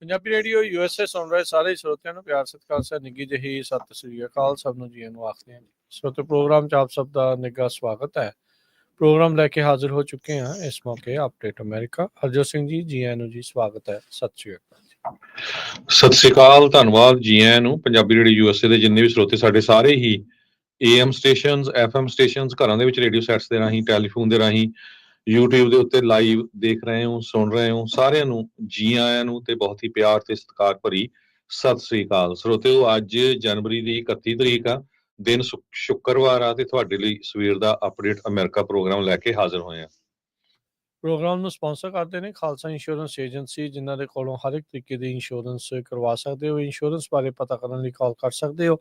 Punjabi radio USA ਸੁਣ ਰਹੇ ਸਾਰੇ ਸਰੋਤਿਆਂ ਨੂੰ ਪਿਆਰ ਸਤਿਕਾਰ ਸਹਿ ਨਿੱਘੀ ਜਿਹੀ ਸਤਿ ਸ੍ਰੀ ਅਕਾਲ। ਸਭ ਨੂੰ ਜੀ ਨੂੰ ਆਖਦੇ ਹਾਂ ਜੀ। ਸਰੋਤੇ ਪ੍ਰੋਗਰਾਮ 'ਚ ਆਪ ਸਭ ਦਾ ਨਿੱਘਾ ਸਵਾਗਤ ਹੈ। ਪ੍ਰੋਗਰਾਮ ਲੈ ਕੇ ਹਾਜ਼ਰ ਹੋ ਚੁੱਕੇ ਹਾਂ ਇਸ ਮੌਕੇ ਅਪਡੇਟ ਅਮਰੀਕਾ। ਹਰਜੋਤ ਸਿੰਘ ਜੀ ਆਇਆਂ ਨੂੰ ਜੀ, ਸਵਾਗਤ ਹੈ। ਸਤਿ ਸ੍ਰੀ ਅਕਾਲ ਜੀ। ਸਤਿ ਸ੍ਰੀ ਅਕਾਲ, ਧੰਨਵਾਦ ਜੀ ਆਇਆਂ ਨੂੰ। ਪੰਜਾਬੀ ਰੇਡੀਓ USA ਦੇ ਜਿੰਨੇ ਵੀ ਸਰੋਤੇ ਸਾਡੇ ਸਾਰੇ ਹੀ AM ਸਟੇਸ਼ਨਸ, FM ਸਟੇਸ਼ਨਸ, ਘਰਾਂ ਦੇ ਵਿੱਚ ਰੇਡੀਓ ਸੈਟਸ ਦੇ ਰਾਹੀਂ, ਟੈਲੀਫੋਨ ਦੇ ਰਾਹੀਂ, YouTube ਦੇ ਉੱਤੇ ਲਾਈਵ ਦੇਖ ਰਹੇ ਹੋ, ਸੁਣ ਰਹੇ ਹੋ, ਸਾਰਿਆਂ ਨੂੰ ਜੀ ਆਇਆਂ ਨੂੰ ਤੇ ਬਹੁਤ ਹੀ ਪਿਆਰ ਤੇ ਸਤਿਕਾਰ ਭਰੀ ਸਤਿ ਸ੍ਰੀ ਅਕਾਲ। ਸਰੋਤਿਓ, ਅੱਜ ਜਨਵਰੀ ਦੀ 31 ਤਰੀਕ ਆ, ਦਿਨ ਸ਼ੁੱਕਰਵਾਰ ਆ ਤੇ ਤੁਹਾਡੇ ਲਈ ਸਵੇਰ ਦਾ ਅਪਡੇਟ ਅਮਰੀਕਾ ਪ੍ਰੋਗਰਾਮ ਲੈ ਕੇ ਹਾਜ਼ਰ ਹੋਏ ਆ। ਪ੍ਰੋਗਰਾਮ ਨੂੰ ਸਪਾਂਸਰ ਕਰਦੇ ਨੇ ਖਾਲਸਾ ਇੰਸ਼ੋਰੈਂਸ ਏਜੰਸੀ, ਜਿਨ੍ਹਾਂ ਦੇ ਕੋਲੋਂ ਹਰ ਇੱਕ ਤਰੀਕੇ ਦੀ ਇੰਸ਼ੋਰੈਂਸ ਕਰਵਾ ਸਕਦੇ ਹੋ। ਇੰਸ਼ੋਰੈਂਸ ਬਾਰੇ ਪਤਾ ਕਰਨ ਲਈ ਕਾਲ ਕਰ ਸਕਦੇ ਹੋ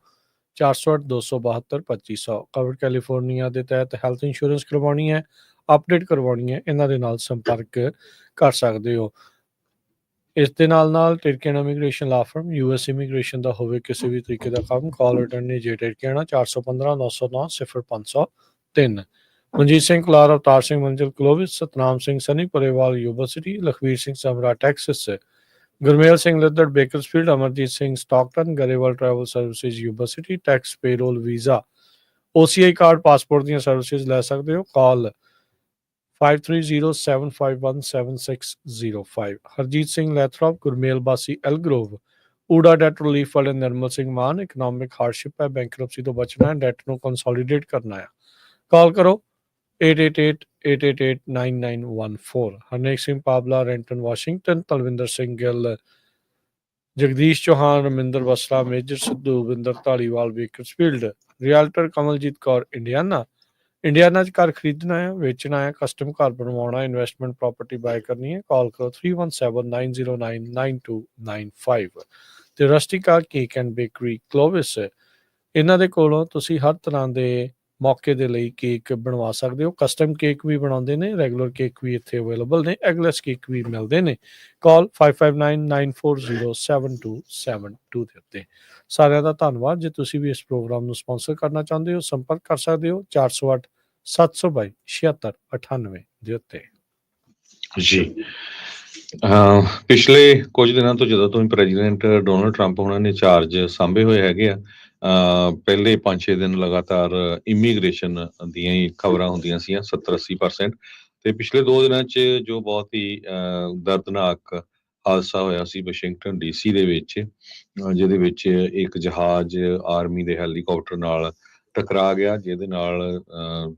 408-272-2500। ਕਵਰ ਕੈਲੀਫੋਰਨੀਆ ਦੇ ਤਹਿਤ ਹੈਲਥ ਇੰਸ਼ੋਰੈਂਸ ਕਰਵਾਉਣੀ ਹੈ, ਅਪਡੇਟ ਕਰਵਾਉਣੀ ਹੈ, ਇਹਨਾਂ ਦੇ ਨਾਲ ਸੰਪਰਕ ਕਰ ਸਕਦੇ ਹੋ। ਇਸ ਦੇ ਨਾਲ ਟਿਰਕੀਆਨਾ ਇਮੀਗ੍ਰੇਸ਼ਨ ਲਾ ਫਰਮ, US ਇਮੀਗ੍ਰੇਸ਼ਨ ਦਾ ਹੋਵੇ ਕਿਸੇ ਵੀ ਤਰੀਕੇ ਦਾ ਕੰਮ, ਕਾਲ ਅਟਰਨੀ ਜੇ ਟਿਰਕੀਆਨਾ 415-909-0503। Manjeet Singh Kular, Avtar Singh Manzil Clovis, Satnam Singh Sunny Parewal Yuba City, Lakhvir Singh Samra Texas, Gurmel Singh Laddar Bakersfield, Amarjit Singh Stockton, Grewal travel services Yuba City, tax payroll visa OCI card passport ਦੀਆਂ ਸਰਵਿਸਿਜ਼ ਲੈ ਸਕਦੇ ਹੋ। ਕਾਲ 5307517605। ਹਰਜੀਤ ਸਿੰਘ ਲੈਥਰੋਪ, ਗੁਰਮੇਲ ਬਾਸੀ ਐਲਗਰੋਵ, ਊਡਾ ਡੈਟ ਰਿਲੀਫ ਵਾਲੇ ਨਿਰਮਲ ਸਿੰਘ ਮਾਨ, ਇਕਨੋਮਿਕ ਹਾਰਡਸ਼ਿਪ ਹੈ, ਬੈਂਕਰਪਸੀ ਤੋਂ ਬਚਣਾ ਹੈ, ਡੈਟ ਨੂੰ ਕੰਸੋਲੀਡੇਟ ਕਰਨਾ ਹੈ। ਕਾਲ ਕਰੋ 8888889914। Harnek Singh Pabla, Renton Washington, Talwinder Singh Gill, Jagdish Chauhan, Raminder Basra, Major Sidhu, Vinder Dhaliwal Bakersfield, realtor Kamaljit Kaur Indiana 'ਚ ਘਰ ਖਰੀਦਣਾ ਹੈ, ਵੇਚਣਾ ਹੈ, ਕਸਟਮ ਘਰ ਬਣਵਾਉਣਾ, ਇਨਵੈਸਟਮੈਂਟ ਪ੍ਰਾਪਰਟੀ ਬਾਏ ਕਰਨੀ ਹੈ। ਕਾਲ ਕਰੋ 3179099295। ਤੇ ਰਸਟਿਕਾ ਕੇਕ ਐਂਡ ਬੇਕਰੀ ਕਲੋਵਿਸ, ਇਹਨਾਂ ਦੇ ਕੋਲੋਂ ਤੁਸੀਂ ਹਰ ਤਰ੍ਹਾਂ ਦੇ ਮੌਕੇ ਦੇ ਲਈ ਕੇਕ ਬਣਵਾ ਸਕਦੇ ਹੋ। ਕਸਟਮ ਕੇਕ ਵੀ ਬਣਾਉਂਦੇ ਨੇ, ਰੈਗੂਲਰ ਕੇਕ ਵੀ ਇੱਥੇ ਅਵੇਲੇਬਲ ਨੇ, ਐਗਲੈਸ ਕੇਕ ਵੀ ਮਿਲਦੇ ਨੇ। ਕਾਲ 5599407272 ਦੇ ਉੱਤੇ। ਸਾਰਿਆਂ ਦਾ ਧੰਨਵਾਦ। ਜੇ ਤੁਸੀਂ ਵੀ ਇਸ ਪ੍ਰੋਗਰਾਮ ਨੂੰ ਸਪਾਂਸਰ ਕਰਨਾ ਚਾਹੁੰਦੇ ਹੋ, ਸੰਪਰਕ ਕਰ ਸਕਦੇ ਹੋ 408-722-7698 ਦੇ ਉੱਤੇ ਜੀ। ਪਿਛਲੇ ਕੁਝ ਦਿਨਾਂ ਤੋਂ ਜਦੋਂ ਤੋਂ ਪ੍ਰੈਜ਼ੀਡੈਂਟ ਡੋਨਲਡ ਟਰੰਪ ਉਹਨਾਂ ਨੇ ਚਾਰਜ ਸਾਂਭੇ ਹੋਏ ਹੈਗੇ ਆ, ਪਹਿਲੇ 5-6 ਦਿਨ ਲਗਾਤਾਰ ਇਮੀਗ੍ਰੇਸ਼ਨ ਦੀਆਂ ਹੀ ਖਬਰਾਂ ਹੁੰਦੀਆਂ ਸੀ 70-80%। ਤੇ ਪਿਛਲੇ 2 ਦਿਨਾਂ 'ਚ ਜੋ ਬਹੁਤ ਹੀ ਦਰਦਨਾਕ ਹਾਦਸਾ ਹੋਇਆ ਸੀ ਵਾਸ਼ਿੰਗਟਨ DC ਦੇ ਵਿੱਚ, ਜਿਹਦੇ ਵਿੱਚ ਇੱਕ ਜਹਾਜ਼ ਆਰਮੀ ਦੇ ਹੈਲੀਕਾਪਟਰ ਨਾਲ ਟਕਰਾ ਗਿਆ, ਜਿਹਦੇ ਨਾਲ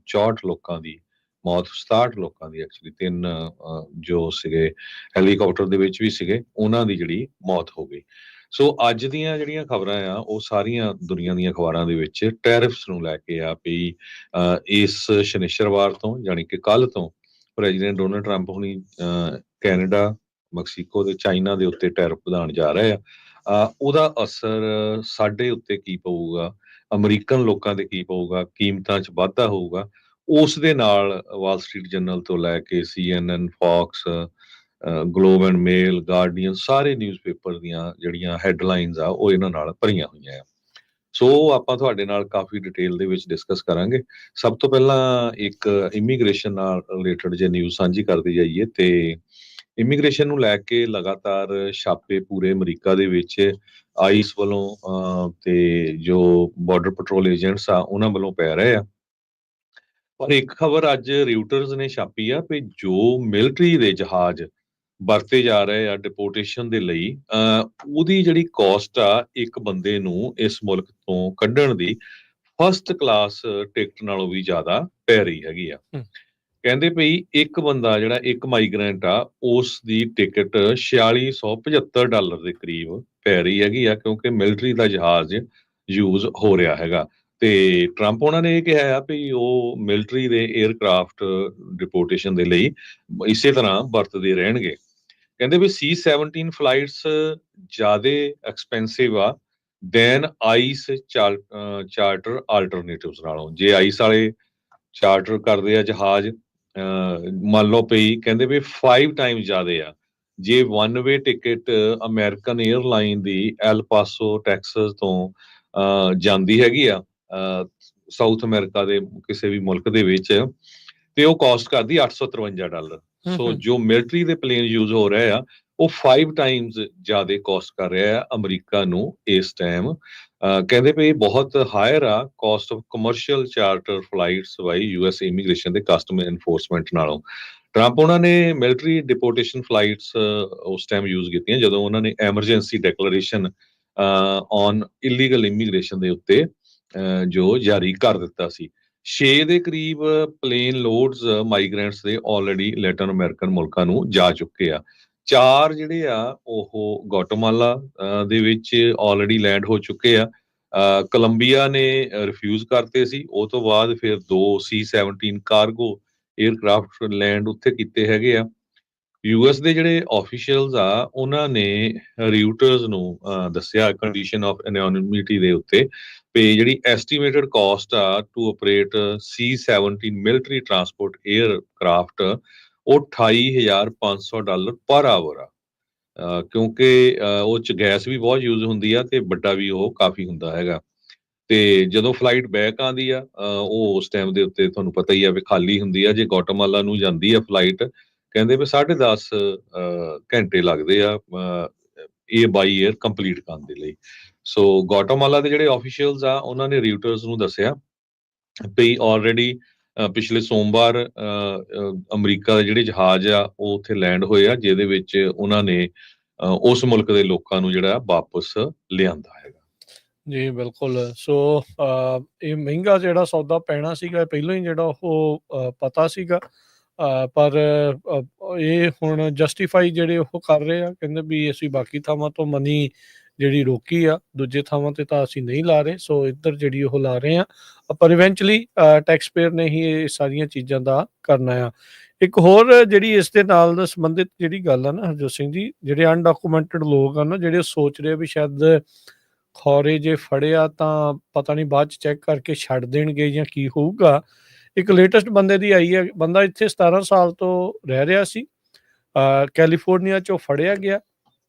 64 ਲੋਕਾਂ ਦੀ ਮੌਤ, 67 ਲੋਕਾਂ ਦੀ ਐਕਚੁਅਲੀ, 3 ਜੋ ਸੀਗੇ ਹੈਲੀਕਾਪਟਰ ਦੇ ਵਿੱਚ ਵੀ ਸੀਗੇ, ਉਹਨਾਂ ਦੀ ਜਿਹੜੀ ਮੌਤ ਹੋ ਗਈ। ਸੋ ਅੱਜ ਦੀਆਂ ਜਿਹੜੀਆਂ ਖਬਰਾਂ ਆ ਉਹ ਸਾਰੀਆਂ ਦੁਨੀਆ ਦੀਆਂ ਅਖਬਾਰਾਂ ਦੇ ਵਿੱਚ ਟੈਰਿਫਸ ਨੂੰ ਲੈ ਕੇ ਆ ਵੀ ਇਸ ਸ਼ਨੀਚਰਵਾਰ ਤੋਂ ਯਾਨੀ ਕਿ ਕੱਲ ਤੋਂ ਪ੍ਰੈਜ਼ੀਡੈਂਟ ਡੋਨਲਡ ਟਰੰਪ ਹੁਣੀ ਕੈਨੇਡਾ, ਮੈਕਸੀਕੋ ਤੇ ਚਾਈਨਾ ਦੇ ਉੱਤੇ ਟੈਰਿਫ ਵਧਾਉਣ ਜਾ ਰਹੇ ਆ। ਉਹਦਾ ਅਸਰ ਸਾਡੇ ਉੱਤੇ ਕੀ ਪਊਗਾ, ਅਮਰੀਕਨ ਲੋਕਾਂ ਤੇ ਕੀ ਪਊਗਾ, ਕੀਮਤਾਂ 'ਚ ਵਾਧਾ ਹੋਊਗਾ, ਉਸ ਦੇ ਨਾਲ ਵਾਲ ਸਟਰੀਟ ਜਰਨਲ ਤੋਂ ਲੈ ਕੇ CNN, Fox, Globe and Mail, Guardian, ਸਾਰੇ ਨਿਊਜ਼ਪੇਪਰ ਦੀਆਂ ਜਿਹੜੀਆਂ ਹੈਡਲਾਈਨਸ ਆ ਉਹ ਇਹਨਾਂ ਨਾਲ ਭਰੀਆਂ ਹੋਈਆਂ ਆ। ਸੋ ਆਪਾਂ ਤੁਹਾਡੇ ਨਾਲ ਕਾਫੀ ਡਿਟੇਲ ਦੇ ਵਿੱਚ ਡਿਸਕਸ ਕਰਾਂਗੇ। ਸਭ ਤੋਂ ਪਹਿਲਾਂ ਇੱਕ ਇਮੀਗ੍ਰੇਸ਼ਨ ਨਾਲ ਰਿਲੇਟਡ ਜੇ ਨਿਊਜ਼ ਸਾਂਝੀ ਕਰਦੇ ਜਾਈਏ ਤੇ ਇਮੀਗ੍ਰੇਸ਼ਨ ਨੂੰ ਲੈ ਕੇ ਲਗਾਤਾਰ ਛਾਪੇ ਪੂਰੇ ਅਮਰੀਕਾ ਦੇ ਵਿੱਚ ਆਈਸ ਵੱਲੋਂ ਤੇ ਜੋ ਬਾਰਡਰ ਪੈਟਰੋਲ ਏਜੰਟਸ ਆ ਉਹਨਾਂ ਵੱਲੋਂ ਪੈ ਰਹੇ ਆ। ਪਰ ਇੱਕ ਖਬਰ ਅੱਜ ਰਿਊਟਰਸ ਨੇ ਛਾਪੀ ਆ ਵੀ ਜੋ ਮਿਲਟਰੀ ਦੇ ਜਹਾਜ਼ ਵਰਤੇ ਜਾ ਰਹੇ ਆ ਡਿਪੋਰਟੇਸ਼ਨ ਦੇ ਲਈ, ਉਹਦੀ ਜਿਹੜੀ ਕਾਸਟ ਆ ਇੱਕ ਬੰਦੇ ਨੂੰ ਇਸ ਮੁਲਕ ਤੋਂ ਕੱਢਣ ਦੀ ਫਸਟ ਕਲਾਸ ਟਿਕਟ ਨਾਲੋਂ ਵੀ ਜ਼ਿਆਦਾ ਪੈ ਰਹੀ ਹੈਗੀ ਆ। ਕਹਿੰਦੇ ਭਈ ਇੱਕ ਬੰਦਾ ਜਿਹੜਾ ਇੱਕ ਮਾਈਗ੍ਰੈਂਟ ਆ ਉਸ ਦੀ ਟਿਕਟ $4675 ਦੇ ਕਰੀਬ ਪੈ ਰਹੀ ਹੈਗੀ ਆ, ਕਿਉਂਕਿ ਮਿਲਟਰੀ ਦਾ ਜਹਾਜ਼ ਯੂਜ਼ ਹੋ ਰਿਹਾ ਹੈਗਾ। ਤੇ ਟਰੰਪ ਉਹਨਾਂ ਨੇ ਇਹ ਕਿਹਾ ਆ ਵੀ ਉਹ ਮਿਲਟਰੀ ਦੇ ਏਅਰਕ੍ਰਾਫਟ ਡਿਪੋਰਟੇਸ਼ਨ ਦੇ ਲਈ ਇਸੇ ਤਰ੍ਹਾਂ ਵਰਤਦੇ ਰਹਿਣਗੇ। ਕਹਿੰਦੇ ਵੀ C-17 ਫਲਾਈਟਸ ਜ਼ਿਆਦਾ ਐਕਸਪੈਂਸਿਵ ਆ ਦੈਨ ਆਈਸ ਚਾਰਟਰ ਆਲਟਰਨੇਟਿਵਸ ਨਾਲੋਂ। ਜੇ ਆਈਸ ਵਾਲੇ ਚਾਰਟਰ ਕਰਦੇ ਆ ਜਹਾਜ਼, ਮੰਨ ਲਓ ਪਈ, ਕਹਿੰਦੇ ਵੀ 5 ਟਾਈਮ ਜ਼ਿਆਦੇ ਆ। ਜੇ 1 ਵੇ ਟਿਕਟ ਅਮਰੀਕਨ ਏਅਰਲਾਈਨ ਦੀ ਐਲ ਪਾਸੋ ਟੈਕਸਸ ਤੋਂ ਜਾਂਦੀ ਹੈਗੀ ਆ ਸਾਊਥ ਅਮਰੀਕਾ ਦੇ ਕਿਸੇ ਵੀ ਮੁਲਕ ਦੇ ਵਿੱਚ, ਤੇ ਉਹ ਕਾਸਟ ਕਰਦੀ $853। ਸੋ ਜੋ ਮਿਲਟਰੀ ਦੇ ਪਲੇਨ ਯੂਜ਼ ਹੋ ਰਹੇ ਆ ਉਹ 5 ਟਾਈਮਸ ਜ਼ਿਆਦਾ ਕੋਸਟ ਕਰ ਰਿਹਾ ਹੈ ਅਮਰੀਕਾ ਨੂੰ ਇਸ ਟਾਈਮ। ਕਹਿੰਦੇ ਵੀ ਬਹੁਤ ਹਾਇਰ ਆ cost of commercial charter flights by US immigration ਤੇ ਕਸਟਮ ਐਨਫੋਰਸਮੈਂਟ ਨਾਲੋਂ। ਟਰੰਪ ਉਹਨਾਂ ਨੇ ਮਿਲਟਰੀ ਡਿਪੋਰਟੇਸ਼ਨ ਫਲਾਈਟਸ ਉਸ ਟਾਈਮ ਯੂਜ਼ ਕੀਤੀਆਂ ਜਦੋਂ ਉਹਨਾਂ ਨੇ emergency declaration on illegal immigration ਦੇ ਉੱਤੇ ਜੋ ਜਾਰੀ ਕਰ ਦਿੱਤਾ ਸੀ। 6 ਦੇ ਕਰੀਬ ਪਲੇਨ ਲੋਡਸ ਮਾਈਗ੍ਰੈਂਟਸ ਦੇ ਆਲਰੇਡੀ ਲੈਟਨ ਅਮਰੀਕਨ ਮੁਲਕਾਂ ਨੂੰ ਜਾ ਚੁੱਕੇ ਆ। 4 ਜਿਹੜੇ ਆ ਉਹ ਗੋਟਮਾਲਾ ਦੇ ਵਿੱਚ ਆਲਰੇਡੀ ਲੈਂਡ ਹੋ ਚੁੱਕੇ ਆ। ਕੋਲੰਬੀਆ ਨੇ ਰਿਫਿਊਜ਼ ਕਰਤੇ ਸੀ। ਉਹ ਤੋਂ ਬਾਅਦ ਫਿਰ 2 C-17 ਕਾਰਗੋ 에ਅਰਕ੍ਰਾਫਟ ਲੈਂਡ ਉੱਥੇ ਕੀਤੇ ਹੈਗੇ ਆ। ਯੂਐਸ ਦੇ ਜਿਹੜੇ ਆਫੀਸ਼ੀਅਲਸ ਆ ਉਹਨਾਂ ਨੇ ਰਿਊਟਰਸ ਨੂੰ ਦੱਸਿਆ ਕੰਡੀਸ਼ਨ ਆਫ ਐਨੋਨਿਮਿਟੀ ਦੇ ਉੱਤੇ ਵੀ ਜਿਹੜੀ ਐਸਟੀਮੇਟਡ ਕਾਸਟ ਆ to operate C-17 military transport aircraft ਉਹ $28,500 ਪਰ ਆਵਰ ਆ। ਕਿਉਂਕਿ ਉਹ ਚ ਗੈਸ ਵੀ ਬਹੁਤ ਯੂਜ਼ ਹੁੰਦੀ ਆ ਤੇ ਵੱਡਾ ਵੀ ਉਹ ਕਾਫੀ ਹੁੰਦਾ ਹੈਗਾ। ਤੇ ਜਦੋਂ ਫਲਾਈਟ ਬੈਕ ਆਉਂਦੀ ਆ ਉਹ ਉਸ ਟਾਈਮ ਦੇ ਉੱਤੇ ਤੁਹਾਨੂੰ ਪਤਾ ਹੀ ਆ ਵੀ ਖਾਲੀ ਹੁੰਦੀ ਆ। ਜੇ ਗੋਟਮਾਲਾ ਨੂੰ ਜਾਂਦੀ ਆ ਫਲਾਈਟ ਕਹਿੰਦੇ ਵੀ 10.5 ਘੰਟੇ ਲੱਗਦੇ ਆ ਇਹ ਬਾਈ ਏਅਰ ਕੰਪਲੀਟ ਕਰਨ ਦੇ ਲਈ। ਸੋ ਗੋਟਮਾਲਾ ਦੇ ਜਿਹੜੇ ਆਫੀਸ਼ੀਅਲਸ ਆ ਉਹਨਾਂ ਨੇ ਰਿਊਟਰਸ ਨੂੰ ਦੱਸਿਆ ਵੀ ਆਲਰੇਡੀ ਪਿਛਲੇ ਸੋਮਵਾਰ ਅਮਰੀਕਾ ਦੇ ਜਿਹੜੇ ਜਹਾਜ਼ ਆ ਉਹ ਉੱਥੇ ਲੈਂਡ ਹੋਏ ਆ ਜਿਹਦੇ ਵਿੱਚ ਉਹਨਾਂ ਨੇ ਉਸ ਮੁਲਕ ਦੇ ਲੋਕਾਂ ਨੂੰ ਜਿਹੜਾ ਵਾਪਸ ਲਿਆਂਦਾ ਹੈਗਾ। ਜੀ ਬਿਲਕੁਲ। ਸੋ ਇਹ ਮਹਿੰਗਾ ਜਿਹੜਾ ਸੌਦਾ ਪੈਣਾ ਸੀਗਾ ਪਹਿਲਾਂ ਹੀ ਜਿਹੜਾ ਉਹ ਪਤਾ ਸੀਗਾ, ਪਰ ਇਹ ਹੁਣ ਜਸਟੀਫਾਈ ਜਿਹੜੇ ਉਹ ਕਰ ਰਹੇ ਆ, ਕਹਿੰਦੇ ਵੀ ਅਸੀਂ ਬਾਕੀ ਥਾਵਾਂ ਤੋਂ ਮਨੀ ਜਿਹੜੀ ਰੋਕੀ ਆ, ਦੂਜੇ ਥਾਵਾਂ ਤੇ ਤਾਂ ਅਸੀਂ ਨਹੀਂ ਲਾ ਰਹੇ, ਸੋ ਇੱਧਰ ਜਿਹੜੀ ਉਹ ਲਾ ਰਹੇ ਆ। ਪਰ ਇਵੈਂਚੁਅਲੀ ਟੈਕਸ ਪੇਅਰ ਨੇ ਹੀ ਇਹ ਸਾਰੀਆਂ ਚੀਜ਼ਾਂ ਦਾ ਕਰਨਾ ਆ। ਇੱਕ ਹੋਰ ਜਿਹੜੀ ਇਸ ਦੇ ਨਾਲ ਸੰਬੰਧਿਤ ਜਿਹੜੀ ਗੱਲ ਆ ਨਾ ਹਰਜੋਤ ਸਿੰਘ ਜੀ, ਜਿਹੜੇ ਅਨਡਾਕੂਮੈਂਟਡ ਲੋਕ ਆ ਨਾ ਜਿਹੜੇ ਸੋਚ ਰਹੇ ਵੀ ਸ਼ਾਇਦ ਖੌਰੇ ਜੇ ਫੜਿਆ ਤਾਂ ਪਤਾ ਨਹੀਂ ਬਾਅਦ ਚ ਚੈੱਕ ਕਰਕੇ ਛੱਡ ਦੇਣਗੇ ਜਾਂ ਕੀ ਹੋਊਗਾ। ਇੱਕ ਲੇਟੈਸਟ ਬੰਦੇ ਦੀ ਆਈ ਹੈ, ਬੰਦਾ ਇੱਥੇ 17 ਸਾਲ ਤੋਂ ਰਹਿ ਰਿਹਾ ਸੀ, ਕੈਲੀਫੋਰਨੀਆ ਚੋਂ ਫੜਿਆ ਗਿਆ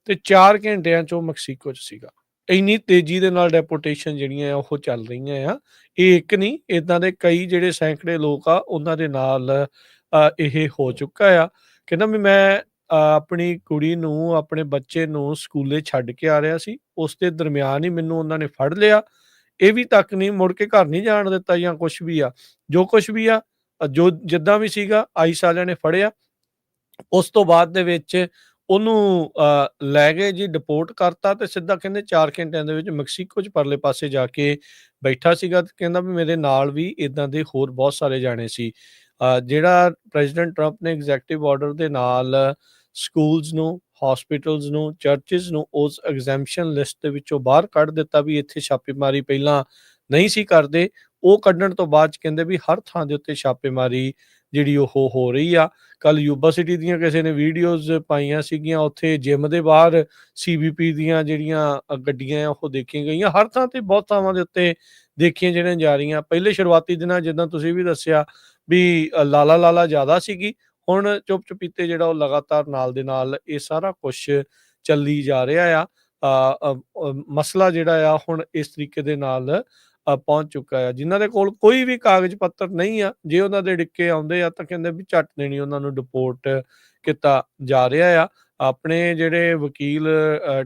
ਤੇ 4 ਘੰਟਿਆਂ ਚੋਂ ਮੈਕਸੀਕੋ ਚ ਸੀਗਾ। ਇੰਨੀ ਤੇਜ਼ੀ ਦੇ ਨਾਲ ਡੈਪੋਟੇਸ਼ਨ ਜਿਹੜੀਆਂ ਆ ਉਹ ਚੱਲ ਰਹੀਆਂ ਆ। ਇਹ ਇੱਕ ਨਹੀਂ, ਇਦਾਂ ਦੇ ਕਈ ਜਿਹੜੇ ਸੈਂਕੜੇ ਲੋਕ ਆ ਉਹਨਾਂ ਦੇ ਨਾਲ ਇਹ ਹੋ ਚੁੱਕਾ ਆ। ਕਹਿੰਦਾ ਵੀ ਮੈਂ ਆਪਣੀ ਕੁੜੀ ਨੂੰ ਆਪਣੇ ਬੱਚੇ ਨੂੰ ਸਕੂਲੇ ਛੱਡ ਕੇ ਆ ਰਿਹਾ ਸੀ, ਉਸ ਦੇ ਦਰਮਿਆਨ ਹੀ ਮੈਨੂੰ ਉਹਨਾਂ ਨੇ ਫੜ ਲਿਆ, ਇਹ ਵੀ ਤੱਕ ਨਹੀਂ ਮੁੜ ਕੇ ਘਰ ਨਹੀਂ ਜਾਣ ਦਿੱਤਾ ਜਾਂ ਕੁਛ ਵੀ ਆ। ਜੋ ਕੁਛ ਵੀ ਆ ਜੋ ਜਿੱਦਾਂ ਵੀ ਸੀਗਾ ਆਈਸ ਵਾਲਿਆਂ ਨੇ ਫੜਿਆ, ਉਸ ਤੋਂ ਬਾਅਦ ਦੇ ਵਿੱਚ ਉਹਨੂੰ ਲੈ ਗਏ ਜੀ, ਡਿਪੋਰਟ ਕਰਤਾ ਤੇ ਸਿੱਧਾ ਕਹਿੰਦੇ 4 ਘੰਟਿਆਂ ਦੇ ਵਿੱਚ ਮੈਕਸੀਕੋ 'ਚ ਪਰਲੇ ਪਾਸੇ ਜਾ ਕੇ ਬੈਠਾ ਸੀਗਾ ਤੇ ਕਹਿੰਦਾ ਵੀ ਮੇਰੇ ਨਾਲ ਵੀ ਇਦਾਂ ਦੇ ਹੋਰ ਬਹੁਤ ਸਾਰੇ ਜਾਣੇ ਸੀ। ਜਿਹੜਾ ਪ੍ਰੈਜ਼ੀਡੈਂਟ ਟਰੰਪ ਨੇ ਐਗਜ਼ੈਕਟਿਵ ਆਰਡਰ ਦੇ ਨਾਲ ਸਕੂਲਸ ਨੂੰ, ਹਸਪੀਟਲਸ ਨੂੰ, ਚਰਚਿਸ ਨੂੰ ਉਸ ਐਗਜ਼ੈਂਪਸ਼ਨ ਲਿਸਟ ਦੇ ਵਿੱਚੋਂ ਬਾਹਰ ਕੱਢ ਦਿੱਤਾ ਵੀ ਇੱਥੇ ਛਾਪੇਮਾਰੀ ਪਹਿਲਾਂ ਨਹੀਂ ਸੀ ਕਰਦੇ। ਉਹ ਕੱਢਣ ਤੋਂ ਬਾਅਦ 'ਚ ਕਹਿੰਦੇ ਵੀ ਹਰ ਥਾਂ ਦੇ ਉੱਤੇ ਛਾਪੇਮਾਰੀ ਜਿਹੜੀ ਉਹ ਹੋ ਰਹੀ ਆ। ਕੱਲ ਯੂਬਾ ਸਿਟੀ ਦੀਆਂ ਕਿਸੇ ਨੇ ਵੀਡੀਓਜ਼ ਪਾਈਆਂ ਸੀਗੀਆਂ, ਉੱਥੇ ਜਿਮ ਦੇ ਬਾਹਰ CBP ਦੀਆਂ ਜਿਹੜੀਆਂ ਗੱਡੀਆਂ ਆ ਉਹ ਦੇਖੀਆਂ ਗਈਆਂ। ਹਰ ਥਾਂ ਤੇ ਬਹੁਤ ਥਾਵਾਂ ਦੇ ਉੱਤੇ ਦੇਖੀਆਂ ਜਿਹੜੀਆਂ ਜਾ ਰਹੀਆਂ। ਪਹਿਲੇ ਸ਼ੁਰੂਆਤੀ ਦਿਨਾਂ ਜਿੱਦਾਂ ਤੁਸੀਂ ਵੀ ਦੱਸਿਆ ਵੀ ਲਾਲਾ ਜ਼ਿਆਦਾ ਸੀਗੀ, ਹੁਣ ਚੁੱਪ ਚੁਪੀਤੇ ਜਿਹੜਾ ਉਹ ਲਗਾਤਾਰ ਨਾਲ ਦੇ ਨਾਲ ਇਹ ਸਾਰਾ ਕੁਛ ਚੱਲੀ ਜਾ ਰਿਹਾ ਆ। ਮਸਲਾ ਜਿਹੜਾ ਆ ਹੁਣ ਇਸ ਤਰੀਕੇ ਦੇ ਨਾਲ ਪਹੁੰਚ ਚੁੱਕਾ ਆ। ਜਿਨ੍ਹਾਂ ਦੇ ਕੋਲ ਕੋਈ ਵੀ ਕਾਗਜ਼ ਪੱਤਰ ਨਹੀਂ ਆ, ਜੇ ਉਹਨਾਂ ਦੇ ਡਿੱਕੇ ਆਉਂਦੇ ਆ ਤਾਂ ਕਹਿੰਦੇ ਵੀ ਝੱਟ ਦੇਣੀ ਉਹਨਾਂ ਨੂੰ ਡਿਪੋਰਟ ਕੀਤਾ ਜਾ ਰਿਹਾ ਆ। ਆਪਣੇ ਜਿਹੜੇ ਵਕੀਲ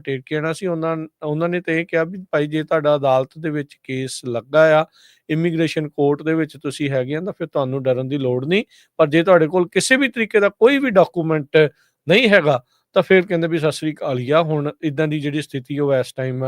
ਟੇਕਿਆਣਾ ਸੀ ਉਹਨਾਂ ਨੇ ਤਾਂ ਇਹ ਕਿਹਾ ਵੀ ਭਾਈ ਜੇ ਤੁਹਾਡਾ ਅਦਾਲਤ ਦੇ ਵਿੱਚ ਕੇਸ ਲੱਗਾ ਆ, ਇਮੀਗ੍ਰੇਸ਼ਨ ਕੋਰਟ ਦੇ ਵਿੱਚ ਤੁਸੀਂ ਹੈਗੇ ਆ ਤਾਂ ਫਿਰ ਤੁਹਾਨੂੰ ਡਰਨ ਦੀ ਲੋੜ ਨਹੀਂ, ਪਰ ਜੇ ਤੁਹਾਡੇ ਕੋਲ ਕਿਸੇ ਵੀ ਤਰੀਕੇ ਦਾ ਕੋਈ ਵੀ ਡਾਕੂਮੈਂਟ ਨਹੀਂ ਹੈਗਾ ਤਾਂ ਫਿਰ ਕਹਿੰਦੇ ਵੀ ਸਤਿ ਸ੍ਰੀ ਅਕਾਲ ਆ। ਹੁਣ ਇਦਾਂ ਦੀ ਜਿਹੜੀ ਸਥਿਤੀ ਉਹ ਇਸ ਟਾਈਮ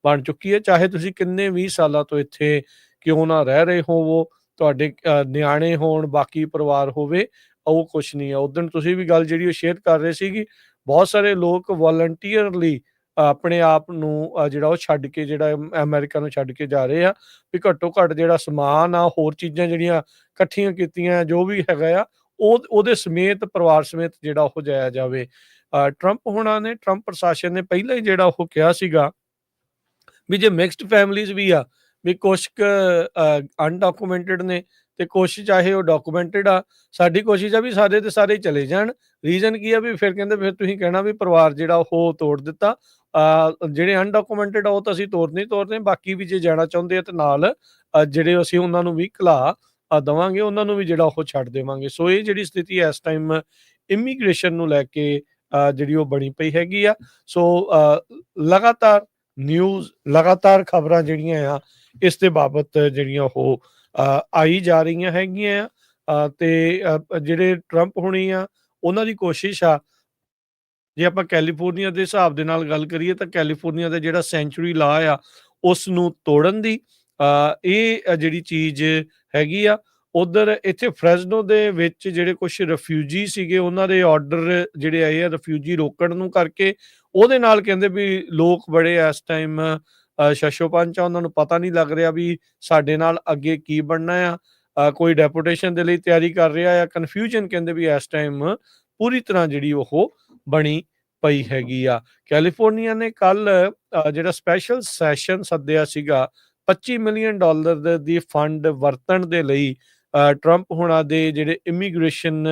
ਬਣ ਚੁੱਕੀ ਹੈ। ਚਾਹੇ ਤੁਸੀਂ ਕਿੰਨੇ 20 ਸਾਲਾਂ ਤੋਂ ਇੱਥੇ ਕਿਉਂ ਨਾ ਰਹਿ ਰਹੇ ਹੋਵੋ, ਤੁਹਾਡੇ ਨਿਆਣੇ ਹੋਣ, ਬਾਕੀ ਪਰਿਵਾਰ ਹੋਵੇ, ਉਹ ਕੁਛ ਨਹੀਂ ਆ। ਉਦੋਂ ਤੁਸੀਂ ਵੀ ਗੱਲ ਜਿਹੜੀ ਉਹ ਸ਼ੇਅਰ ਕਰ ਰਹੇ ਸੀਗੀ, ਬਹੁਤ ਸਾਰੇ ਲੋਕ ਵਾਲੰਟੀਅਰਲੀ ਆਪਣੇ ਆਪ ਨੂੰ ਜਿਹੜਾ ਉਹ ਛੱਡ ਕੇ ਜਿਹੜਾ ਅਮਰੀਕਾ ਨੂੰ ਛੱਡ ਕੇ ਜਾ ਰਹੇ ਆ ਵੀ ਘੱਟੋ ਘੱਟ ਜਿਹੜਾ ਸਮਾਨ ਆ, ਹੋਰ ਚੀਜ਼ਾਂ ਜਿਹੜੀਆਂ ਇਕੱਠੀਆਂ ਕੀਤੀਆਂ, ਜੋ ਵੀ ਹੈਗਾ ਆ ਉਹਦੇ ਸਮੇਤ ਪਰਿਵਾਰ ਸਮੇਤ ਜਿਹੜਾ ਉਹ ਜਾਇਆ ਜਾਵੇ। ਟਰੰਪ ਪ੍ਰਸ਼ਾਸਨ ਨੇ ਪਹਿਲਾਂ ਹੀ ਜਿਹੜਾ ਉਹ ਕਿਹਾ ਸੀਗਾ ਵੀ ਜੇ ਮਿਕਸਡ ਫੈਮਲੀਜ਼ ਵੀ ਆ, ਵੀ ਕੁਛ ਅਨਡਾਕੂਮੈਂਟਡ ਨੇ ਤੇ ਕੁਛ ਚਾਹੇ ਉਹ ਡਾਕੂਮੈਂਟਡ ਆ, ਸਾਡੀ ਕੋਸ਼ਿਸ਼ ਆ ਵੀ ਸਾਰੇ ਦੇ ਸਾਰੇ ਚਲੇ ਜਾਣ। ਰੀਜ਼ਨ ਕੀ ਆ ਵੀ ਫਿਰ ਕਹਿੰਦੇ ਫਿਰ ਤੁਸੀਂ ਕਹਿਣਾ ਵੀ ਪਰਿਵਾਰ ਜਿਹੜਾ ਉਹ ਤੋੜ ਦਿੱਤਾ, ਜਿਹੜੇ ਅਨਡਾਕੂਮੈਂਟਡ ਆ ਉਹ ਤਾਂ ਅਸੀਂ ਤੋੜਨੇ, ਬਾਕੀ ਵੀ ਜੇ ਜਾਣਾ ਚਾਹੁੰਦੇ ਆ ਤੇ ਨਾਲ ਜਿਹੜੇ ਅਸੀਂ ਉਹਨਾਂ ਨੂੰ ਵੀ ਘਲਾ ਦੇਵਾਂਗੇ, ਉਹਨਾਂ ਨੂੰ ਵੀ ਜਿਹੜਾ ਉਹ ਛੱਡ ਦੇਵਾਂਗੇ। ਸੋ ਇਹ ਜਿਹੜੀ ਸਥਿਤੀ ਇਸ ਟਾਈਮ ਇਮੀਗ੍ਰੇਸ਼ਨ ਨੂੰ ਲੈ ਕੇ ਜਿਹੜੀ ਉਹ ਬਣੀ ਪਈ ਹੈਗੀ ਆ। ਸੋ ਲਗਾਤਾਰ ਨਿਊਜ਼, ਲਗਾਤਾਰ ਖਬਰਾਂ ਜਿਹੜੀਆਂ ਆ ਇਸ ਦੇ ਬਾਬਤ ਜਿਹੜੀਆਂ ਉਹ ਆਈ ਜਾ ਰਹੀਆਂ ਹੈਗੀਆਂ ਆ। ਤੇ ਜਿਹੜੇ ਟਰੰਪ ਹੋਣੀ ਆ ਉਹਨਾਂ ਦੀ ਕੋਸ਼ਿਸ਼ ਆ, ਜੇ ਆਪਾਂ ਕੈਲੀਫੋਰਨੀਆ ਦੇ ਹਿਸਾਬ ਦੇ ਨਾਲ ਗੱਲ ਕਰੀਏ ਤਾਂ ਕੈਲੀਫੋਰਨੀਆ ਦਾ ਜਿਹੜਾ ਸੈਂਚੁਰੀ ਲਾ ਆ ਉਸ ਨੂੰ ਤੋੜਨ ਦੀ ਇਹ ਜਿਹੜੀ ਚੀਜ਼ ਹੈਗੀ ਆ। ਉਧਰ ਇੱਥੇ ਫ੍ਰੈਸਨੋ ਦੇ ਵਿੱਚ ਜਿਹੜੇ ਕੁਝ ਰਿਫਿਊਜੀ ਸੀਗੇ ਉਹਨਾਂ ਦੇ ਆਰਡਰ ਜਿਹੜੇ ਆਏ ਆ ਰਿਫਿਊਜੀ ਰੋਕਣ ਨੂੰ ਕਰਕੇ, ਉਹਦੇ ਨਾਲ ਕਹਿੰਦੇ ਵੀ ਲੋਕ ਬੜੇ ਇਸ ਟਾਈਮ ਸ਼ਸ਼ੋਪੰਚ ਆ, ਉਹਨਾਂ ਨੂੰ ਪਤਾ ਨਹੀਂ ਲੱਗ ਰਿਹਾ ਵੀ ਸਾਡੇ ਨਾਲ ਅੱਗੇ ਕੀ ਬਣਨਾ ਆ। ਕੋਈ ਡੈਪੂਟੇਸ਼ਨ ਦੇ ਲਈ ਤਿਆਰੀ ਕਰ ਰਿਹਾ ਆ। ਕਨਫਿਊਜ਼ਨ ਕਹਿੰਦੇ ਵੀ ਇਸ ਟਾਈਮ ਪੂਰੀ ਤਰ੍ਹਾਂ ਜਿਹੜੀ ਉਹ ਬਣੀ ਪਈ ਹੈਗੀ ਆ। ਕੈਲੀਫੋਰਨੀਆ ਨੇ ਕੱਲ ਜਿਹੜਾ ਸਪੈਸ਼ਲ ਸੈਸ਼ਨ ਸੱਦਿਆ ਸੀਗਾ $25 ਮਿਲੀਅਨ ਦੀ ਫੰਡ ਵਰਤਣ ਦੇ ਲਈ ਟਰੰਪ ਹੁਣਾਂ ਦੇ ਜਿਹੜੇ ਇਮੀਗ੍ਰੇਸ਼ਨ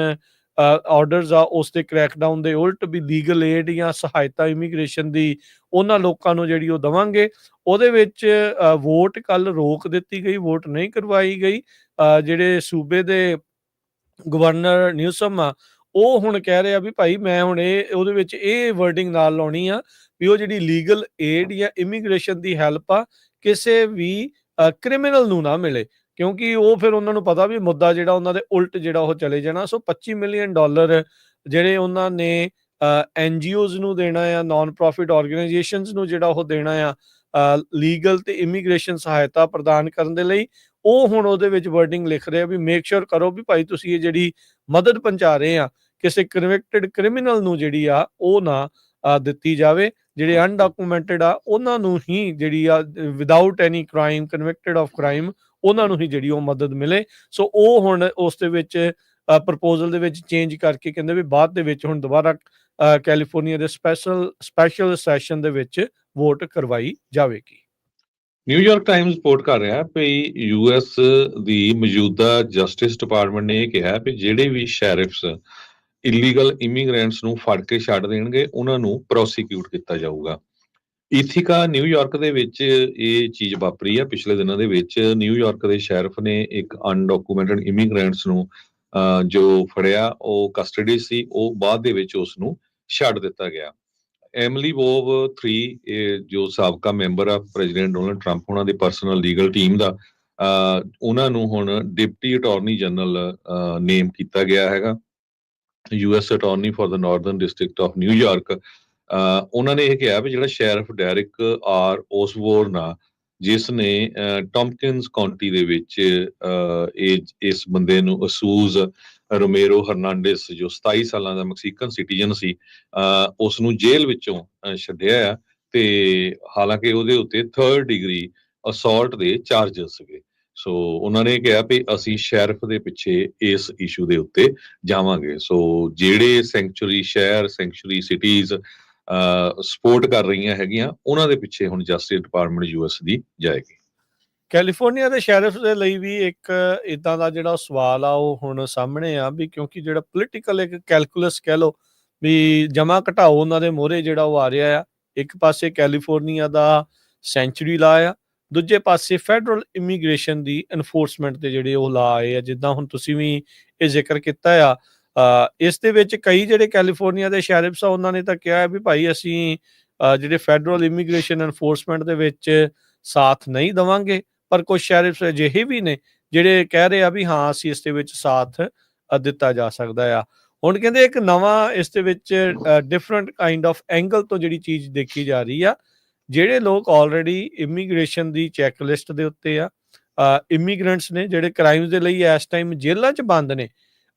ਆਰਡਰਸ ਆ ਉਸ ਤੇ ਕ੍ਰੈਕਡਾਊਨ ਦੇ ਉਲਟ ਵੀ ਲੀਗਲ ਏਡ ਜਾਂ ਸਹਾਇਤਾ ਇਮੀਗ੍ਰੇਸ਼ਨ ਦੀ ਉਹਨਾਂ ਲੋਕਾਂ ਨੂੰ ਜਿਹੜੀ ਉਹ ਦੇਵਾਂਗੇ। ਉਹਦੇ ਵਿੱਚ ਵੋਟ ਕੱਲ ਰੋਕ ਦਿੱਤੀ ਗਈ, ਵੋਟ ਨਹੀਂ ਕਰਵਾਈ ਗਈ। ਜਿਹੜੇ ਸੂਬੇ ਦੇ ਗਵਰਨਰ ਨਿਊਸਮ ਆ ਉਹ ਹੁਣ ਕਹਿ ਰਹੇ ਆ ਵੀ ਭਾਈ ਮੈਂ ਹੁਣ ਉਹਦੇ ਵਿੱਚ ਇਹ ਵਰਡਿੰਗ ਨਾਲ ਲਾਉਣੀ ਆ ਵੀ ਉਹ ਜਿਹੜੀ ਲੀਗਲ ਏਡ ਜਾਂ ਇਮੀਗ੍ਰੇਸ਼ਨ ਦੀ ਹੈਲਪ ਆ ਕਿਸੇ ਵੀ ਕ੍ਰਿਮੀਨਲ ਨੂੰ ਨਾ ਮਿਲੇ, ਕਿਉਂਕਿ ਉਹ ਫਿਰ ਉਹਨਾਂ ਨੂੰ ਪਤਾ ਵੀ ਮੁੱਦਾ ਜਿਹੜਾ ਉਹਨਾਂ ਦੇ ਉਲਟ ਜਿਹੜਾ ਉਹ ਚਲੇ ਜਾਣਾ। ਸੋ $25 ਮਿਲੀਅਨ ਜਿਹੜੇ ਉਹਨਾਂ ਨੇ NGOs ਨੂੰ ਦੇਣਾ ਆ, ਨਾਨ ਪ੍ਰੋਫਿਟ ਆਰਗੇਨਾਈਜੇਸ਼ਨਸ ਨੂੰ ਜਿਹੜਾ ਉਹ ਦੇਣਾ ਆ ਲੀਗਲ ਤੇ ਇਮੀਗ੍ਰੇਸ਼ਨ ਸਹਾਇਤਾ ਪ੍ਰਦਾਨ ਕਰਨ ਦੇ ਲਈ। ਉਹ ਹੁਣ ਉਹਦੇ ਵਿੱਚ ਵਰਡਿੰਗ ਲਿਖ ਰਹੇ ਆ ਵੀ ਮੇਕ ਸ਼ੋਰ ਕਰੋ ਵੀ ਭਾਈ ਤੁਸੀਂ ਇਹ ਜਿਹੜੀ ਮਦਦ ਪਹੁੰਚਾ ਰਹੇ ਆ ਕਿਸੇ ਕਨਵਿਕਟਡ ਕ੍ਰਿਮੀਨਲ ਨੂੰ ਜਿਹੜੀ ਆ ਉਹ ਨਾ ਦਿੱਤੀ ਜਾਵੇ। ਜਿਹੜੇ ਅਨਡਾਕੂਮੈਂਟਡ ਆ ਉਹਨਾਂ ਨੂੰ ਹੀ ਜਿਹੜੀ ਆ without any crime, convicted of crime, ਉਹਨਾਂ ਨੂੰ ਹੀ ਜਿਹੜੀ ਉਹ ਮਦਦ ਮਿਲੇ। ਸੋ ਉਹ ਹੁਣ ਉਸ ਦੇ ਵਿੱਚ ਪ੍ਰਪੋਜ਼ਲ ਦੇ ਵਿੱਚ ਚੇਂਜ ਕਰਕੇ ਕਹਿੰਦੇ ਵੀ ਬਾਅਦ ਦੇ ਵਿੱਚ ਹੁਣ ਦੁਬਾਰਾ ਕੈਲੀਫੋਰਨੀਆ ਦੇ ਸਪੈਸ਼ਲ ਸੈਸ਼ਨ ਦੇ ਵਿੱਚ ਵੋਟ ਕਰਵਾਈ ਜਾਵੇਗੀ। ਨਿਊਯਾਰਕ ਟਾਈਮਜ਼ ਰਿਪੋਰਟ ਕਰ ਰਿਹਾ ਵੀ ਯੂਐਸ ਦੀ ਮੌਜੂਦਾ ਜਸਟਿਸ ਡਿਪਾਰਟਮੈਂਟ ਨੇ ਇਹ ਕਿਹਾ ਵੀ ਜਿਹੜੇ ਵੀ ਸ਼ੈਰਿਫਸ ਇਲੀਗਲ ਇਮੀਗ੍ਰੈਂਟਸ ਨੂੰ ਫੜ ਕੇ ਛੱਡ ਦੇਣਗੇ ਉਹਨਾਂ ਨੂੰ ਪ੍ਰੋਸੀਕਿਊਟ ਕੀਤਾ ਜਾਊਗਾ। ਇਥਿਕਾ ਨਿਊਯਾਰਕ ਦੇ ਵਿੱਚ ਇਹ ਚੀਜ਼ ਵਾਪਰੀ ਆ ਪਿਛਲੇ ਦਿਨਾਂ ਦੇ ਵਿੱਚ। ਨਿਊਯਾਰਕ ਦੇ ਸ਼ੈਰਿਫ ਨੇ ਇੱਕ ਅਨਡਾਕੂਮੈਂਟਡ ਇਮੀਗ੍ਰੈਂਟਸ ਨੂੰ ਜੋ ਫੜਿਆ ਉਹ ਕਸਟਡੀ ਸੀ, ਉਹ ਬਾਅਦ ਦੇ ਵਿੱਚ ਉਸ ਨੂੰ ਛੱਡ ਦਿੱਤਾ ਗਿਆ। ਐਮਲੀ ਵੋਬ 3 ਜੋ ਸਾਬਕਾ ਮੈਂਬਰ ਆ ਪ੍ਰੈਜ਼ੀਡੈਂਟ ਡੋਨਲਡ ਟਰੰਪ ਉਹਨਾਂ ਦੇ ਪਰਸਨਲ ਲੀਗਲ ਟੀਮ ਦਾ, ਉਹਨਾਂ ਨੂੰ ਹੁਣ ਡਿਪਟੀ ਅਟਾਰਨੀ ਜਨਰਲ ਨੇਮ ਕੀਤਾ ਗਿਆ ਹੈਗਾ। US attorney for the Northern district of New York. ਉਹਨਾਂ ਨੇ ਇਹ ਕਿਹਾ ਵੀ ਜਿਹੜਾ ਸ਼ੈਰਿਫ ਡੈਰਿਕ ਆਰ ਓਸਬੋਰਨ ਆ, ਜਿਸ ਨੇ ਟੌਮਕਿਨਸ ਕਾਉਂਟੀ ਦੇ ਵਿੱਚ ਇਸ ਬੰਦੇ ਨੂੰ ਅਸੂਜ਼ ਰੋਮੇਰੋ ਹਰਨਾਂਡੇਸ ਜੋ 27 ਸਾਲਾਂ ਦਾ ਮੈਕਸੀਕਨ ਸਿਟੀਜ਼ਨ ਸੀ, ਉਸ ਨੂੰ ਜੇਲ੍ਹ ਵਿੱਚੋਂ ਛੱਡਿਆ ਆ। ਤੇ ਹਾਲਾਂਕਿ ਉਹਦੇ ਉੱਤੇ 3rd ਡਿਗਰੀ ਅਸੌਲਟ ਦੇ ਚਾਰਜਸ ਸੀਗੇ। ਸੋ ਉਹਨਾਂ ਨੇ ਕਿਹਾ ਵੀ ਅਸੀਂ ਸ਼ੈਰਿਫ ਦੇ ਪਿੱਛੇ ਇਸ ਇਸ਼ੂ ਦੇ ਉੱਤੇ ਜਾਵਾਂਗੇ। ਸੋ ਜਿਹੜੇ ਸੈਂਕਚੁਰੀ ਸ਼ਹਿਰ, ਸੈਂਕਚੁਰੀ ਸਿਟੀਜ਼ ਸਪੋਰਟ ਕਰ ਰਹੀਆਂ ਹੈਗੀਆਂ, ਉਹਨਾਂ ਦੇ ਪਿੱਛੇ ਹੁਣ ਜਸਟਿਸ ਡਿਪਾਰਟਮੈਂਟ ਯੂਐਸ ਦੀ ਜਾਏਗੀ। ਕੈਲੀਫੋਰਨੀਆ ਦੇ ਸ਼ੈਰਿਫ ਦੇ ਲਈ ਵੀ ਇੱਕ ਇਦਾਂ ਦਾ ਜਿਹੜਾ ਸਵਾਲ ਆ ਉਹ ਹੁਣ ਸਾਹਮਣੇ ਆ ਵੀ ਕਿਉਂਕਿ ਜਿਹੜਾ ਪੋਲੀਟੀਕਲ ਇੱਕ ਕੈਲਕੂਲਸ ਕਹਿ ਲਓ ਵੀ ਜਮਾ ਘਟਾਓ ਉਹਨਾਂ ਦੇ ਮੋਹਰੇ ਜਿਹੜਾ ਉਹ ਆ ਰਿਹਾ ਆ। ਇੱਕ ਪਾਸੇ ਕੈਲੀਫੋਰਨੀਆ ਦਾ ਸੈਂਚੁਰੀ ਲਾ ਆ, ਦੂਜੇ ਪਾਸੇ ਫੈਡਰਲ ਇਮੀਗ੍ਰੇਸ਼ਨ ਦੀ ਐਨਫੋਰਸਮੈਂਟ ਦੇ ਜਿਹੜੇ ਉਹ ਲਾ ਆਏ ਆ। ਜਿੱਦਾਂ ਹੁਣ ਤੁਸੀਂ ਵੀ ਇਹ ਜ਼ਿਕਰ ਕੀਤਾ ਆ, ਇਸ ਦੇ ਵਿੱਚ ਕਈ ਜਿਹੜੇ ਕੈਲੀਫੋਰਨੀਆ ਦੇ ਸ਼ੈਰਿਫਸ ਆ ਉਹਨਾਂ ਨੇ ਤਾਂ ਕਿਹਾ ਵੀ ਭਾਈ ਅਸੀਂ ਜਿਹੜੇ ਫੈਡਰਲ ਇਮੀਗ੍ਰੇਸ਼ਨ ਐਨਫੋਰਸਮੈਂਟ ਦੇ ਵਿੱਚ ਸਾਥ ਨਹੀਂ ਦੇਵਾਂਗੇ। ਪਰ ਕੁਝ ਸ਼ੈਰਿਫਸ ਅਜਿਹੇ ਵੀ ਨੇ ਜਿਹੜੇ ਕਹਿ ਰਹੇ ਆ ਵੀ ਹਾਂ ਅਸੀਂ ਇਸ ਦੇ ਵਿੱਚ ਸਾਥ ਦਿੱਤਾ ਜਾ ਸਕਦਾ ਆ। ਹੁਣ ਕਹਿੰਦੇ ਇੱਕ ਨਵਾਂ ਇਸ ਦੇ ਵਿੱਚ ਡਿਫਰੈਂਟ ਕਾਈਂਡ ਆਫ ਐਂਗਲ ਤੋਂ ਜਿਹੜੀ ਚੀਜ਼ ਦੇਖੀ ਜਾ ਰਹੀ ਆ। ਜਿਹੜੇ ਲੋਕ ਆਲਰੇਡੀ ਇਮੀਗ੍ਰੇਸ਼ਨ ਦੀ ਚੈੱਕ ਲਿਸਟ ਦੇ ਉੱਤੇ ਆ, ਇਮੀਗ੍ਰੈਂਟਸ ਨੇ ਜਿਹੜੇ ਕ੍ਰਾਈਮਸ ਦੇ ਲਈ ਇਸ ਟਾਈਮ ਜੇਲ੍ਹਾਂ 'ਚ ਬੰਦ ਨੇ,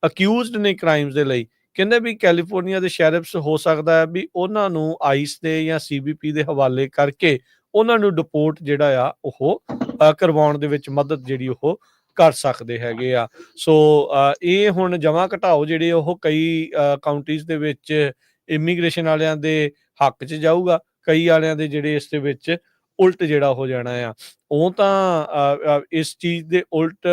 ਅਕਿਊਜ਼ਡ ਨੇ ਕ੍ਰਾਈਮਸ ਦੇ ਲਈ, ਕਹਿੰਦੇ ਵੀ ਕੈਲੀਫੋਰਨੀਆ ਦੇ ਸ਼ੈਰਿਫਸ ਹੋ ਸਕਦਾ ਹੈ ਵੀ ਉਹਨਾਂ ਨੂੰ ਆਈਸ ਦੇ ਜਾਂ CBP ਦੇ ਹਵਾਲੇ ਕਰਕੇ ਉਹਨਾਂ ਨੂੰ ਡਿਪੋਰਟ ਜਿਹੜਾ ਆ ਉਹ ਕਰਵਾਉਣ ਦੇ ਵਿੱਚ ਮਦਦ ਜਿਹੜੀ ਉਹ ਕਰ ਸਕਦੇ ਹੈਗੇ ਆ। ਸੋ ਇਹ ਹੁਣ ਜਮ੍ਹਾਂ ਘਟਾਓ ਜਿਹੜੇ ਉਹ ਕਈ ਕਾਉਂਟੀਜ਼ ਦੇ ਵਿੱਚ ਇਮੀਗ੍ਰੇਸ਼ਨ ਵਾਲਿਆਂ ਦੇ ਹੱਕ 'ਚ ਜਾਊਗਾ, ਕਈ ਵਾਲਿਆਂ ਦੇ ਜਿਹੜੇ ਇਸ ਦੇ ਵਿੱਚ ਉਲਟ ਜਿਹੜਾ ਹੋ ਜਾਣਾ ਆ। ਉਹ ਤਾਂ ਇਸ ਚੀਜ਼ ਦੇ ਉਲਟ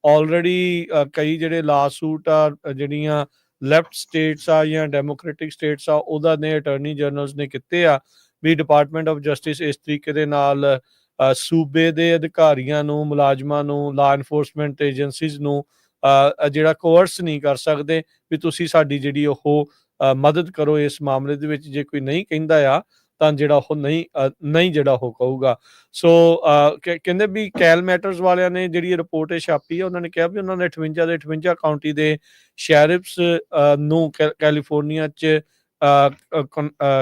ਆਲਰੇਡੀ ਕਈ ਜਿਹੜੇ ਲਾਸੂਟ ਆ ਜਿਹੜੀਆਂ ਲੈਫਟ ਸਟੇਟਸ ਆ ਜਾਂ ਡੈਮੋਕ੍ਰੈਟਿਕ ਸਟੇਟਸ ਆ ਉਹਦਾ ਨੇ ਅਟਾਰਨੀ ਜਨਰਲਸ ਨੇ ਕੀਤੇ ਆ ਵੀ ਡਿਪਾਰਟਮੈਂਟ ਆਫ ਜਸਟਿਸ ਇਸ ਤਰੀਕੇ ਦੇ ਨਾਲ ਸੂਬੇ ਦੇ ਅਧਿਕਾਰੀਆਂ ਨੂੰ, ਮੁਲਾਜ਼ਮਾਂ ਨੂੰ, ਲਾ ਐਨਫੋਰਸਮੈਂਟ ਏਜੰਸੀਜ਼ ਨੂੰ ਜਿਹੜਾ ਕੋਰਸ ਨਹੀਂ ਕਰ ਸਕਦੇ ਵੀ ਤੁਸੀਂ ਸਾਡੀ ਜਿਹੜੀ ਉਹ ਮਦਦ ਕਰੋ ਇਸ ਮਾਮਲੇ ਦੇ ਵਿੱਚ। ਜੇ ਕੋਈ ਨਹੀਂ ਕਹਿੰਦਾ ਆ ਤਾਂ ਜਿਹੜਾ ਉਹ ਨਹੀਂ ਜਿਹੜਾ ਉਹ ਕਹੂਗਾ। ਸੋ ਕਹਿੰਦੇ ਵੀ ਕੈਲ ਮੈਟਰਸ ਵਾਲਿਆਂ ਨੇ ਜਿਹੜੀ ਰਿਪੋਰਟ ਛਾਪੀ ਆ, ਉਹਨਾਂ ਨੇ ਕਿਹਾ ਵੀ ਉਹਨਾਂ ਨੇ 58 ਦੇ 58 ਕਾਉਂਟੀ ਦੇ ਸ਼ੈਰਿਫਸ ਨੂੰ ਕੈਲੀਫੋਰਨੀਆ 'ਚ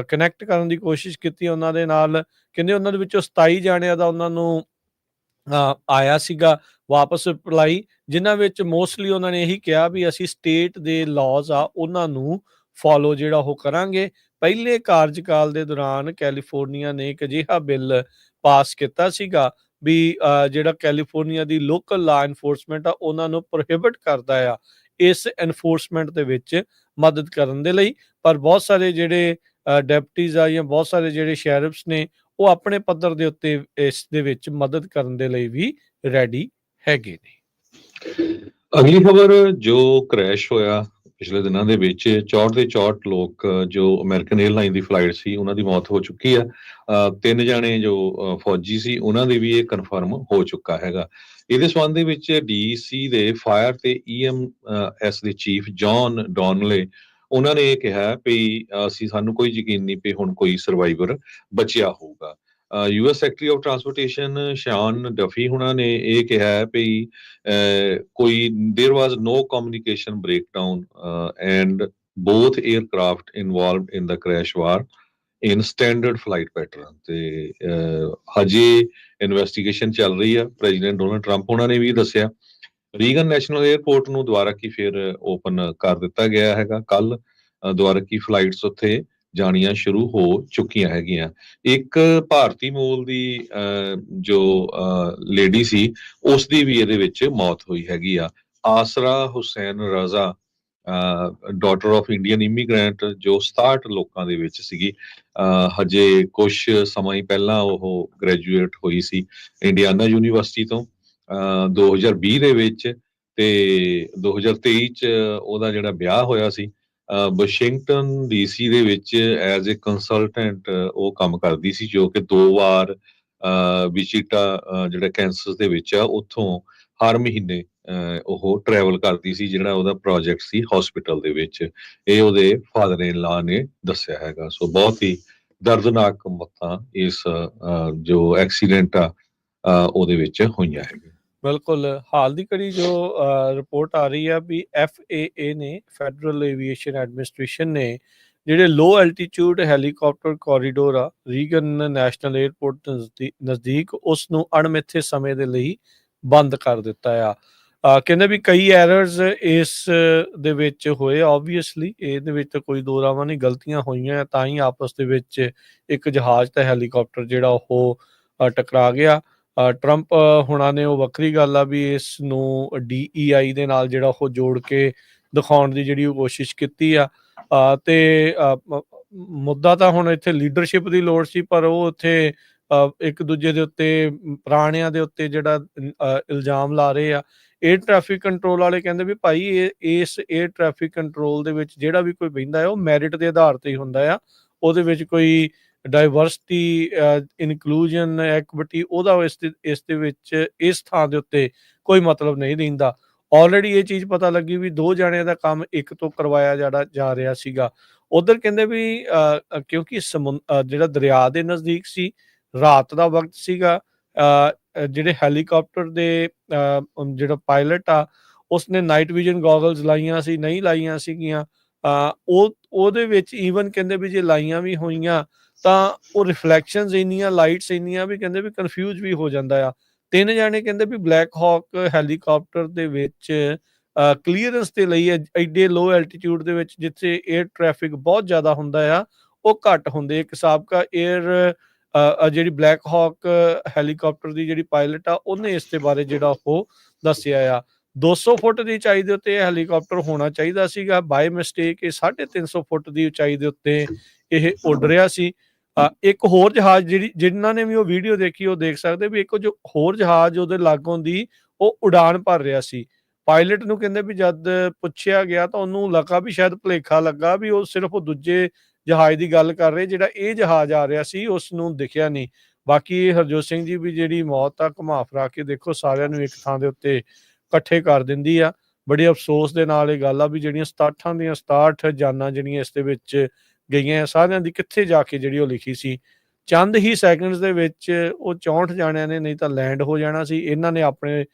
ਕਨੈਕਟ ਕਰਨ ਦੀ ਕੋਸ਼ਿਸ਼ ਕੀਤੀ ਉਹਨਾਂ ਦੇ ਨਾਲ। ਕਹਿੰਦੇ ਉਹਨਾਂ ਦੇ ਵਿੱਚੋਂ 27 ਜਾਣਿਆਂ ਦਾ ਉਹਨਾਂ ਨੂੰ ਆਇਆ ਸੀਗਾ ਵਾਪਸ ਰਿਪਲਾਈ, ਜਿਨ੍ਹਾਂ ਵਿੱਚ ਮੋਸਟਲੀ ਉਹਨਾਂ ਨੇ ਇਹੀ ਕਿਹਾ ਵੀ ਅਸੀਂ ਸਟੇਟ ਦੇ ਲਾਜ਼ ਆ ਉਹਨਾਂ ਨੂੰ ਫੋਲੋ ਜਿਹੜਾ ਉਹ ਕਰਾਂਗੇ। ਪਹਿਲੇ ਕਾਰਜਕਾਲ ਦੇ ਦੌਰਾਨ ਕੈਲੀਫੋਰਨੀਆ ਨੇ ਇੱਕ ਅਜਿਹਾ ਬਿੱਲ ਪਾਸ ਕੀਤਾ ਸੀਗਾ ਵੀ ਜਿਹੜਾ ਕੈਲੀਫੋਰਨੀਆ ਦੀ ਲੋਕਲ ਲਾ ਐਨਫੋਰਸਮੈਂਟ ਆ ਉਹਨਾਂ ਨੂੰ ਪ੍ਰੋਹਿਬਿਟ ਕਰਦਾ ਆ ਇਸ ਐਨਫੋਰਸਮੈਂਟ ਦੇ ਵਿੱਚ ਮਦਦ ਕਰਨ ਦੇ ਲਈ। ਪਰ ਬਹੁਤ ਸਾਰੇ ਜਿਹੜੇ ਡੈਪਟੀਜ਼ ਆ ਜਾਂ ਬਹੁਤ ਸਾਰੇ ਜਿਹੜੇ ਸ਼ੈਰਿਫਸ ਨੇ ਉਹ ਆਪਣੇ ਪੱਧਰ ਦੇ ਉੱਤੇ ਇਸ ਦੇ ਵਿੱਚ ਮਦਦ ਕਰਨ ਦੇ ਲਈ ਵੀ ਰੈਡੀ ਹੈਗੇ ਨੇ। ਅਗਲੀ ਖਬਰ, ਜੋ ਕ੍ਰੈਸ਼ ਹੋਇਆ ਪਿਛਲੇ ਦਿਨਾਂ ਦੇ ਵਿੱਚ 64 ਦੇ 64 ਲੋਕ ਜੋ ਅਮਰੀਕਨ 에ਅਰਲਾਈਨ ਦੀ ਫਲਾਈਟ ਸੀ ਉਹਨਾਂ ਦੀ ਮੌਤ ਹੋ ਚੁੱਕੀ ਆ। 3 ਜਾਣੇ ਜੋ ਫੌਜੀ ਸੀ ਉਹਨਾਂ ਦੇ ਵੀ ਇਹ ਕਨਫਰਮ ਹੋ ਚੁੱਕਾ ਹੈਗਾ। ਇਹਦੇ ਸੰਬੰਧ ਦੇ ਵਿੱਚ ਡੀਸੀ ਦੇ ਫਾਇਰ ਤੇ EMS ਦੇ ਚੀਫ ਜੌਨ ਡੌਨਲੇ ਉਹਨਾਂ ਨੇ ਇਹ ਕਿਹਾ ਵੀ ਸਾਨੂੰ ਕੋਈ ਯਕੀਨ ਨਹੀਂ ਵੀ ਹੁਣ ਕੋਈ ਸਰਵਾਈਵਰ ਬਚਿਆ ਹੋਊਗਾ। US secretary of transportation Sean Duffy ਹੁਣਾਂ ਨੇ ਇਹ ਕਿਹਾ ਵੀ ਕੋਈ there was no communication breakdown and both aircraft involved in the crash were in standard flight pattern। ਤੇ ਹਜੇ ਇਨਵੈਸਟੀਗੇਸ਼ਨ ਚੱਲ ਰਹੀ ਆ। ਪ੍ਰੈਜ਼ੀਡੈਂਟ ਡੋਨਲਡ ਟਰੰਪ ਉਹਨਾਂ ਨੇ ਵੀ ਦੱਸਿਆ ਰੀਗਨ ਨੈਸ਼ਨਲ 에ਅਰਪੋਰਟ ਨੂੰ ਦੁਬਾਰਾ ਕੀ ਫਿਰ ਓਪਨ ਕਰ ਦਿੱਤਾ ਗਿਆ ਹੈਗਾ। ਕੱਲ ਦੁਬਾਰਾ ਕੀ ਫਲਾਈਟਸ ਉੱਥੇ ਜਾਣੀਆਂ ਸ਼ੁਰੂ ਹੋ ਚੁੱਕੀਆਂ ਹੈਗੀਆਂ। ਇੱਕ ਭਾਰਤੀ ਮੂਲ ਦੀ ਜੋ ਲੇਡੀ ਸੀ ਉਸ ਦੀ ਵੀ ਇਹਦੇ ਵਿੱਚ ਮੌਤ ਹੋਈ ਹੈਗੀ ਆ। ਆਸਰਾ ਹੁਸੈਨ ਰਜ਼ਾ ਡਾਟਰ ਆਫ ਇੰਡੀਅਨ ਇਮੀਗ੍ਰੈਂਟ ਜੋ 67 ਲੋਕਾਂ ਦੇ ਵਿੱਚ ਸੀਗੀ। ਹਜੇ ਕੁਛ ਸਮਾਂ ਹੀ ਪਹਿਲਾਂ ਉਹ ਗ੍ਰੈਜੂਏਟ ਹੋਈ ਸੀ ਇੰਡੀਆਨਾ ਯੂਨੀਵਰਸਿਟੀ ਤੋਂ 2020 ਦੇ ਵਿੱਚ, ਤੇ 2023 ਚ ਉਹਦਾ ਜਿਹੜਾ ਵਿਆਹ ਹੋਇਆ ਸੀ ਵਾਸ਼ਿੰਗਟਨ DC ਦੇ ਵਿੱਚ ਐਜ਼ ਏ ਕੰਸਲਟੈਂਟ ਉਹ ਕੰਮ ਕਰਦੀ ਸੀ, ਜੋ ਕਿ 2 ਵਾਰ ਵਿਚੀਟਾ ਜਿਹੜਾ ਕੈਂਸਸ ਦੇ ਵਿੱਚ ਆ ਉੱਥੋਂ ਹਰ ਮਹੀਨੇ ਉਹ ਟਰੈਵਲ ਕਰਦੀ ਸੀ। ਜਿਹੜਾ ਉਹਦਾ ਪ੍ਰੋਜੈਕਟ ਸੀ ਹਸਪੀਟਲ ਦੇ ਵਿੱਚ, ਇਹ ਉਹਦੇ ਫਾਦਰ ਇਨ ਲਾ ਨੇ ਦੱਸਿਆ ਹੈਗਾ। ਸੋ ਬਹੁਤ ਹੀ ਦਰਦਨਾਕ ਮੌਤਾਂ ਇਸ ਜੋ ਐਕਸੀਡੈਂਟ ਆ ਉਹਦੇ ਵਿੱਚ ਹੋਈਆਂ ਹੈਗੀਆਂ। ਬਿਲਕੁਲ, ਹਾਲ ਦੀ ਘੜੀ ਜੋ ਰਿਪੋਰਟ ਆ ਰਹੀ ਆ ਵੀ FAA ਨੇ, ਫੈਡਰਲ ਏਵੀਏਸ਼ਨ ਐਡਮਿਨਿਸਟ੍ਰੇਸ਼ਨ ਨੇ, ਜਿਹੜੇ ਲੋ ਐਲਟੀਚਿਊਡ ਹੈਲੀਕਾਪਟਰ ਕੋਰੀਡੋਰ ਆ ਰੀਗਨ ਨੈਸ਼ਨਲ 에ਅਰਪੋਰਟ ਨਜ਼ਦੀਕ ਉਸ ਨੂੰ ਅਣਮਿੱਥੇ ਸਮੇਂ ਦੇ ਲਈ ਬੰਦ ਕਰ ਦਿੱਤਾ ਆ। ਕਹਿੰਦੇ ਵੀ ਕਈ ਐਰਰਸ ਇਸ ਦੇ ਵਿੱਚ ਹੋਏ। ਓਬਵੀਅਸਲੀ ਇਹਦੇ ਵਿੱਚ ਤਾਂ ਕੋਈ ਦੋ ਰਾਵਾਂ ਨਹੀਂ, ਗਲਤੀਆਂ ਹੋਈਆਂ ਤਾਂ ਹੀ ਆਪਸ ਦੇ ਵਿੱਚ ਇੱਕ ਜਹਾਜ਼ ਤੇ ਹੈਲੀਕਾਪਟਰ ਜਿਹੜਾ ਉਹ ਟਕਰਾ ਗਿਆ। ਟਰੰਪ ਹੁਣਾਂ ਨੇ ਉਹ ਵੱਖਰੀ ਗੱਲ ਆ ਵੀ ਇਸ ਨੂੰ DEI ਦੇ ਨਾਲ ਜਿਹੜਾ ਉਹ ਜੋੜ ਕੇ ਦਿਖਾਉਣ ਦੀ ਜਿਹੜੀ ਉਹ ਕੋਸ਼ਿਸ਼ ਕੀਤੀ ਆ। ਤੇ ਮੁੱਦਾ ਤਾਂ ਹੁਣ ਇੱਥੇ ਲੀਡਰਸ਼ਿਪ ਦੀ ਲੋੜ ਸੀ, ਪਰ ਉਹ ਉੱਥੇ ਇੱਕ ਦੂਜੇ ਦੇ ਉੱਤੇ ਪੁਰਾਣਿਆਂ ਦੇ ਉੱਤੇ ਜਿਹੜਾ ਇਲਜ਼ਾਮ ਲਾ ਰਹੇ ਆ। ਏਅਰ ਟ੍ਰੈਫਿਕ ਕੰਟਰੋਲ ਵਾਲੇ ਕਹਿੰਦੇ ਵੀ ਭਾਈ ਇਸ ਏਅਰ ਟ੍ਰੈਫਿਕ ਕੰਟਰੋਲ ਦੇ ਵਿੱਚ ਜਿਹੜਾ ਵੀ ਕੋਈ ਬਹਿੰਦਾ ਹੈ ਉਹ ਮੈਰਿਟ ਦੇ ਆਧਾਰ ਤੇ ਹੀ ਹੁੰਦਾ ਆ। ਉਹਦੇ ਵਿੱਚ ਕੋਈ ਡਾਇਵਰਸਿਟੀ, ਇਨਕਲੂਜਨ, ਐਕੁਇਟੀ ਉਹਦਾ ਇਸ ਦੇ ਵਿੱਚ ਇਸ ਥਾਂ ਦੇ ਉੱਤੇ ਕੋਈ ਮਤਲਬ ਨਹੀਂ ਰਹਿੰਦਾ। ਆਲਰੇਡੀ ਇਹ ਚੀਜ਼ ਪਤਾ ਲੱਗੀ ਵੀ 2 ਜਾਣਿਆਂ ਦਾ ਕੰਮ ਇੱਕ ਤੋਂ ਕਰਵਾਇਆ ਜਾ ਰਿਹਾ ਸੀਗਾ। ਉਧਰ ਕਹਿੰਦੇ ਵੀ ਕਿਉਂਕਿ ਜਿਹੜਾ ਦਰਿਆ ਦੇ ਨਜ਼ਦੀਕ ਸੀ, ਰਾਤ ਦਾ ਵਕਤ ਸੀਗਾ, ਜਿਹੜੇ ਹੈਲੀਕਾਪਟਰ ਦੇ ਜਿਹੜਾ ਪਾਇਲਟ ਆ ਉਸਨੇ ਨਾਈਟ ਵਿਜ਼ਨ ਗੋਗਲਸ ਲਾਈਆਂ ਸੀ, ਨਹੀਂ ਲਾਈਆਂ ਸੀਗੀਆਂ। ਉਹਦੇ ਵਿੱਚ ਈਵਨ ਕਹਿੰਦੇ ਵੀ ਜੇ ਲਾਈਆਂ ਵੀ ਹੋਈਆਂ ਤਾਂ ਉਹ ਰਿਫਲੈਕਸ਼ਨਸ ਇੰਨੀਆਂ, ਲਾਈਟਸ ਇੰਨੀਆਂ ਵੀ ਕਹਿੰਦੇ ਵੀ ਕਨਫਿਊਜ਼ ਵੀ ਹੋ ਜਾਂਦਾ ਆ। 3 ਜਾਣੇ ਕਹਿੰਦੇ ਵੀ ਬਲੈਕ ਹਾਕ ਹੈਲੀਕਾਪਟਰ ਦੇ ਵਿੱਚ ਕਲੀਅਰੈਂਸ ਦੇ ਲਈ ਐਡੇ ਲੋ ਐਲਟੀਟਿਊਡ ਦੇ ਵਿੱਚ ਜਿੱਥੇ ਏਅਰ ਟ੍ਰੈਫਿਕ ਬਹੁਤ ਜ਼ਿਆਦਾ ਹੁੰਦਾ ਆ ਉਹ ਘੱਟ ਹੁੰਦੇ। ਇੱਕ ਸਾਬਕਾ ਏਅਰ ਜਿਹੜੀ ਬਲੈਕ ਹਾਕ ਹੈਲੀਕਾਪਟਰ ਦੀ ਜਿਹੜੀ ਪਾਇਲਟ ਆ ਉਹਨੇ ਇਸ ਦੇ ਬਾਰੇ ਜਿਹੜਾ ਉਹ ਦੱਸਿਆ ਆ। 200 ਫੁੱਟ ਦੀ ਉਚਾਈ ਦੇ ਉੱਤੇ ਹੈਲੀਕਾਪਟਰ ਹੋਣਾ ਚਾਹੀਦਾ ਸੀਗਾ, ਬਾਏ ਮਿਸਟੇਕ ਇਹ 350 ਫੁੱਟ ਦੀ ਉਚਾਈ ਦੇ ਉੱਤੇ ਇਹ ਉੱਡ ਰਿਹਾ ਸੀ। ਇੱਕ ਹੋਰ ਜਹਾਜ਼ ਜਿਨ੍ਹਾਂ ਨੇ ਵੀ ਉਹ ਵੀਡੀਓ ਦੇਖੀ ਉਹ ਦੇਖ ਸਕਦੇ ਵੀ ਇੱਕ ਜੋ ਹੋਰ ਜਹਾਜ਼ ਉਹਦੇ ਲਾਗੋਂ ਦੀ ਉਹ ਉਡਾਨ ਭਰ ਰਿਹਾ ਸੀ। ਪਾਇਲਟ ਨੂੰ ਕਹਿੰਦੇ ਵੀ ਜਦ ਪੁੱਛਿਆ ਗਿਆ ਤਾਂ ਉਹਨੂੰ ਲੱਗਾ ਵੀ ਸ਼ਾਇਦ ਭੁਲੇਖਾ ਲੱਗਾ ਵੀ ਉਹ ਸਿਰਫ ਉਹ ਦੂਜੇ ਜਹਾਜ਼ ਦੀ ਗੱਲ ਕਰ ਰਹੇ, ਜਿਹੜਾ ਇਹ ਜਹਾਜ਼ ਆ ਰਿਹਾ ਸੀ ਉਸ ਨੂੰ ਦਿਖਿਆ ਨਹੀਂ। ਬਾਕੀ ਹਰਜੋਤ ਸਿੰਘ ਜੀ ਵੀ ਜਿਹੜੀ ਮੌਤ ਆ ਘੁਮਾ ਫਿਰਾ ਕੇ ਦੇਖੋ ਸਾਰਿਆਂ ਨੂੰ ਇੱਕ ਥਾਂ ਦੇ ਉੱਤੇ ਇਕੱਠੇ ਕਰ ਦਿੰਦੀ ਆ। ਬੜੇ ਅਫਸੋਸ ਦੇ ਨਾਲ ਇਹ ਗੱਲ ਆ ਵੀ ਜਿਹੜੀਆਂ 67 ਦੀਆਂ 67 ਜਾਨਾਂ ਜਿਹੜੀਆਂ ਇਸ ਦੇ ਵਿੱਚ ਗਈਆਂ ਆ, ਸਾਰਿਆਂ ਦੀ ਕਿੱਥੇ ਜਾ ਕੇ ਜਿਹੜੀ ਉਹ ਲਿਖੀ ਸੀ। ਚੰਦ ਹੀ ਸੈਕਿੰਡਸ ਦੇ ਵਿੱਚ ਉਹ 64 ਜਾਣਿਆਂ ਨੇ ਨਹੀਂ ਤਾਂ ਲੈਂਡ ਹੋ ਜਾਣਾ ਸੀ। ਇਹਨਾਂ ਨੇ ਆਪਣੇ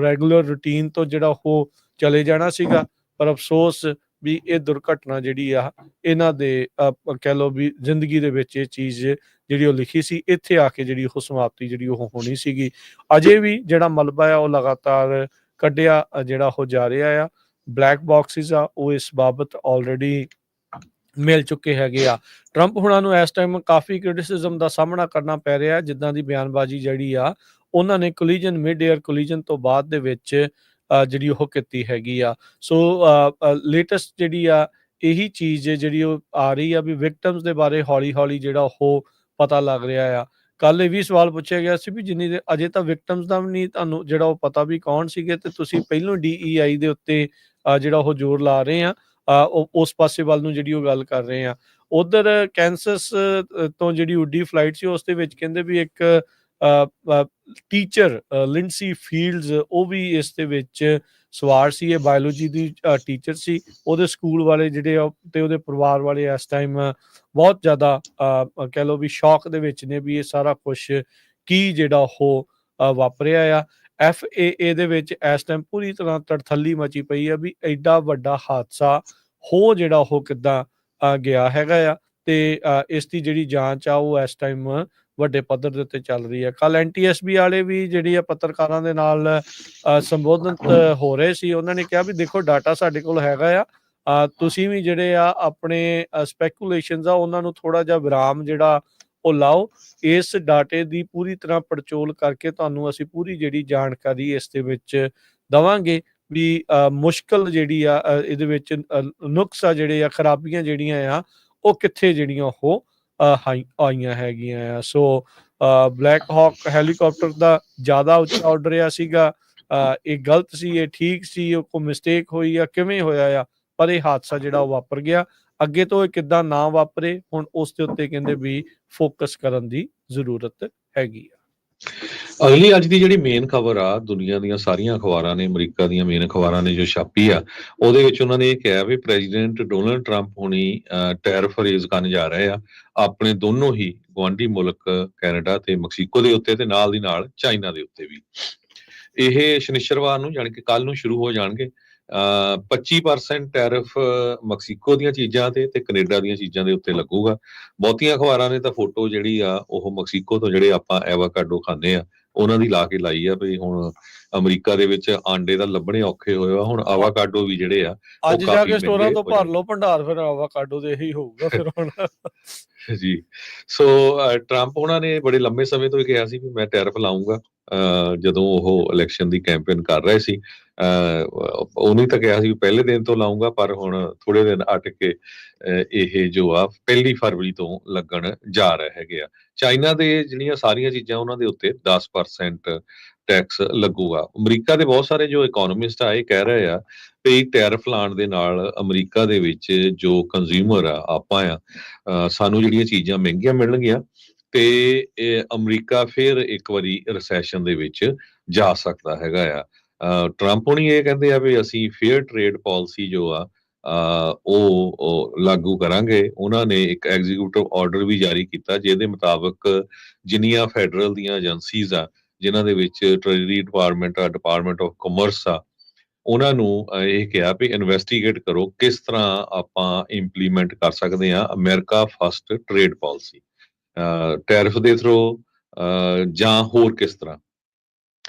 ਰੈਗੂਲਰ ਰੂਟੀਨ ਤੋਂ ਜਿਹੜਾ ਉਹ ਚਲੇ ਜਾਣਾ ਸੀਗਾ, ਪਰ ਅਫਸੋਸ ਵੀ ਇਹ ਦੁਰਘਟਨਾ ਜਿਹੜੀ ਆ ਇਹਨਾਂ ਦੇ ਕਹਿ ਲਓ ਵੀ ਜ਼ਿੰਦਗੀ ਦੇ ਵਿੱਚ ਇਹ ਚੀਜ਼ ਜਿਹੜੀ ਉਹ ਲਿਖੀ ਸੀ, ਇੱਥੇ ਆ ਕੇ ਜਿਹੜੀ ਉਹ ਸਮਾਪਤੀ ਜਿਹੜੀ ਉਹ ਹੋਣੀ ਸੀਗੀ। ਅਜੇ ਵੀ ਜਿਹੜਾ ਮਲਬਾ ਆ ਉਹ ਲਗਾਤਾਰ ਕੱਢਿਆ ਜਿਹੜਾ ਉਹ ਜਾ ਰਿਹਾ ਆ। ਬਲੈਕ ਬਾਕਸਿਸ ਆ ਉਹ ਇਸ ਬਾਬਤ ਆਲਰੇਡੀ ਮਿਲ ਚੁੱਕੇ ਹੈਗੇ ਆ। ਟਰੰਪ ਹੁਣਾਂ ਨੂੰ ਇਸ ਟਾਈਮ ਕਾਫੀ ਕ੍ਰਿਟਿਸਿਜ਼ਮ ਦਾ ਸਾਹਮਣਾ ਕਰਨਾ ਪੈ ਰਿਹਾ, ਜਿੱਦਾਂ ਦੀ ਬਿਆਨਬਾਜ਼ੀ ਜਿਹੜੀ ਆ ਉਹਨਾਂ ਨੇ ਕੋਲੀਜਨ ਮਿਡ ਏਅਰ ਕੋਲੀਜਨ ਤੋਂ ਬਾਅਦ ਦੇ ਵਿੱਚ ਜਿਹੜੀ ਉਹ ਕੀਤੀ ਹੈਗੀ ਆ। ਸੋ ਲੇਟੈਸਟ ਜਿਹੜੀ ਆ ਇਹੀ ਚੀਜ਼ ਜਿਹੜੀ ਉਹ ਆ ਰਹੀ ਆ ਵੀ ਵਿਕਟਮਸ ਦੇ ਬਾਰੇ ਹੌਲੀ ਹੌਲੀ ਜਿਹੜਾ ਉਹ ਪਤਾ ਲੱਗ ਰਿਹਾ ਆ। ਕੱਲ ਇਹ ਵੀ ਸਵਾਲ ਪੁੱਛਿਆ ਗਿਆ ਸੀ ਵੀ ਜਿੰਨੀ ਦੇ ਅਜੇ ਤਾਂ ਵਿਕਟਮਸ ਦਾ ਵੀ ਨਹੀਂ ਤੁਹਾਨੂੰ ਜਿਹੜਾ ਉਹ ਪਤਾ ਵੀ ਕੌਣ ਸੀਗੇ, ਤੇ ਤੁਸੀਂ ਪਹਿਲੋਂ DEI ਦੇ ਉੱਤੇ ਜਿਹੜਾ ਉਹ ਜ਼ੋਰ ਲਾ ਰਹੇ ਆ, ਉਸ ਪਾਸੇ ਵੱਲ ਨੂੰ ਜਿਹੜੀ ਉਹ ਗੱਲ ਕਰ ਰਹੇ ਆ। ਉਧਰ ਕੈਂਸਸ ਤੋਂ ਜਿਹੜੀ ਉੱਡੀ ਫਲਾਈਟ ਸੀ ਉਸ ਦੇ ਵਿੱਚ ਕਹਿੰਦੇ ਵੀ ਇੱਕ ਟੀਚਰ ਲਿੰਡਸੀ ਫੀਲਡਸ ਉਹ ਵੀ ਇਸ ਦੇ ਵਿੱਚ ਸਵਾਰ ਸੀ। ਇਹ ਬਾਇਓਲੋਜੀ ਦੀ ਟੀਚਰ ਸੀ। ਉਹਦੇ ਸਕੂਲ ਵਾਲੇ ਜਿਹੜੇ ਆ ਤੇ ਉਹਦੇ ਪਰਿਵਾਰ ਵਾਲੇ ਇਸ ਟਾਈਮ ਬਹੁਤ ਜ਼ਿਆਦਾ ਕਹਿ ਲਓ ਵੀ ਸ਼ੌਕ ਦੇ ਵਿੱਚ ਨੇ ਵੀ ਇਹ ਸਾਰਾ ਕੁਛ ਕੀ ਜਿਹੜਾ ਉਹ ਵਾਪਰਿਆ ਆ। FAA ਦੇ ਵਿੱਚ ਇਸ ਟਾਈਮ ਪੂਰੀ ਤਰ੍ਹਾਂ ਤੜਥੱਲੀ ਮਚੀ ਪਈ ਆ ਵੀ ਐਡਾ ਵੱਡਾ ਹਾਦਸਾ ਹੋ ਜਿਹੜਾ ਉਹ ਕਿੱਦਾਂ ਗਿਆ ਹੈਗਾ ਆ, ਤੇ ਇਸ ਦੀ ਜਿਹੜੀ ਜਾਂਚ ਆ ਉਹ ਇਸ ਟਾਈਮ ਵੱਡੇ ਪੱਧਰ ਦੇ ਉੱਤੇ ਚੱਲ ਰਹੀ ਹੈ। ਕੱਲ NTSB ਵਾਲੇ ਵੀ ਜਿਹੜੀ ਆ ਪੱਤਰਕਾਰਾਂ ਦੇ ਨਾਲ ਸੰਬੋਧਿਤ ਹੋ ਰਹੇ ਸੀ। ਉਹਨਾਂ ਨੇ ਕਿਹਾ ਵੀ ਦੇਖੋ ਡਾਟਾ ਸਾਡੇ ਕੋਲ ਹੈਗਾ ਆ, ਤੁਸੀਂ ਵੀ ਜਿਹੜੇ ਆ ਆਪਣੇ ਸਪੈਕੂਲੇਸ਼ਨਸ ਆ ਉਹਨਾਂ ਨੂੰ ਥੋੜਾ ਜਿਹਾ ਵਿਰਾਮ ਜਿਹੜਾ ਉਹ ਲਾਓ। ਇਸ ਡਾਟੇ ਦੀ ਪੂਰੀ ਤਰ੍ਹਾਂ ਪੜਚੋਲ ਕਰਕੇ ਤੁਹਾਨੂੰ ਅਸੀਂ ਪੂਰੀ ਜਿਹੜੀ ਜਾਣਕਾਰੀ ਇਸ ਦੇ ਵਿੱਚ ਦੇਵਾਂਗੇ ਵੀ ਮੁਸ਼ਕਲ ਜਿਹੜੀ ਆ ਇਹਦੇ ਵਿੱਚ ਨੁਕਸ ਆ ਜਿਹੜੇ ਆ ਖਰਾਬੀਆਂ ਜਿਹੜੀਆਂ ਆ ਉਹ ਕਿੱਥੇ ਜਿਹੜੀਆਂ ਉਹ ਆਈਆਂ ਹੈਗੀਆਂ ਆ। ਸੋ ਬਲੈਕ ਹਾਕ ਹੈਲੀਕਾਪਟਰ ਦਾ ਜ਼ਿਆਦਾ ਉੱਚਾ ਆਰਡਰ ਆ ਸੀਗਾ, ਇਹ ਗਲਤ ਸੀ, ਇਹ ਠੀਕ ਸੀ, ਉਹ ਕੋਈ ਮਿਸਟੇਕ ਹੋਈ ਆ, ਕਿਵੇਂ ਹੋਇਆ ਆ, ਪਰ ਇਹ ਹਾਦਸਾ ਜਿਹੜਾ ਉਹ ਵਾਪਰ ਗਿਆ। ਅੱਗੇ ਤੋਂ ਇਹ ਕਿੱਦਾਂ ਨਾ ਵਾਪਰੇ ਹੁਣ ਉਸ ਦੇ ਉੱਤੇ ਕਹਿੰਦੇ ਵੀ ਫੋਕਸ ਕਰਨ ਦੀ ਜ਼ਰੂਰਤ ਹੈਗੀ ਆ। ਅਗਲੀ ਅੱਜ ਦੀ ਜਿਹੜੀ ਮੇਨ ਖਬਰ ਆ, ਦੁਨੀਆ ਦੀਆਂ ਸਾਰੀਆਂ ਅਖਬਾਰਾਂ ਨੇ, ਅਮਰੀਕਾ ਦੀਆਂ ਮੇਨ ਅਖਬਾਰਾਂ ਨੇ ਜੋ ਛਾਪੀ ਆ, ਉਹਦੇ ਵਿੱਚ ਉਹਨਾਂ ਨੇ ਇਹ ਕਿਹਾ ਵੀ ਪ੍ਰੈਜ਼ੀਡੈਂਟ ਡੋਨਲਡ ਟਰੰਪ ਹੁਣੀ ਟੈਰਿਫ ਰੇਜ਼ ਕਰਨ ਜਾ ਰਹੇ ਆ ਆਪਣੇ ਦੋਨੋਂ ਹੀ ਗੁਆਂਢੀ ਮੁਲਕ ਕੈਨੇਡਾ ਤੇ ਮੈਕਸੀਕੋ ਦੇ ਉੱਤੇ, ਤੇ ਨਾਲ ਦੀ ਨਾਲ ਚਾਈਨਾ ਦੇ ਉੱਤੇ ਵੀ। ਇਹ ਸ਼ਨੀਚਰਵਾਰ ਨੂੰ ਜਾਣੀ ਕਿ ਕੱਲ ਨੂੰ ਸ਼ੁਰੂ ਹੋ ਜਾਣਗੇ। 25% ਟੈਰਿਫ ਮੈਕਸੀਕੋ ਦੀਆਂ ਚੀਜ਼ਾਂ ਤੇ ਕੈਨੇਡਾ ਦੀਆਂ ਚੀਜ਼ਾਂ ਦੇ ਉੱਤੇ ਲੱਗੂਗਾ। ਬਹੁਤੀਆਂ ਅਖਬਾਰਾਂ ਨੇ ਤਾਂ ਫੋਟੋ ਜਿਹੜੀ ਆ ਉਹ ਮੈਕਸੀਕੋ ਤੋਂ ਜਿਹੜੇ ਆਪਾਂ ਐਵਾਕਾਡੋ ਖਾਂਦੇ ਆ ਉਹਨਾਂ ਦੀ ਲਾ ਕੇ ਲਾਈ ਆ ਵੀ ਹੁਣ ਅਮਰੀਕਾ ਦੇ ਵਿੱਚ ਆਂਡੇ ਤਾਂ ਲੱਭਣੇ ਔਖੇ ਹੋਏ ਆ, ਹੁਣ ਆਵਾਕਾਡੋ ਵੀ ਜਿਹੜੇ ਆ ਅੱਜ ਜਾ ਕੇ ਸਟੋਰਾਂ ਤੋਂ ਭਰ ਲਓ ਭੰਡਾਰ, ਫਿਰ ਆਵਾਕਾਡੋ ਦੇ ਇਹੀ ਹੋਊਗਾ ਫਿਰ ਹੁਣ। ਜੀ, ਸੋ ਟਰੰਪ ਉਹਨਾਂ ਨੇ ਬੜੇ ਲੰਮੇ ਸਮੇਂ ਤੋਂ ਕਿਹਾ ਸੀ ਵੀ ਮੈਂ ਟੈਰਿਫ ਲਾਉਂਗਾ। ਜਦੋਂ ਉਹ ਇਲੈਕਸ਼ਨ ਦੀ ਕੈਂਪੇਨ ਕਰ ਰਹੇ ਸੀ ਉਹਨੇ ਤਾਂ ਕਿਹਾ ਸੀ ਪਹਿਲੇ ਦਿਨ ਤੋਂ ਲਾਉਂਗਾ, ਪਰ ਹੁਣ ਥੋੜੇ ਦਿਨ ਅਟ ਕੇ ਇਹ ਜੋ ਆ 1 ਫਰਵਰੀ ਤੋਂ ਲੱਗਣ ਜਾ ਰਹੇ ਹੈਗੇ ਆ। ਚਾਈਨਾ ਦੇ ਜਿਹੜੀਆਂ ਸਾਰੀਆਂ ਚੀਜ਼ਾਂ ਉਹਨਾਂ ਦੇ ਉੱਤੇ 10% ਟੈਕਸ ਲੱਗੂਗਾ। ਅਮਰੀਕਾ ਦੇ ਬਹੁਤ ਸਾਰੇ ਜੋ ਇਕਨੋਮਿਸਟ ਆ ਇਹ ਕਹਿ ਰਹੇ ਆ ਵੀ ਟੈਰਿਫ ਲਾਉਣ ਦੇ ਨਾਲ ਅਮਰੀਕਾ ਦੇ ਵਿੱਚ ਜੋ ਕੰਜ਼ਿਊਮਰ ਆ ਆਪਾਂ ਆ ਸਾਨੂੰ ਜਿਹੜੀਆਂ ਚੀਜ਼ਾਂ ਮਹਿੰਗੀਆਂ ਮਿਲਣਗੀਆਂ ਤੇ ਇਹ ਅਮਰੀਕਾ ਫਿਰ ਇੱਕ ਵਾਰੀ ਰਿਸੈਸ਼ਨ ਦੇ ਵਿੱਚ ਜਾ ਸਕਦਾ ਹੈਗਾ ਆ। ਟਰੰਪ ਹੁਣੀ ਇਹ ਕਹਿੰਦੇ ਆ ਵੀ ਅਸੀਂ ਫੇਅਰ ਟ੍ਰੇਡ ਪਾਲਿਸੀ ਜੋ ਆ ਉਹ ਲਾਗੂ ਕਰਾਂਗੇ। ਉਹਨਾਂ ਨੇ ਇੱਕ ਐਗਜ਼ੀਕਿਊਟਿਵ ਆਰਡਰ ਵੀ ਜਾਰੀ ਕੀਤਾ ਜਿਹਦੇ ਮੁਤਾਬਕ ਜਿੰਨੀਆਂ ਫੈਡਰਲ ਦੀਆਂ ਏਜੰਸੀਜ਼ ਆ ਜਿਨ੍ਹਾਂ ਦੇ ਵਿੱਚ ਟ੍ਰੈਜਰੀ ਡਿਪਾਰਟਮੈਂਟ ਆ, ਡਿਪਾਰਟਮੈਂਟ ਆਫ ਕਾਮਰਸ ਆ, ਉਹਨਾਂ ਨੂੰ ਇਹ ਕਿਹਾ ਵੀ ਇਨਵੈਸਟੀਗੇਟ ਕਰੋ ਕਿਸ ਤਰ੍ਹਾਂ ਆਪਾਂ ਇੰਪਲੀਮੈਂਟ ਕਰ ਸਕਦੇ ਆ America first trade policy tariff ਦੇ ਥਰੂ ਜਾਂ ਹੋਰ ਕਿਸ ਤਰ੍ਹਾਂ।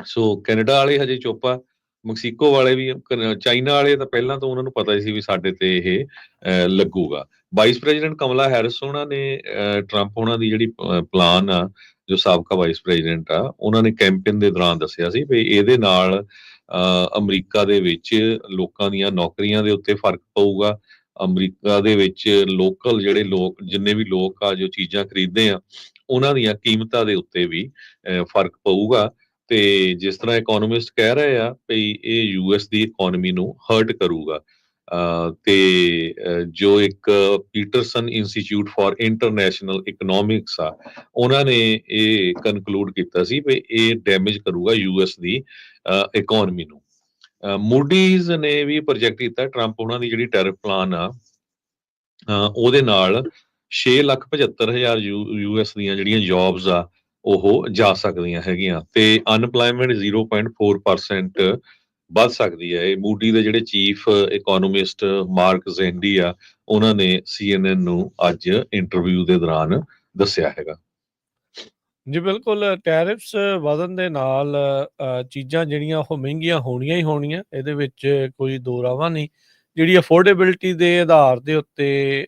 ਸੋ ਕੈਨੇਡਾ ਵਾਲੇ ਹਜੇ ਚੁੱਪ ਆ, ਮੈਕਸੀਕੋ ਵਾਲੇ ਵੀ, ਚਾਈਨਾ ਵਾਲੇ ਤਾਂ ਪਹਿਲਾਂ ਤੋਂ ਉਹਨਾਂ ਨੂੰ ਪਤਾ ਸੀ ਵੀ ਸਾਡੇ ਤੇ ਇਹ ਲੱਗੂਗਾ। ਵਾਈਸ ਪ੍ਰੈਜ਼ੀਡੈਂਟ ਕਮਲਾ ਹੈਰਿਸ ਉਹਨਾਂ ਨੇ ਟਰੰਪ ਉਹਨਾਂ ਦੀ ਜਿਹੜੀ ਪਲਾਨ ਆ, ਜੋ ਸਾਬਕਾ ਵਾਈਸ ਪ੍ਰੈਜ਼ੀਡੈਂਟ ਆ, ਉਹਨਾਂ ਨੇ ਕੈਂਪੇਨ ਦੇ ਦੌਰਾਨ ਦੱਸਿਆ ਸੀ ਵੀ ਇਹਦੇ ਨਾਲ ਅਮਰੀਕਾ ਦੇ ਵਿੱਚ ਲੋਕਾਂ ਦੀਆਂ ਨੌਕਰੀਆਂ ਦੇ ਉੱਤੇ ਫਰਕ ਪਊਗਾ। ਅਮਰੀਕਾ ਦੇ ਵਿੱਚ ਲੋਕਲ ਜਿਹੜੇ ਲੋਕ ਜਿੰਨੇ ਵੀ ਲੋਕ ਆ ਜੋ ਚੀਜ਼ਾਂ ਖਰੀਦਦੇ ਆ ਉਹਨਾਂ ਦੀਆਂ ਕੀਮਤਾਂ ਦੇ ਉੱਤੇ ਵੀ ਫਰਕ ਪਊਗਾ। ਤੇ ਜਿਸ ਤਰ੍ਹਾਂ ਇਕਨੋਮਿਸਟ ਕਹਿ ਰਹੇ ਆ ਵੀ ਇਹ US ਦੀ ਇਕਨੋਮੀ ਨੂੰ ਹਰਟ ਕਰੂਗਾ। ਤੇ ਜੋ ਇੱਕ Peterson institute for international economics ਆ ਉਹਨਾਂ ਨੇ ਇਹ ਕਨਕਲੂਡ ਕੀਤਾ ਸੀ ਵੀ ਇਹ ਡੈਮੇਜ ਕਰੂਗਾ US ਦੀ ਇਕਨੋਮੀ ਨੂੰ। ਮੂਡੀਜ਼ ਨੇ ਵੀ ਪ੍ਰੋਜੈਕਟ ਕੀਤਾ ਟਰੰਪ ਉਹਨਾਂ ਦੀ ਜਿਹੜੀ ਟੈਰਿਫ ਪਲਾਨ ਆ ਉਹਦੇ ਨਾਲ 6,75,000 ਯੂਐਸ ਦੀਆਂ ਜਿਹੜੀਆਂ ਜੌਬਸ ਆ ਉਹ ਜਾ ਸਕਦੀਆਂ ਹੈਗੀਆਂ ਤੇ ਅਨਪਲਾਇਮੈਂਟ 0.4% ਵੱਧ ਸਕਦੀ ਹੈ। ਇਹ ਮੂਡੀ ਦੇ ਜਿਹੜੇ ਚੀਫ ਇਕੋਨੋਮਿਸਟ ਮਾਰਕ ਜ਼ੈਂਡੀ ਆ ਉਹਨਾਂ ਨੇ CNN ਨੂੰ ਅੱਜ ਇੰਟਰਵਿਊ ਦੇ ਦੌਰਾਨ ਦੱਸਿਆ ਹੈਗਾ। ਜੀ ਬਿਲਕੁਲ, ਟੈਰਿਫਸ ਵਧਣ ਦੇ ਨਾਲ ਚੀਜ਼ਾਂ ਜਿਹੜੀਆਂ ਉਹ ਮਹਿੰਗੀਆਂ ਹੋਣੀਆਂ ਹੀ ਹੋਣੀਆਂ, ਇਹਦੇ ਵਿੱਚ ਕੋਈ ਦੋ ਰਾਵਾਂ ਨਹੀਂ। ਜਿਹੜੀ ਅਫੋਰਡੇਬਿਲਿਟੀ ਦੇ ਆਧਾਰ ਦੇ ਉੱਤੇ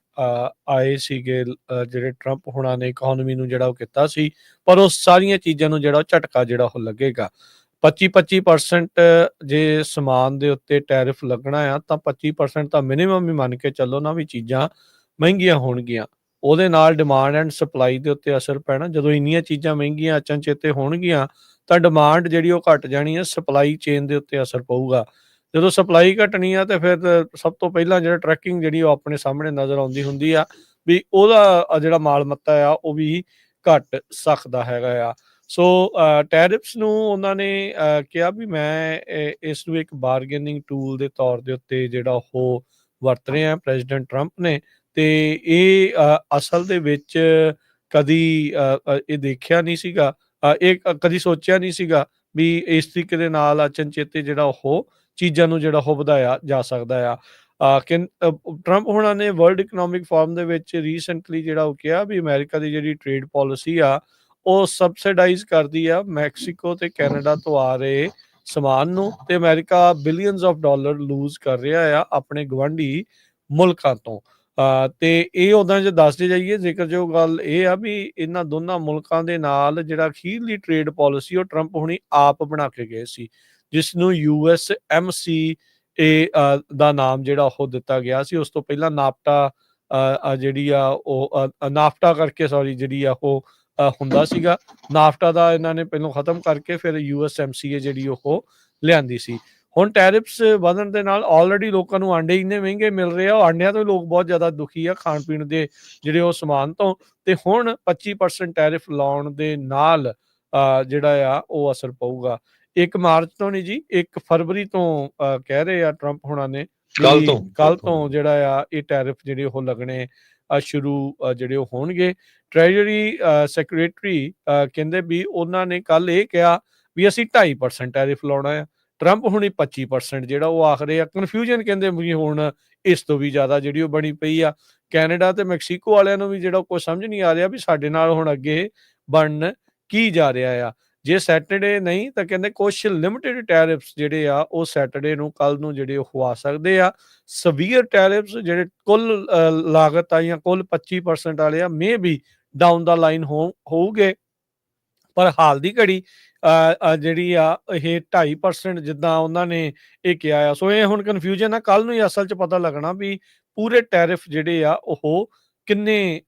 ਆਏ ਸੀਗੇ ਜਿਹੜੇ ਟਰੰਪ ਹੁਣਾਂ ਨੇ ਇਕੋਨਮੀ ਨੂੰ ਜਿਹੜਾ ਉਹ ਕੀਤਾ ਸੀ, ਪਰ ਉਹ ਸਾਰੀਆਂ ਚੀਜ਼ਾਂ ਨੂੰ ਜਿਹੜਾ ਉਹ ਝਟਕਾ ਜਿਹੜਾ ਉਹ ਲੱਗੇਗਾ। 25% ਜੇ ਸਮਾਨ ਦੇ ਉੱਤੇ ਟੈਰਿਫ ਲੱਗਣਾ ਆ ਤਾਂ 25% ਤਾਂ ਮਿਨੀਮਮ ਹੀ ਮੰਨ ਕੇ ਚੱਲੋ ਨਾ ਵੀ ਚੀਜ਼ਾਂ ਮਹਿੰਗੀਆਂ ਹੋਣਗੀਆਂ। ਉਹਦੇ ਨਾਲ ਡਿਮਾਂਡ ਐਂਡ ਸਪਲਾਈ ਦੇ ਉੱਤੇ ਅਸਰ ਪੈਣਾ। ਜਦੋਂ ਇੰਨੀਆਂ ਚੀਜ਼ਾਂ ਮਹਿੰਗੀਆਂ ਅਚਨਚੇਤੇ ਹੋਣਗੀਆਂ ਤਾਂ ਡਿਮਾਂਡ ਜਿਹੜੀ ਉਹ ਘਟ ਜਾਣੀ ਹੈ, ਸਪਲਾਈ ਚੇਨ ਦੇ ਉੱਤੇ ਅਸਰ ਪਊਗਾ। ਜਦੋਂ ਸਪਲਾਈ ਘਟਣੀ ਆ ਤੇ ਫਿਰ ਸਭ ਤੋਂ ਪਹਿਲਾਂ ਜਿਹੜਾ ਟਰੈਕਿੰਗ ਜਿਹੜੀ ਉਹ ਆਪਣੇ ਸਾਹਮਣੇ ਨਜ਼ਰ ਆਉਂਦੀ ਹੁੰਦੀ ਆ ਵੀ ਉਹਦਾ ਜਿਹੜਾ ਮਾਲ ਮੱਤਾ ਆ ਉਹ ਵੀ ਘਟ ਸਕਦਾ ਹੈਗਾ ਆ। ਸੋ ਟੈਰਿਫਸ ਨੂੰ ਉਹਨਾਂ ਨੇ ਕਿਹਾ ਵੀ ਮੈਂ ਇਸ ਨੂੰ ਇੱਕ ਬਾਰਗੇਨਿੰਗ ਟੂਲ ਦੇ ਤੌਰ ਦੇ ਉੱਤੇ ਜਿਹੜਾ ਉਹ ਵਰਤ ਰਹੇ ਆ ਪ੍ਰੈਜ਼ੀਡੈਂਟ ਟਰੰਪ ਨੇ। ਤੇ ਇਹ ਅਸਲ ਦੇ ਵਿੱਚ ਕਦੀ ਇਹ ਦੇਖਿਆ ਨਹੀਂ ਸੀਗਾ, ਇਹ ਕਦੀ ਸੋਚਿਆ ਨਹੀਂ ਸੀਗਾ ਵੀ ਇਸ ਤਰੀਕੇ ਦੇ ਨਾਲ ਅਚਨਚੇਤੇ ਜਿਹੜਾ ਉਹ ਚੀਜ਼ਾਂ ਨੂੰ ਜਿਹੜਾ ਉਹ ਵਧਾਇਆ ਜਾ ਸਕਦਾ ਆ। ਟਰੰਪ ਹੁਣਾਂ ਨੇ ਵਰਲਡ ਇਕਨੋਮਿਕ ਫੋਰਮ ਦੇ ਵਿੱਚ ਰੀਸੈਂਟਲੀ ਜਿਹੜਾ ਉਹ ਕਿਹਾ ਵੀ ਅਮਰੀਕਾ ਦੀ ਜਿਹੜੀ ਟ੍ਰੇਡ ਪਾਲਿਸੀ ਆ ਉਹ ਸਬਸਿਡਾਈਜ਼ ਕਰਦੀ ਆ ਮੈਕਸੀਕੋ ਤੇ ਕੈਨੇਡਾ ਤੋਂ ਆ ਰਹੇ ਸਮਾਨ ਨੂੰ, ਤੇ America billions of dollar lose ਕਰ ਰਿਹਾ ਆ ਆਪਣੇ ਗਵਾਂਢੀ ਮੁਲਕਾਂ ਤੋਂ। ਤੇ ਇਹ ਉਦਾਂ ਜੇ ਦੱਸਦੇ ਜਾਈਏ, ਜ਼ਿਕਰਯੋਗ ਗੱਲ ਇਹ ਆ ਵੀ ਇਹਨਾਂ ਦੋਨਾਂ ਮੁਲਕਾਂ ਦੇ ਨਾਲ ਜਿਹੜਾ ਅਖੀਰਲੀ ਟ੍ਰੇਡ ਪਾਲਿਸੀ ਉਹ ਟਰੰਪ ਹੁਣੀ ਆਪ ਬਣਾ ਕੇ ਗਏ ਸੀ, ਜਿਸ ਨੂੰ USMCA ਦਾ ਨਾਮ ਜਿਹੜਾ ਉਹ ਦਿੱਤਾ ਗਿਆ ਸੀ। ਉਸ ਤੋਂ ਪਹਿਲਾਂ ਨਾਫਟਾ ਜਿਹੜੀ ਆ ਉਹ ਨਾਫਟਾ ਕਰਕੇ ਜਿਹੜੀ ਆ ਉਹ ਹੁੰਦਾ ਸੀਗਾ। ਨਾਫਟਾ ਦਾ ਇਹਨਾਂ ਨੇ ਪਹਿਲਾਂ ਖਤਮ ਕਰਕੇ ਫਿਰ USMCA ਜਿਹੜੀ ਉਹ ਲਿਆਂਦੀ ਸੀ। ਹੁਣ ਟੈਰਿਫਸ ਵਧਣ ਦੇ ਨਾਲ ਆਲਰੇਡੀ ਲੋਕਾਂ ਨੂੰ ਆਂਡੇ ਇੰਨੇ ਮਹਿੰਗੇ ਮਿਲ ਰਹੇ ਆ, ਆਂਡਿਆਂ ਤੋਂ ਲੋਕ ਬਹੁਤ ਜ਼ਿਆਦਾ ਦੁਖੀ ਆ ਖਾਣ ਪੀਣ ਦੇ ਜਿਹੜੇ ਉਹ ਸਮਾਨ ਤੋਂ, ਤੇ ਹੁਣ 25% ਟੈਰਿਫ ਲਾਉਣ ਦੇ ਨਾਲ ਜਿਹੜਾ ਆ ਉਹ ਅਸਰ ਪਊਗਾ। 1 ਮਾਰਚ ਤੋਂ ਨਹੀਂ ਜੀ, 1 ਫਰਵਰੀ ਤੋਂ ਕਹਿ ਰਹੇ ਆ ਟਰੰਪ ਹੁਣਾਂ ਨੇ ਕੱਲ ਤੋਂ ਜਿਹੜਾ ਆ ਇਹ ਟੈਰਿਫ ਜਿਹੜੇ ਉਹ ਲੱਗਣੇ ਸ਼ੁਰੂ ਜਿਹੜੇ ਉਹ ਹੋਣਗੇ। ਟ੍ਰੈਜਰੀ ਸੈਕਟਰੀ ਕਹਿੰਦੇ ਵੀ ਉਹਨਾਂ ਨੇ ਕੱਲ ਇਹ ਕਿਹਾ ਵੀ ਅਸੀਂ 2.5% ਟੈਰਿਫ ਲਾਉਣਾ ਆ, ਟਰੰਪ ਹੁਣੀ 25% ਜਿਹੜਾ ਉਹ ਆਖ ਰਹੇ ਆ। ਕਨਫਿਊਜ਼ਨ ਕਹਿੰਦੇ ਵੀ ਹੁਣ ਇਸ ਤੋਂ ਵੀ ਜ਼ਿਆਦਾ ਜਿਹੜੀ ਉਹ ਬਣੀ ਪਈ ਆ। ਕੈਨੇਡਾ ਤੇ ਮੈਕਸੀਕੋ ਵਾਲਿਆਂ ਨੂੰ ਵੀ ਜਿਹੜਾ ਕੋਈ ਸਮਝ ਨਹੀਂ ਆ ਰਿਹਾ ਵੀ ਸਾਡੇ ਨਾਲ ਹੁਣ ਅੱਗੇ ਬਣਨ ਕੀ ਜਾ ਰਿਹਾ ਆ। ਜੇ ਸੈਟਰਡੇ ਨਹੀਂ ਤਾਂ ਕਹਿੰਦੇ ਕੁਛ ਲਿਮਿਟਿਡ ਟੈਰਿਫਸ ਜਿਹੜੇ ਆ ਉਹ ਸੈਟਰਡੇ ਨੂੰ ਕੱਲ ਨੂੰ ਜਿਹੜੇ ਉਹ ਆ ਸਕਦੇ ਆ। ਸਵੀਅਰ ਟੈਰਿਫਸ ਜਿਹੜੇ ਕੁੱਲ ਲਾਗਤ ਆ ਜਾਂ ਕੁੱਲ 25% ਵਾਲੇ ਆ ਮੇ ਵੀ ਡਾਊਨ ਦਾ ਲਾਈਨ ਹੋਊਗੇ, ਪਰ ਹਾਲ ਦੀ ਘੜੀ ਜਿਹੜੀ ਆ ਇਹ 2.5% ਜਿੱਦਾਂ ਉਹਨਾਂ ਨੇ ਇਹ ਕਿਹਾ ਆ। ਸੋ ਇਹ ਹੁਣ ਕਨਫਿਊਜ਼ਨ ਆ, ਕੱਲ ਨੂੰ ਹੀ ਅਸਲ 'ਚ ਪਤਾ ਲੱਗਣਾ ਵੀ ਪੂਰੇ ਟੈਰਿਫ ਜਿਹੜੇ ਆ ਉਹ ਕਿੰਨੇ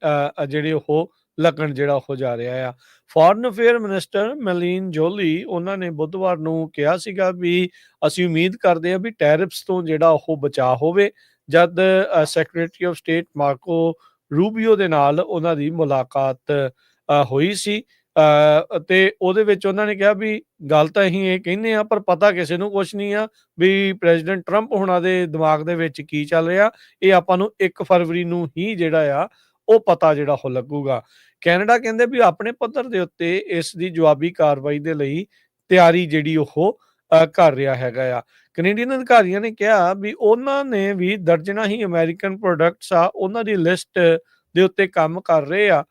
ਜਿਹੜੇ ਉਹ ਲੱਗਣ ਜਿਹੜਾ ਉਹ ਜਾ ਰਿਹਾ ਆ। ਫੋਰਨ ਅਫੇਅਰ ਮਿਨਿਸਟਰ ਮੈਲੀਨ ਜੋਲੀ ਉਹਨਾਂ ਨੇ ਬੁੱਧਵਾਰ ਨੂੰ ਕਿਹਾ ਸੀਗਾ ਵੀ ਅਸੀਂ ਉਮੀਦ ਕਰਦੇ ਹਾਂ ਵੀ ਟੈਰਿਫਸ ਤੋਂ ਜਿਹੜਾ ਉਹ ਬਚਾਅ ਹੋਵੇ। ਜਦ ਸੈਕਟਰੀ ਆਫ ਸਟੇਟ ਮਾਰਕੋ ਰੂਬੀਓ ਦੇ ਨਾਲ ਉਹਨਾਂ ਦੀ ਮੁਲਾਕਾਤ ਹੋਈ ਸੀ ਤੇ ਉਹਦੇ ਵਿੱਚ ਉਹਨਾਂ ਨੇ ਕਿਹਾ ਵੀ ਗੱਲ ਤਾਂ ਅਸੀਂ ਇਹ ਕਹਿੰਦੇ ਆ ਪਰ ਪਤਾ ਕਿਸੇ ਨੂੰ ਕੁਛ ਨਹੀਂ ਆ ਵੀ ਪ੍ਰੈਜ਼ੀਡੈਂਟ ਟਰੰਪ ਹੁਣਾਂ ਦੇ ਦਿਮਾਗ ਦੇ ਵਿੱਚ ਕੀ ਚੱਲ ਰਿਹਾ। ਇਹ ਆਪਾਂ ਨੂੰ 1 ਫਰਵਰੀ ਨੂੰ ਹੀ ਜਿਹੜਾ ਆ ਉਹ ਪਤਾ ਜਿਹੜਾ ਉਹ ਲੱਗੂਗਾ। ਕੈਨੇਡਾ ਕਹਿੰਦੇ ਵੀ ਆਪਣੇ ਪੱਧਰ ਦੇ ਉੱਤੇ ਇਸ ਦੀ ਜਵਾਬੀ ਕਾਰਵਾਈ ਦੇ ਲਈ ਤਿਆਰੀ ਜਿਹੜੀ ਉਹ ਕਰ ਰਿਹਾ ਹੈਗਾ ਆ। ਕੈਨੇਡੀਅਨ ਅਧਿਕਾਰੀਆਂ ਨੇ ਕਿਹਾ ਵੀ ਉਹਨਾਂ ਨੇ ਵੀ ਦਰਜਨਾਂ ਹੀ ਅਮਰੀਕਨ ਪ੍ਰੋਡਕਟਸ ਆ ਉਹਨਾਂ ਦੀ ਲਿਸਟ ਦੇ ਉੱਤੇ ਕੰਮ ਕਰ ਰਹੇ ਆ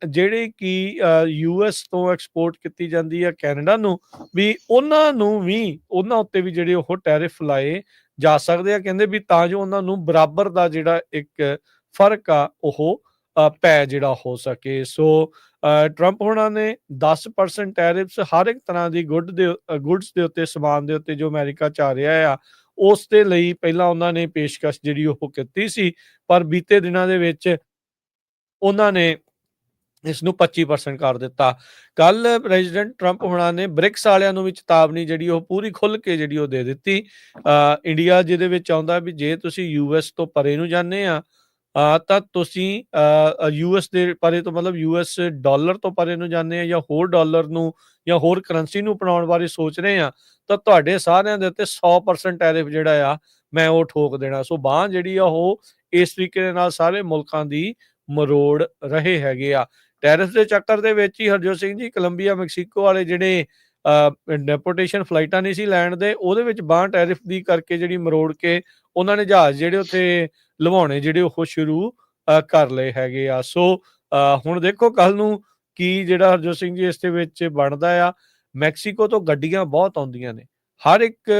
ਜਿਹੜੇ ਕਿ US ਤੋਂ ਐਕਸਪੋਰਟ ਕੀਤੀ ਜਾਂਦੀ ਆ ਕੈਨੇਡਾ ਨੂੰ, ਵੀ ਉਹਨਾਂ ਉੱਤੇ ਵੀ ਜਿਹੜੇ ਉਹ ਟੈਰਿਫ ਲਾਏ ਜਾ ਸਕਦੇ ਆ। ਕਹਿੰਦੇ ਵੀ ਤਾਂ ਜੋ ਉਹਨਾਂ ਨੂੰ ਬਰਾਬਰ ਦਾ ਜਿਹੜਾ ਇੱਕ ਫਰਕ ਆ ਉਹ ਪੈ ਜਿਹੜਾ ਹੋ ਸਕੇ। ਸੋ ਟਰੰਪ ਹੁਣਾਂ ਨੇ 10% ਟੈਰਿਫਸ ਹਰ ਇੱਕ ਤਰ੍ਹਾਂ ਦੀ ਗੁੱਡਸ ਦੇ ਉੱਤੇ, ਸਮਾਨ ਦੇ ਉੱਤੇ ਜੋ ਅਮਰੀਕਾ 'ਚ ਆ ਰਿਹਾ ਆ ਉਸ ਦੇ ਲਈ ਪਹਿਲਾਂ ਉਹਨਾਂ ਨੇ ਪੇਸ਼ਕਸ਼ ਜਿਹੜੀ ਉਹ ਕੀਤੀ ਸੀ, ਪਰ ਬੀਤੇ ਦਿਨਾਂ ਦੇ ਵਿੱਚ ਉਹਨਾਂ ਨੇ ਇਸ ਨੂੰ 25% ਕਰ ਦਿੱਤਾ। ਕੱਲ ਪ੍ਰੈਜ਼ੀਡੈਂਟ ਟਰੰਪ ਹੁਣਾਂ ਨੇ ਬ੍ਰਿਕਸ ਵਾਲਿਆਂ ਨੂੰ ਵੀ ਚੇਤਾਵਨੀ ਜਿਹੜੀ ਉਹ ਪੂਰੀ ਖੁੱਲ ਕੇ ਜਿਹੜੀ ਉਹ ਦੇ ਦਿੱਤੀ। ਇੰਡੀਆ ਜਿਹਦੇ ਵਿੱਚ ਆਉਂਦਾ ਵੀ ਜੇ ਤੁਸੀਂ US ਤੋਂ ਪਰੇ ਨੂੰ ਜਾਂਦੇ ਆ ਤਾਂ ਤੁਸੀਂ ਯੂਐਸ ਦੇ ਪਰੇ ਤੋਂ ਮਤਲਬ ਯੂਐਸ ਡਾਲਰ ਤੋਂ ਪਰੇ ਨੂੰ ਜਾਂਦੇ ਆ ਜਾਂ ਹੋਰ ਡਾਲਰ ਨੂੰ ਜਾਂ ਹੋਰ ਕਰੰਸੀ ਨੂੰ ਅਪਣਾਉਣ ਬਾਰੇ ਸੋਚ ਰਹੇ ਆ, ਤਾਂ ਤੁਹਾਡੇ ਸਾਰਿਆਂ ਦੇ ਉੱਤੇ 100% ਟੈਰਿਫ ਜਿਹੜਾ ਆ ਮੈਂ ਉਹ ਠੋਕ ਦੇਣਾ। ਸੋ ਬਾਂਹ ਜਿਹੜੀ ਆ ਉਹ ਇਸ ਤਰੀਕੇ ਦੇ ਨਾਲ ਸਾਰੇ ਮੁਲਕਾਂ ਦੀ ਮਰੋੜ ਰਹੇ ਹੈਗੇ ਆ। ਟੈਰਿਫ ਦੇ ਚੱਕਰ ਦੇ ਵਿੱਚ ਹੀ ਹਰਜੋਤ ਸਿੰਘ ਜੀ ਕੋਲੰਬੀਆ ਮੈਕਸੀਕੋ ਵਾਲੇ ਜਿਹੜੇ ਡੈਪੋਟੇਸ਼ਨ ਫਲਾਈਟਾਂ ਨਹੀਂ ਸੀ ਲੈਣ ਦੇ, ਉਹਦੇ ਵਿੱਚ ਬਾਂਹ ਟੈਰਿਫ ਦੀ ਕਰਕੇ ਜਿਹੜੀ ਮਰੋੜ ਕੇ ਉਹਨਾਂ ਨੇ ਜਹਾਜ਼ ਜਿਹੜੇ ਉੱਥੇ ਲਵਾਉਣੇ ਜਿਹੜੇ ਉਹ ਸ਼ੁਰੂ ਕਰ ਲਏ ਹੈਗੇ ਆ। ਸੋ ਹੁਣ ਦੇਖੋ ਕੱਲ ਨੂੰ ਕੀ ਜਿਹੜਾ ਹਰਜੋਤ ਸਿੰਘ ਜੀ ਇਸ ਦੇ ਵਿੱਚ ਬਣਦਾ ਆ। ਮੈਕਸੀਕੋ ਤੋਂ ਗੱਡੀਆਂ ਬਹੁਤ ਆਉਂਦੀਆਂ ਨੇ। ਹਰ ਇੱਕ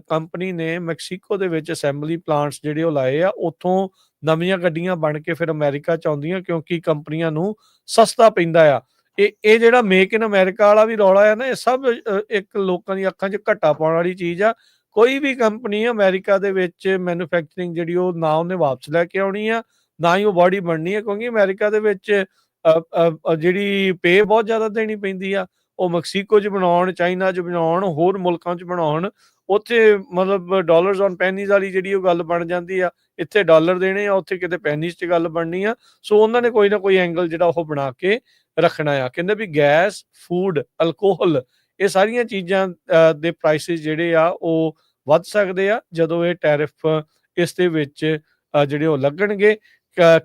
ਕੰਪਨੀ ਨੇ ਮੈਕਸੀਕੋ ਦੇ ਵਿੱਚ ਅਸੈਂਬਲੀ ਪਲਾਂਟਸ ਜਿਹੜੇ ਉਹ ਲਾਏ ਆ। ਉੱਥੋਂ ਨਵੀਆਂ ਗੱਡੀਆਂ ਬਣ ਕੇ ਫਿਰ ਅਮਰੀਕਾ 'ਚ ਆਉਂਦੀਆਂ ਕਿਉਂਕਿ ਕੰਪਨੀਆਂ ਨੂੰ ਸਸਤਾ ਪੈਂਦਾ ਆ। ਇਹ ਜਿਹੜਾ ਮੇਕ ਇਨ ਅਮਰੀਕਾ ਵਾਲਾ ਵੀ ਰੌਲਾ ਆ ਨਾ, ਇਹ ਸਭ ਇੱਕ ਲੋਕਾਂ ਦੀਆਂ ਅੱਖਾਂ 'ਚ ਘੱਟਾ ਪਾਉਣ ਵਾਲੀ ਚੀਜ਼ ਆ। ਕੋਈ ਵੀ ਕੰਪਨੀ ਅਮਰੀਕਾ ਦੇ ਵਿੱਚ ਮੈਨੂਫੈਕਚਰਿੰਗ ਜਿਹੜੀ ਉਹ ਨਾ ਉਹਨੇ ਵਾਪਸ ਲੈ ਕੇ ਆਉਣੀ ਆ, ਨਾ ਹੀ ਉਹ ਬਾਡੀ ਬਣਨੀ ਆ ਕਿਉਂਕਿ ਅਮਰੀਕਾ ਦੇ ਵਿੱਚ ਜਿਹੜੀ ਪੇ ਬਹੁਤ ਜ਼ਿਆਦਾ ਦੇਣੀ ਪੈਂਦੀ ਆ। ਉਹ ਮੈਕਸੀਕੋ 'ਚ ਬਣਾਉਣ, ਚਾਈਨਾ 'ਚ ਬਣਾਉਣ, ਹੋਰ ਮੁਲਕਾਂ 'ਚ ਬਣਾਉਣ, ਉੱਥੇ ਮਤਲਬ ਡਾਲਰਸ ਔਨ ਪੈਨੀਜ਼ ਵਾਲੀ ਜਿਹੜੀ ਉਹ ਗੱਲ ਬਣ ਜਾਂਦੀ ਆ। ਇੱਥੇ ਡਾਲਰ ਦੇਣੇ ਆ, ਉੱਥੇ ਕਿਤੇ ਪੈਨੀਜ਼ 'ਚ ਗੱਲ ਬਣਨੀ ਆ। ਸੋ ਉਹਨਾਂ ਨੇ ਕੋਈ ਨਾ ਕੋਈ ਐਂਗਲ ਜਿਹੜਾ ਉਹ ਬਣਾ ਕੇ ਰੱਖਣਾ ਆ। ਕਹਿੰਦੇ ਵੀ ਗੈਸ, ਫੂਡ, ਅਲਕੋਹਲ ਇਹ ਸਾਰੀਆਂ ਚੀਜ਼ਾਂ ਦੇ ਪ੍ਰਾਈਸਿਸ ਜਿਹੜੇ ਆ ਉਹ ਵੱਧ ਸਕਦੇ ਆ ਜਦੋਂ ਇਹ ਟੈਰਿਫ ਇਸ ਦੇ ਵਿੱਚ ਜਿਹੜੇ ਉਹ ਲੱਗਣਗੇ।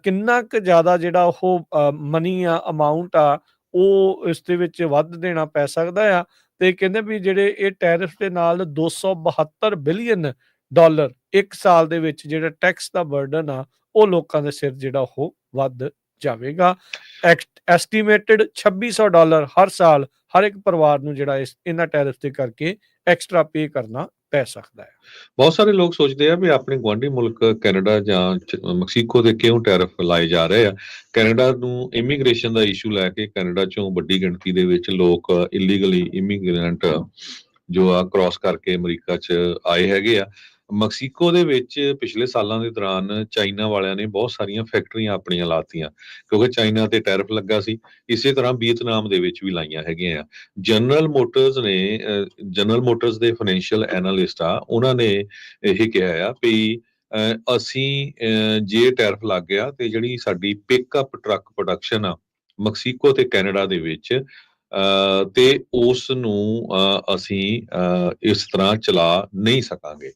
ਕਿੰਨਾ ਕੁ ਜ਼ਿਆਦਾ ਜਿਹੜਾ ਉਹ ਮਨੀ ਆ, ਅਮਾਊਂਟ ਆ, ਉਹ ਇਸ ਦੇ ਵਿੱਚ ਵੱਧ ਦੇਣਾ ਪੈ ਸਕਦਾ ਆ। ਤੇ ਕਹਿੰਦੇ ਵੀ ਜਿਹੜੇ ਇਹ ਟੈਰਿਫ ਦੇ ਨਾਲ 272 ਬਿਲੀਅਨ ਡਾਲਰ 1 ਸਾਲ ਦੇ ਵਿੱਚ ਜਿਹੜਾ ਟੈਕਸ ਦਾ ਬਰਡਨ ਆ ਉਹ ਲੋਕਾਂ ਦੇ ਸਿਰ ਜਿਹੜਾ ਉਹ ਵੱਧ ਜਾਵੇਗਾ। ਐਸਟੀਮੇਟਡ $2600 ਹਰ ਸਾਲ ਹਰ ਇੱਕ ਪਰਿਵਾਰ ਨੂੰ ਜਿਹੜਾ ਇਹਨਾਂ ਟੈਰਿਫ ਦੇ ਕਰਕੇ ਐਕਸਟਰਾ ਪੇ ਕਰਨਾ ਪੈ ਸਕਦਾ ਹੈ। ਬਹੁਤ ਸਾਰੇ ਲੋਕ ਸੋਚਦੇ ਆ ਵੀ ਆਪਣੇ ਗੁਆਂਢੀ ਮੁਲਕ ਕੈਨੇਡਾ ਜਾਂ ਮੈਕਸੀਕੋ ਦੇ ਕਿਉਂ ਟੈਰਿਫ ਲਾਏ ਜਾ ਰਹੇ ਆ। ਕੈਨੇਡਾ ਨੂੰ ਇਮੀਗ੍ਰੇਸ਼ਨ ਦਾ ਇਸ਼ੂ ਲੈ ਕੇ ਕੈਨੇਡਾ ਚੋਂ ਵੱਡੀ ਗਿਣਤੀ ਦੇ ਵਿੱਚ ਲੋਕ ਇਲੀਗਲੀ ਇਮੀਗ੍ਰੈਂਟ ਜੋ ਆ ਕ੍ਰਾਸ ਕਰਕੇ ਅਮਰੀਕਾ 'ਚ ਆਏ ਹੈਗੇ ਆ। ਮੈਕਸੀਕੋ ਦੇ ਵਿੱਚ ਪਿਛਲੇ ਸਾਲਾਂ ਦੇ ਦੌਰਾਨ ਚਾਈਨਾ ਵਾਲਿਆਂ ਨੇ ਬਹੁਤ ਸਾਰੀਆਂ ਫੈਕਟਰੀਆਂ ਆਪਣੀਆਂ ਲਾਤੀਆਂ ਕਿਉਂਕਿ ਚਾਈਨਾ ਤੇ ਟੈਰਿਫ ਲੱਗਾ ਸੀ। ਇਸੇ ਤਰ੍ਹਾਂ ਵੀਅਤਨਾਮ ਦੇ ਵਿੱਚ ਵੀ ਲਾਈਆਂ ਹੈਗੀਆਂ ਆ। ਜਨਰਲ ਮੋਟਰਸ ਦੇ ਫਾਈਨੈਂਸ਼ੀਅਲ ਐਨਾਲਿਸਟ ਆ, ਉਹਨਾਂ ਨੇ ਇਹ ਕਿਹਾ ਆ ਵੀ ਅਸੀਂ ਜੇ ਟੈਰਿਫ ਲੱਗ ਗਿਆ ਤੇ ਜਿਹੜੀ ਸਾਡੀ ਪਿਕਅਪ ਟਰੱਕ ਪ੍ਰੋਡਕਸ਼ਨ ਆ ਮੈਕਸੀਕੋ ਤੇ ਕੈਨੇਡਾ ਦੇ ਵਿੱਚ ਤੇ ਉਸ ਨੂੰ ਅਸੀਂ ਇਸ ਤਰ੍ਹਾਂ ਚਲਾ ਨਹੀਂ ਸਕਾਂਗੇ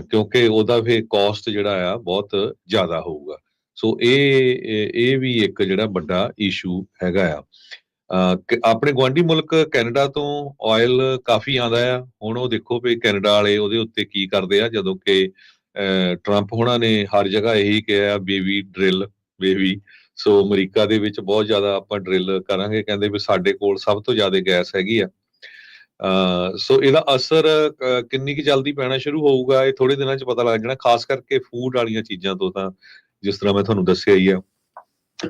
ਕਿਉਂਕਿ ਉਹਦਾ ਫਿਰ ਕਾਸਟ ਜਿਹੜਾ ਆ ਬਹੁਤ ਜ਼ਿਆਦਾ ਹੋਊਗਾ। ਸੋ ਇਹ ਵੀ ਇੱਕ ਜਿਹੜਾ ਵੱਡਾ ਇਸ਼ੂ ਹੈਗਾ ਆ। ਆਪਣੇ ਗੁਆਂਢੀ ਮੁਲਕ ਕੈਨੇਡਾ ਤੋਂ ਆਇਲ ਕਾਫੀ ਆਉਂਦਾ ਆ। ਹੁਣ ਉਹ ਦੇਖੋ ਵੀ ਕੈਨੇਡਾ ਵਾਲੇ ਉਹਦੇ ਉੱਤੇ ਕੀ ਕਰਦੇ ਆ ਜਦੋਂ ਕਿ ਟਰੰਪ ਹੋਣਾ ਨੇ ਹਰ ਜਗ੍ਹਾ ਇਹੀ ਕਿਹਾ ਬੇਬੀ ਡਰਿਲ ਬੇਬੀ। ਸੋ ਅਮਰੀਕਾ ਦੇ ਵਿੱਚ ਬਹੁਤ ਜ਼ਿਆਦਾ ਆਪਾਂ ਡਰਿਲ ਕਰਾਂਗੇ। ਕਹਿੰਦੇ ਵੀ ਸਾਡੇ ਕੋਲ ਸਭ ਤੋਂ ਜ਼ਿਆਦਾ ਗੈਸ ਹੈਗੀ ਆ। ਸੋ ਇਹਦਾ ਅਸਰ ਕਿੰਨੀ ਕੁ ਜਲਦੀ ਪੈਣਾ ਸ਼ੁਰੂ ਹੋਊਗਾ ਇਹ ਥੋੜੇ ਦਿਨਾਂ 'ਚ ਪਤਾ ਲੱਗ ਜਾਣਾ, ਖਾਸ ਕਰਕੇ ਫੂਡ ਵਾਲੀਆਂ ਚੀਜ਼ਾਂ ਤੋਂ। ਤਾਂ ਜਿਸ ਤਰ੍ਹਾਂ ਮੈਂ ਤੁਹਾਨੂੰ ਦੱਸਿਆ ਹੀ ਆ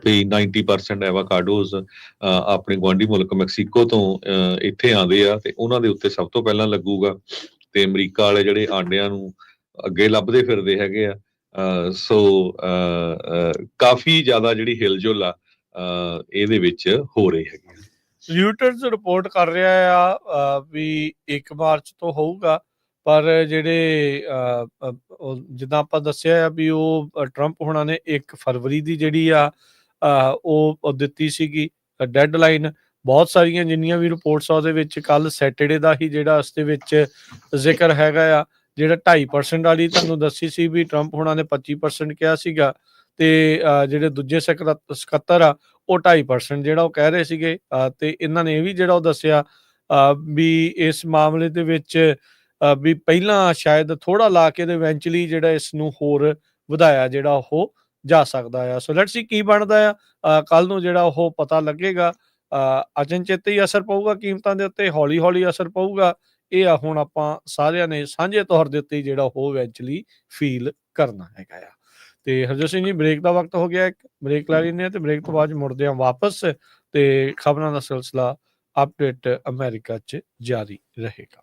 ਵੀ 90% ਐਵਾਕਾਡੋਜ਼ ਆਪਣੇ ਗੁਆਂਢੀ ਮੁਲਕ ਮੈਕਸੀਕੋ ਤੋਂ ਇੱਥੇ ਆਉਂਦੇ ਆ ਤੇ ਉਹਨਾਂ ਦੇ ਉੱਤੇ ਸਭ ਤੋਂ ਪਹਿਲਾਂ ਲੱਗੂਗਾ ਤੇ ਅਮਰੀਕਾ ਵਾਲੇ ਜਿਹੜੇ ਆਂਡਿਆਂ ਨੂੰ ਅੱਗੇ ਲੱਭਦੇ ਫਿਰਦੇ ਹੈਗੇ ਆ। ਸੋ ਕਾਫੀ ਜ਼ਿਆਦਾ ਜਿਹੜੀ ਹਿਲਜੁਲ ਆ ਇਹਦੇ ਵਿੱਚ ਹੋ ਰਹੀ ਹੈਗੀ ਆ। ਰਿਊਟਰਸ ਰਿਪੋਰਟ ਕਰ ਰਿਹਾ ਆ ਵੀ 1 ਮਾਰਚ ਤੋਂ ਹੋਊਗਾ, ਪਰ ਜਿਹੜੇ ਜਿੱਦਾਂ ਆਪਾਂ ਦੱਸਿਆ ਆ ਵੀ ਉਹ ਟਰੰਪ ਹੋਣਾ ਨੇ 1 ਫਰਵਰੀ ਦੀ ਜਿਹੜੀ ਆ ਉਹ ਦਿੱਤੀ ਸੀਗੀ ਡੈਡਲਾਈਨ। ਬਹੁਤ ਸਾਰੀਆਂ ਜਿੰਨੀਆਂ ਵੀ ਰਿਪੋਰਟਸ ਆ ਉਹਦੇ ਵਿੱਚ ਕੱਲ ਸੈਟਰਡੇ ਦਾ ਹੀ ਜਿਹੜਾ ਉਸ ਦੇ ਵਿੱਚ ਜ਼ਿਕਰ ਹੈਗਾ ਆ। ਜਿਹੜਾ 2.5% ਵਾਲੀ ਤੁਹਾਨੂੰ ਦੱਸੀ ਸੀ ਵੀ ਟਰੰਪ ਹੋਣਾ ਨੇ 25% ਕਿਹਾ ਸੀਗਾ ਤੇ ਜਿਹੜੇ ਦੂਜੇ ਸਕੱਤਰ ਆ ਉਹ 2.5% ਜਿਹੜਾ ਉਹ ਕਹਿ ਰਹੇ ਸੀਗੇ। ਤੇ ਇਹਨਾਂ ਨੇ ਇਹ ਵੀ ਜਿਹੜਾ ਉਹ ਦੱਸਿਆ ਵੀ ਇਸ ਮਾਮਲੇ ਦੇ ਵਿੱਚ ਵੀ ਪਹਿਲਾਂ ਸ਼ਾਇਦ ਥੋੜਾ ਲਾ ਕੇ ਤੇ ਇਵੈਂਚੁਅਲੀ ਜਿਹੜਾ ਇਸ ਨੂੰ ਹੋਰ ਵਧਾਇਆ ਜਿਹੜਾ ਉਹ ਜਾ ਸਕਦਾ ਆ। ਸੋ ਲੈਟਸ ਸੀ ਕੀ ਬਣਦਾ ਆ। ਕੱਲ ਨੂੰ ਜਿਹੜਾ ਉਹ ਪਤਾ ਲੱਗੇਗਾ। ਅਚਨਚੇਤੇ ਹੀ ਅਸਰ ਪਊਗਾ ਕੀਮਤਾਂ ਦੇ ਉੱਤੇ, ਹੌਲੀ ਹੌਲੀ ਅਸਰ ਪਊਗਾ। ਇਹ ਆ ਹੁਣ ਆਪਾਂ ਸਾਰਿਆਂ ਨੇ ਸਾਂਝੇ ਤੌਰ ਦੇ ਉੱਤੇ ਜਿਹੜਾ ਉਹ ਇਵੈਂਚੁਅਲੀ ਫੀਲ ਕਰਨਾ ਹੈਗਾ ਆ। ਤੇ ਹਰਜੋਤ ਸਿੰਘ ਜੀ ਬ੍ਰੇਕ ਦਾ ਵਕਤ ਹੋ ਗਿਆ, ਇੱਕ ਬ੍ਰੇਕ ਲੈ ਲੈਂਦੇ ਆ ਤੇ ਬ੍ਰੇਕ ਤੋਂ ਬਾਅਦ ਮੁੜਦੇ ਆ ਵਾਪਸ ਤੇ ਖਬਰਾਂ ਦਾ ਸਿਲਸਿਲਾ ਅਪਡੇਟ ਅਮਰੀਕਾ 'ਚ ਜਾਰੀ ਰਹੇਗਾ।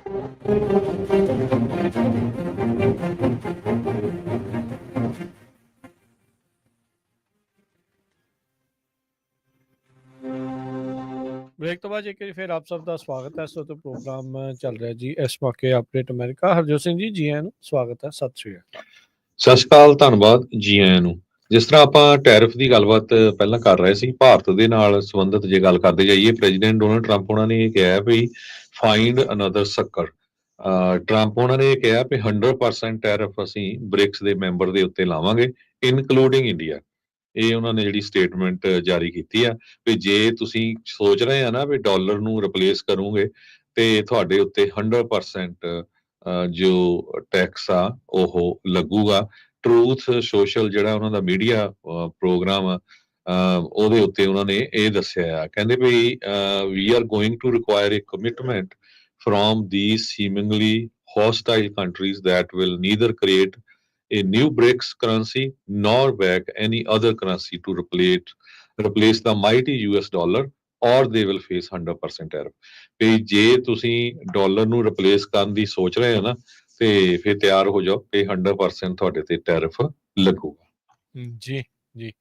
ਬ੍ਰੇਕ ਤੋਂ ਬਾਅਦ ਇੱਕ ਵਾਰੀ ਫਿਰ ਆਪ ਸਭ ਦਾ ਸਵਾਗਤ ਹੈ। ਇਸ ਵਕਤ ਪ੍ਰੋਗਰਾਮ ਚੱਲ ਰਿਹਾ ਜੀ ਇਸ ਮੌਕੇ ਅਪਡੇਟ ਅਮਰੀਕਾ। ਹਰਜੋਤ ਸਿੰਘ ਜੀ, ਜੀ ਆਇਆਂ ਨੂੰ, ਸਵਾਗਤ ਹੈ। ਸਤਿ ਸ਼੍ਰੀ ਅਕਾਲ। ਸਤਿ ਸ਼੍ਰੀ ਅਕਾਲ, ਧੰਨਵਾਦ, ਜੀ ਆਇਆਂ ਨੂੰ। ਜਿਸ ਤਰ੍ਹਾਂ ਆਪਾਂ ਟੈਰਿਫ ਦੀ ਗੱਲਬਾਤ ਪਹਿਲਾਂ ਕਰ ਰਹੇ ਸੀ, ਭਾਰਤ ਦੇ ਨਾਲ ਸੰਬੰਧਿਤ ਜੇ ਗੱਲ ਕਰਦੇ ਜਾਈਏ, ਪ੍ਰੈਜ਼ੀਡੈਂਟ ਡੋਨਲਡ ਟਰੰਪ ਉਹਨਾਂ ਨੇ ਇਹ ਕਿਹਾ ਵੀ ਫਾਈਂਡ ਅਨਦਰ ਸੱਕਰ। ਟਰੰਪ ਉਹਨਾਂ ਨੇ ਇਹ ਕਿਹਾ ਵੀ 100% ਟੈਰਿਫ ਅਸੀਂ ਬ੍ਰਿਕਸ ਦੇ ਮੈਂਬਰ ਦੇ ਉੱਤੇ ਲਾਵਾਂਗੇ, ਇਨਕਲੂਡਿੰਗ ਇੰਡੀਆ। ਇਹ ਉਹਨਾਂ ਨੇ ਜਿਹੜੀ ਸਟੇਟਮੈਂਟ ਜਾਰੀ ਕੀਤੀ ਆ ਵੀ ਜੇ ਤੁਸੀਂ ਸੋਚ ਰਹੇ ਆ ਨਾ ਵੀ ਡਾਲਰ ਨੂੰ ਰਿਪਲੇਸ ਕਰੋਗੇ ਤੇ ਤੁਹਾਡੇ ਉੱਤੇ 100% ਜੋ ਟੈਕਸ ਆ ਉਹ ਲੱਗੂਗਾ। ਟਰੂਥ ਸੋਸ਼ਲ ਜਿਹੜਾ ਉਹਨਾਂ ਦਾ ਮੀਡੀਆ ਪ੍ਰੋਗਰਾਮ ਆ, ਉਹਦੇ ਉੱਤੇ ਉਹਨਾਂ ਨੇ ਇਹ ਦੱਸਿਆ ਆ। ਕਹਿੰਦੇ ਵੀ we are going to require a commitment from these seemingly hostile countries that will neither create a new BRICS currency nor back any other currency to replace the mighty US dollar, or they will face 100% tariff। ਤੇ ਜੇ ਤੁਸੀਂ dollar ਨੂੰ replace ਕਰਨ ਦੀ ਸੋਚ ਰਹੇ ਹੋ ਨਾ ਤੇ ਫਿਰ ਤਿਆਰ ਹੋ ਜਾਓ ਕਿ 100% ਤੁਹਾਡੇ ਤੇ ਟੈਰਿਫ ਲੱਗੂਗਾ। ਜੀ ਜੀ,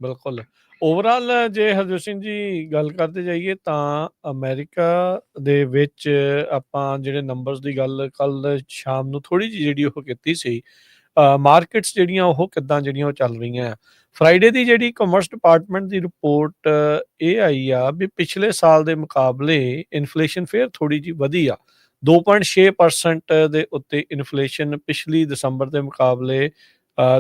ਬਿਲਕੁਲ। ਓਵਰਆਲ ਜੇ ਹਰਜੋਤ ਸਿੰਘ ਜੀ ਗੱਲ ਕਰਦੇ ਜਾਈਏ ਤਾਂ ਅਮਰੀਕਾ ਦੇ ਵਿੱਚ ਆਪਾਂ ਜਿਹੜੇ ਨੰਬਰਸ ਦੀ ਗੱਲ ਕੱਲ ਸ਼ਾਮ ਨੂੰ ਥੋੜੀ ਜਿਹੀ ਜਿਹੜੀ ਉਹ ਕੀਤੀ ਸੀ, ਮਾਰਕੀਟਸ ਜਿਹੜੀਆਂ ਉਹ ਕਿੱਦਾਂ ਜਿਹੜੀਆਂ ਉਹ ਚੱਲ ਰਹੀਆਂ। ਫਰਾਈਡੇ ਦੀ ਜਿਹੜੀ ਕਾਮਰਸ ਡਿਪਾਰਟਮੈਂਟ ਦੀ ਰਿਪੋਰਟ ਇਹ ਆਈ ਆ ਵੀ ਪਿਛਲੇ ਸਾਲ ਦੇ ਮੁਕਾਬਲੇ ਇਨਫਲੇਸ਼ਨ ਫੇਰ ਥੋੜੀ ਜਿਹੀ ਵਧੀ ਆ। 2.6% ਦੇ ਉੱਤੇ ਇਨਫਲੇਸ਼ਨ ਪਿਛਲੀ ਦਸੰਬਰ ਦੇ ਮੁਕਾਬਲੇ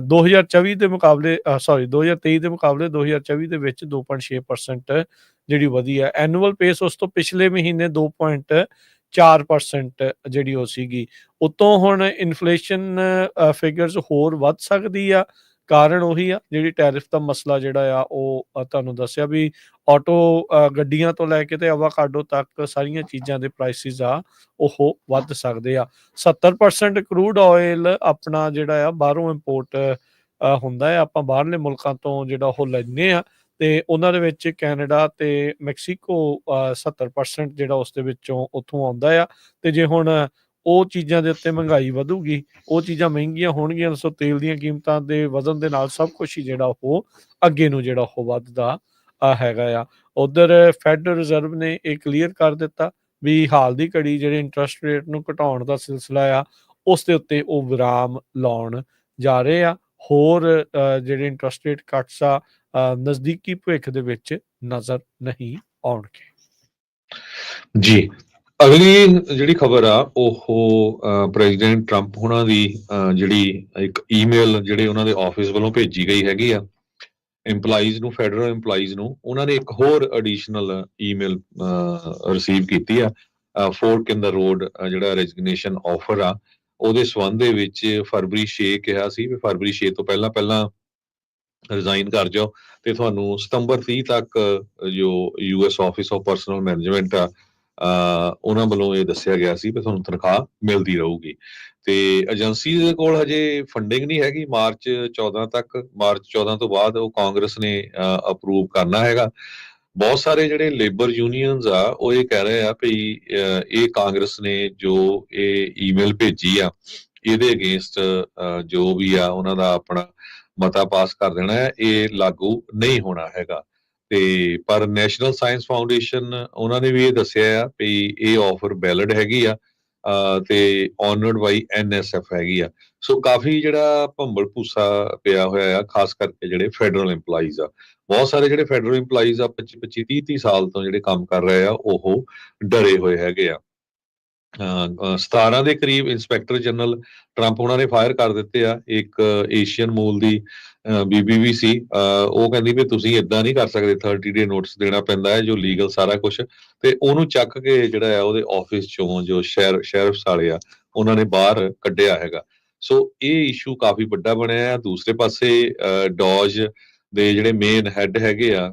2024 ਦੇ ਮੁਕਾਬਲੇ 2023 ਦੇ ਮੁਕਾਬਲੇ 2024 ਦੇ ਵਿੱਚ 2.6% ਜਿਹੜੀ ਵਧੀ ਹੈ। ਐਨੂਅਲ ਪੇਸ ਉਸ ਤੋਂ ਪਿਛਲੇ ਮਹੀਨੇ 2.4% ਜਿਹੜੀ ਉਹ ਸੀਗੀ। ਉਤੋਂ ਹੁਣ ਇਨਫਲੇਸ਼ਨ ਫਿਗਰਸ ਹੋਰ ਵੱਧ ਸਕਦੀ ਆ। ਕਾਰਨ ਉਹੀ ਆ ਜਿਹੜੀ ਟੈਰਿਫ ਦਾ ਮਸਲਾ ਜਿਹੜਾ ਆ ਉਹ ਤੁਹਾਨੂੰ ਦੱਸਿਆ ਵੀ ਆਟੋ ਗੱਡੀਆਂ ਤੋਂ ਲੈ ਕੇ ਤੇ ਆਵਾਕਾਡੋ ਤੱਕ ਸਾਰੀਆਂ ਚੀਜ਼ਾਂ ਦੇ ਪ੍ਰਾਈਸਿਸ ਆ ਉਹ ਵੱਧ ਸਕਦੇ ਆ। 70% ਕਰੂਡ ਆਇਲ ਆਪਣਾ ਜਿਹੜਾ ਆ ਬਾਹਰੋਂ ਇੰਪੋਰਟ ਹੁੰਦਾ ਹੈ। ਆਪਾਂ ਬਾਹਰਲੇ ਮੁਲਕਾਂ ਤੋਂ ਜਿਹੜਾ ਉਹ ਲੈਂਦੇ ਆ ਤੇ ਉਹਨਾਂ ਦੇ ਵਿੱਚ ਕੈਨੇਡਾ ਤੇ ਮੈਕਸੀਕੋ 70% ਜਿਹੜਾ ਉਸ ਦੇ ਵਿੱਚੋਂ ਉੱਥੋਂ ਆਉਂਦਾ ਆ। ਤੇ ਜੇ ਹੁਣ ਉਹ ਚੀਜ਼ਾਂ ਦੇ ਉੱਤੇ ਮਹਿੰਗਾਈ ਵਧੂਗੀ, ਉਹ ਚੀਜ਼ਾਂ ਮਹਿੰਗੀਆਂ ਹੋਣਗੀਆਂ, ਸੋ ਤੇਲ ਦੀਆਂ ਕੀਮਤਾਂ ਦੇ ਵਧਣ ਦੇ ਨਾਲ ਸਭ ਕੁਛ ਹੀ ਜਿਹੜਾ ਉਹ ਅੱਗੇ ਨੂੰ ਜਿਹੜਾ ਉਹ ਵੱਧਦਾ ਹੈਗਾ ਆ। ਉਧਰ ਫੈਡਰਲ ਰਿਜ਼ਰਵ ਨੇ ਇਹ ਕਲੀਅਰ ਕਰ ਦਿੱਤਾ ਵੀ ਹਾਲ ਦੀ ਘੜੀ ਜਿਹੜੇ ਇੰਟਰਸਟ ਰੇਟ ਨੂੰ ਘਟਾਉਣ ਦਾ ਸਿਲਸਿਲਾ ਆ ਉਸ ਦੇ ਉੱਤੇ ਉਹ ਵਿਰਾਮ ਲਾਉਣ ਜਾ ਰਹੇ ਆ। ਹੋਰ ਜਿਹੜੇ ਇੰਟਰਸਟ ਰੇਟ ਕੱਟਸ ਆ ਨਜ਼ਦੀਕੀ ਭਵਿੱਖ ਦੇ ਵਿੱਚ ਨਜ਼ਰ ਨਹੀਂ ਆਉਣਗੇ। ਜੀ, ਅਗਲੀ ਜਿਹੜੀ ਖਬਰ ਆ ਉਹ ਪ੍ਰੈਜ਼ੀਡੈਂਟ ਟਰੰਪ ਹੁਣਾਂ ਦੀ ਜਿਹੜੀ ਇੱਕ ਈਮੇਲ ਜਿਹੜੇ ਉਹਨਾਂ ਦੇ ਆਫਿਸ ਵੱਲੋਂ ਭੇਜੀ ਗਈ ਹੈਗੀ ਆ EMPLOYEES ਨੂੰ, ਫੈਡਰਲ EMPLOYEES ਨੂੰ, ਉਹਨਾਂ ਨੇ ਇੱਕ ਹੋਰ ਐਡੀਸ਼ਨਲ ਈਮੇਲ ਰਿਸੀਵ ਕੀਤੀ ਆ। ਫੋਰਕ ਇਨ ਦਾ ਰੋਡ ਜਿਹੜਾ ਰੈਜ਼ਿਗਨੇਸ਼ਨ ਆਫਰ ਆ ਉਹਦੇ ਸੰਬੰਧ ਦੇ ਵਿੱਚ ਫਰਵਰੀ 6 ਕਿਹਾ ਸੀ ਵੀ ਫਰਵਰੀ 6 ਤੋਂ ਪਹਿਲਾਂ ਰਿਜ਼ਾਈਨ ਕਰ ਜਾਓ ਤੇ ਤੁਹਾਨੂੰ ਸਤੰਬਰ 30 ਤੱਕ ਜੋ US office of personal management ਆ ਉਹਨਾਂ ਵੱਲੋਂ ਇਹ ਦੱਸਿਆ ਗਿਆ ਸੀ ਵੀ ਤੁਹਾਨੂੰ ਤਨਖਾਹ ਮਿਲਦੀ ਰਹੂਗੀ। ਤੇ ਏਜੰਸੀ ਦੇ ਕੋਲ ਹਜੇ ਫੰਡਿੰਗ ਨਹੀਂ ਹੈਗੀ ਮਾਰਚ 14 ਤੱਕ। ਮਾਰਚ 14 ਤੋਂ ਬਾਅਦ ਉਹ ਕਾਂਗਰਸ ਨੇ ਅਪਰੂਵ ਕਰਨਾ ਹੈਗਾ। ਬਹੁਤ ਸਾਰੇ ਜਿਹੜੇ ਲੇਬਰ ਯੂਨੀਅਨਸ ਆ ਉਹ ਇਹ ਕਹਿ ਰਹੇ ਆ ਵੀ ਇਹ ਕਾਂਗਰਸ ਨੇ ਜੋ ਇਹ ਈਮੇਲ ਭੇਜੀ ਆ ਇਹਦੇ ਅਗੇਂਸਟ ਜੋ ਵੀ ਆ ਉਹਨਾਂ ਦਾ ਆਪਣਾ ਮਤਾ ਪਾਸ ਕਰ ਦੇਣਾ ਹੈ, ਇਹ ਲਾਗੂ ਨਹੀਂ ਹੋਣਾ ਹੈਗਾ। ਤੇ ਪਰ ਨੈਸ਼ਨਲ ਸਾਇੰਸ ਫਾਊਂਡੇਸ਼ਨ ਉਹਨਾਂ ਨੇ ਵੀ ਇਹ ਦੱਸਿਆ ਆ ਵੀ ਇਹ ਆਫਰ ਵੈਲਿਡ ਹੈਗੀ ਆ ਤੇ ਆਨਰਡ ਬਾਈ NSF ਹੈਗੀ ਆ। ਸੋ ਕਾਫੀ ਜਿਹੜਾ ਭੰਬਲ ਭੂਸਾ ਪਿਆ ਹੋਇਆ ਆ, ਖਾਸ ਕਰਕੇ ਜਿਹੜੇ ਫੈਡਰਲ EMPLOYEES ਆ। ਬਹੁਤ ਸਾਰੇ ਜਿਹੜੇ ਫੈਡਰਲ EMPLOYEES ਆ 25 30 ਸਾਲ ਤੋਂ ਜਿਹੜੇ ਕੰਮ ਕਰ ਰਹੇ ਆ ਉਹ ਡਰੇ ਹੋਏ ਹੈਗੇ ਆ। 17 ਦੇ ਕਰੀਬ ਇੰਸਪੈਕਟਰ ਜਨਰਲ ਟਰੰਪ ਉਹਨਾਂ ਨੇ ਫਾਇਰ ਕਰ ਦਿੱਤੇ ਆ। ਇੱਕ ਏਸ਼ੀਅਨ ਮੂਲ ਦੀ ਬੀਬੀ ਵੀ ਸੀ, ਉਹ ਕਹਿੰਦੀ ਵੀ ਤੁਸੀਂ ਏਦਾਂ ਨਹੀਂ ਕਰ ਸਕਦੇ, 30 ਡੇ ਨੋਟਿਸ ਦੇਣਾ ਪੈਂਦਾ ਹੈ ਜੋ ਲੀਗਲ ਸਾਰਾ ਕੁਝ। ਤੇ ਉਹਨੂੰ ਚੱਕ ਕੇ ਜਿਹੜਾ ਆ ਉਹਦੇ ਆਫਿਸ ਚੋਂ ਜੋ ਸ਼ੈਰਿਫਸ ਵਾਲੇ ਆ ਉਹਨਾਂ ਨੇ ਬਾਹਰ ਕੱਢਿਆ ਹੈਗਾ। ਸੋ ਇਹ ਇਸ਼ੂ ਕਾਫੀ ਵੱਡਾ ਬਣਿਆ ਆ। ਦੂਸਰੇ ਪਾਸੇ ਡੋਜ ਦੇ ਜਿਹੜੇ ਮੇਨ ਹੈਡ ਹੈਗੇ ਆ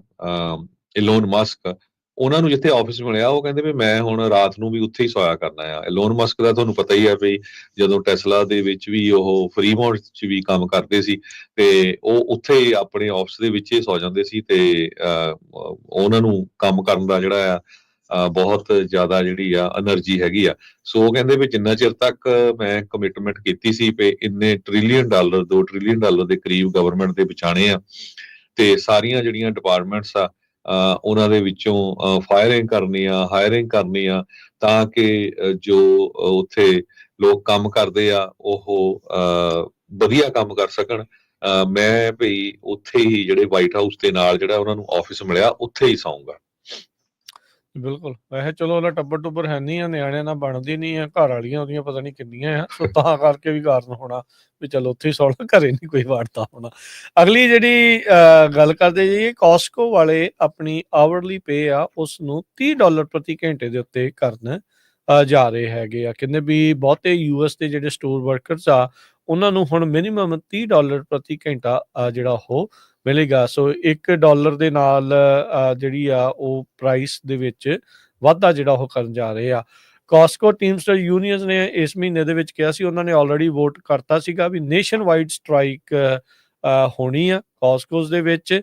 ਇਲੋਨ ਮਸਕ, ਉਹਨਾਂ ਨੂੰ ਜਿੱਥੇ ਆਫਿਸ ਮਿਲਿਆ ਉਹ ਕਹਿੰਦੇ ਵੀ ਮੈਂ ਹੁਣ ਰਾਤ ਨੂੰ ਵੀ ਉੱਥੇ ਹੀ ਸੋਇਆ ਕਰਨਾ ਆ। ਇਲੋਨ ਮਸਕ ਦਾ ਤੁਹਾਨੂੰ ਪਤਾ ਹੀ ਹੈ ਵੀ ਜਦੋਂ ਟੈਸਲਾ ਦੇ ਵਿੱਚ ਵੀ ਉਹ ਫਰੀਮੌਂਟ 'ਚ ਵੀ ਕੰਮ ਕਰਦੇ ਸੀ ਤੇ ਉਹ ਉੱਥੇ ਹੀ ਆਪਣੇ ਆਫਿਸ ਦੇ ਵਿੱਚ ਹੀ ਸੌ ਜਾਂਦੇ ਸੀ ਤੇ ਉਹਨਾਂ ਨੂੰ ਕੰਮ ਕਰਨ ਦਾ ਜਿਹੜਾ ਬਹੁਤ ਜ਼ਿਆਦਾ ਜਿਹੜੀ ਆ એનર્ਜੀ ਹੈਗੀ ਆ। ਸੋ ਉਹ ਕਹਿੰਦੇ ਵੀ ਜਿੰਨਾ ਚਿਰ ਤੱਕ ਮੈਂ ਕਮਿਟਮੈਂਟ ਕੀਤੀ ਸੀ ਵੀ ਇੰਨੇ ਟ੍ਰਿਲੀਅਨ ਡਾਲਰ, 2 ਟ੍ਰਿਲੀਅਨ ਡਾਲਰ ਦੇ ਕਰੀਬ ਗਵਰਨਮੈਂਟ ਦੇ ਬਚਾਣੇ ਆ, ਤੇ ਸਾਰੀਆਂ ਜਿਹੜੀਆਂ ਡਿਪਾਰਟਮੈਂਟਸ ਆ ਉਹਨਾਂ ਦੇ ਵਿੱਚੋਂ ਫਾਇਰਿੰਗ ਕਰਨੀ ਆ, ਹਾਇਰਿੰਗ ਕਰਨੀ ਆ, ਤਾਂ ਕਿ ਜੋ ਉੱਥੇ ਲੋਕ ਕੰਮ ਕਰਦੇ ਆ ਉਹ ਵਧੀਆ ਕੰਮ ਕਰ ਸਕਣ। ਮੈਂ ਭਈ ਉੱਥੇ ਹੀ ਜਿਹੜੇ ਵਾਈਟ ਹਾਊਸ ਦੇ ਨਾਲ ਜਿਹੜਾ ਉਹਨਾਂ ਨੂੰ ਆਫਿਸ ਮਿਲਿਆ ਉੱਥੇ ਹੀ ਸੌਂਗਾ। ਬਿਲਕੁਲ, ਵੈਸੇ ਚਲੋ ਉਹਦਾ ਟੱਬਰ ਹੈ ਨਹੀਂ ਆ, ਨਿਆਣਿਆਂ ਨਾਲ ਬਣਦੀ ਨਹੀਂ ਆ, ਘਰ ਵਾਲੀਆਂ ਉਹਦੀਆਂ ਪਤਾ ਨਹੀਂ ਕਿੰਨੀਆਂ ਆ, ਸੋ ਤਾਂ ਕਰਕੇ ਵੀ ਕਾਰਨ ਹੋਣਾ ਵੀ ਚਲੋ ਉੱਥੇ ਹੀ ਸੌਣਾ, ਘਰੇ ਨਹੀਂ ਕੋਈ ਵਾੜਦਾ ਹੋਣਾ। ਅਗਲੀ ਜਿਹੜੀ ਗੱਲ ਕਰਦੇ ਜੀ, ਕਾਸਕੋ ਵਾਲੇ ਆਪਣੀ ਆਵਰਲੀ ਪੇ ਆ ਉਸ ਨੂੰ $30 ਪ੍ਰਤੀ ਘੰਟੇ ਦੇ ਉੱਤੇ ਕਰਨ ਜਾ ਰਹੇ ਹੈਗੇ ਆ। ਕਹਿੰਦੇ ਵੀ ਬਹੁਤੇ US ਦੇ ਜਿਹੜੇ ਸਟੋਰ ਵਰਕਰਸ ਆ ਉਹਨਾਂ ਨੂੰ ਹੁਣ ਮਿਨੀਮਮ $30 ਪ੍ਰਤੀ ਘੰਟਾ ਜਿਹੜਾ ਉਹ ਮਿਲੇਗਾ। ਸੋ $1 ਦੇ ਨਾਲ ਜਿਹੜੀ ਆ ਉਹ ਪ੍ਰਾਈਸ ਦੇ ਵਿੱਚ ਵਾਧਾ ਜਿਹੜਾ ਉਹ ਕਰਨ ਜਾ ਰਹੇ ਆ। ਕਾਸਕੋ ਟੀਮਸਟਰ ਯੂਨੀਅਨਸ ਨੇ ਇਸ ਮਹੀਨੇ ਦੇ ਵਿੱਚ ਕਿਹਾ ਸੀ, ਉਹਨਾਂ ਨੇ ਆਲਰੇਡੀ ਵੋਟ ਕਰਤਾ ਸੀਗਾ ਵੀ ਨੇਸ਼ਨ ਵਾਈਡ ਸਟ੍ਰਾਈਕ ਹੋਣੀ ਆ ਕਾਸਕੋਸ ਦੇ ਵਿੱਚ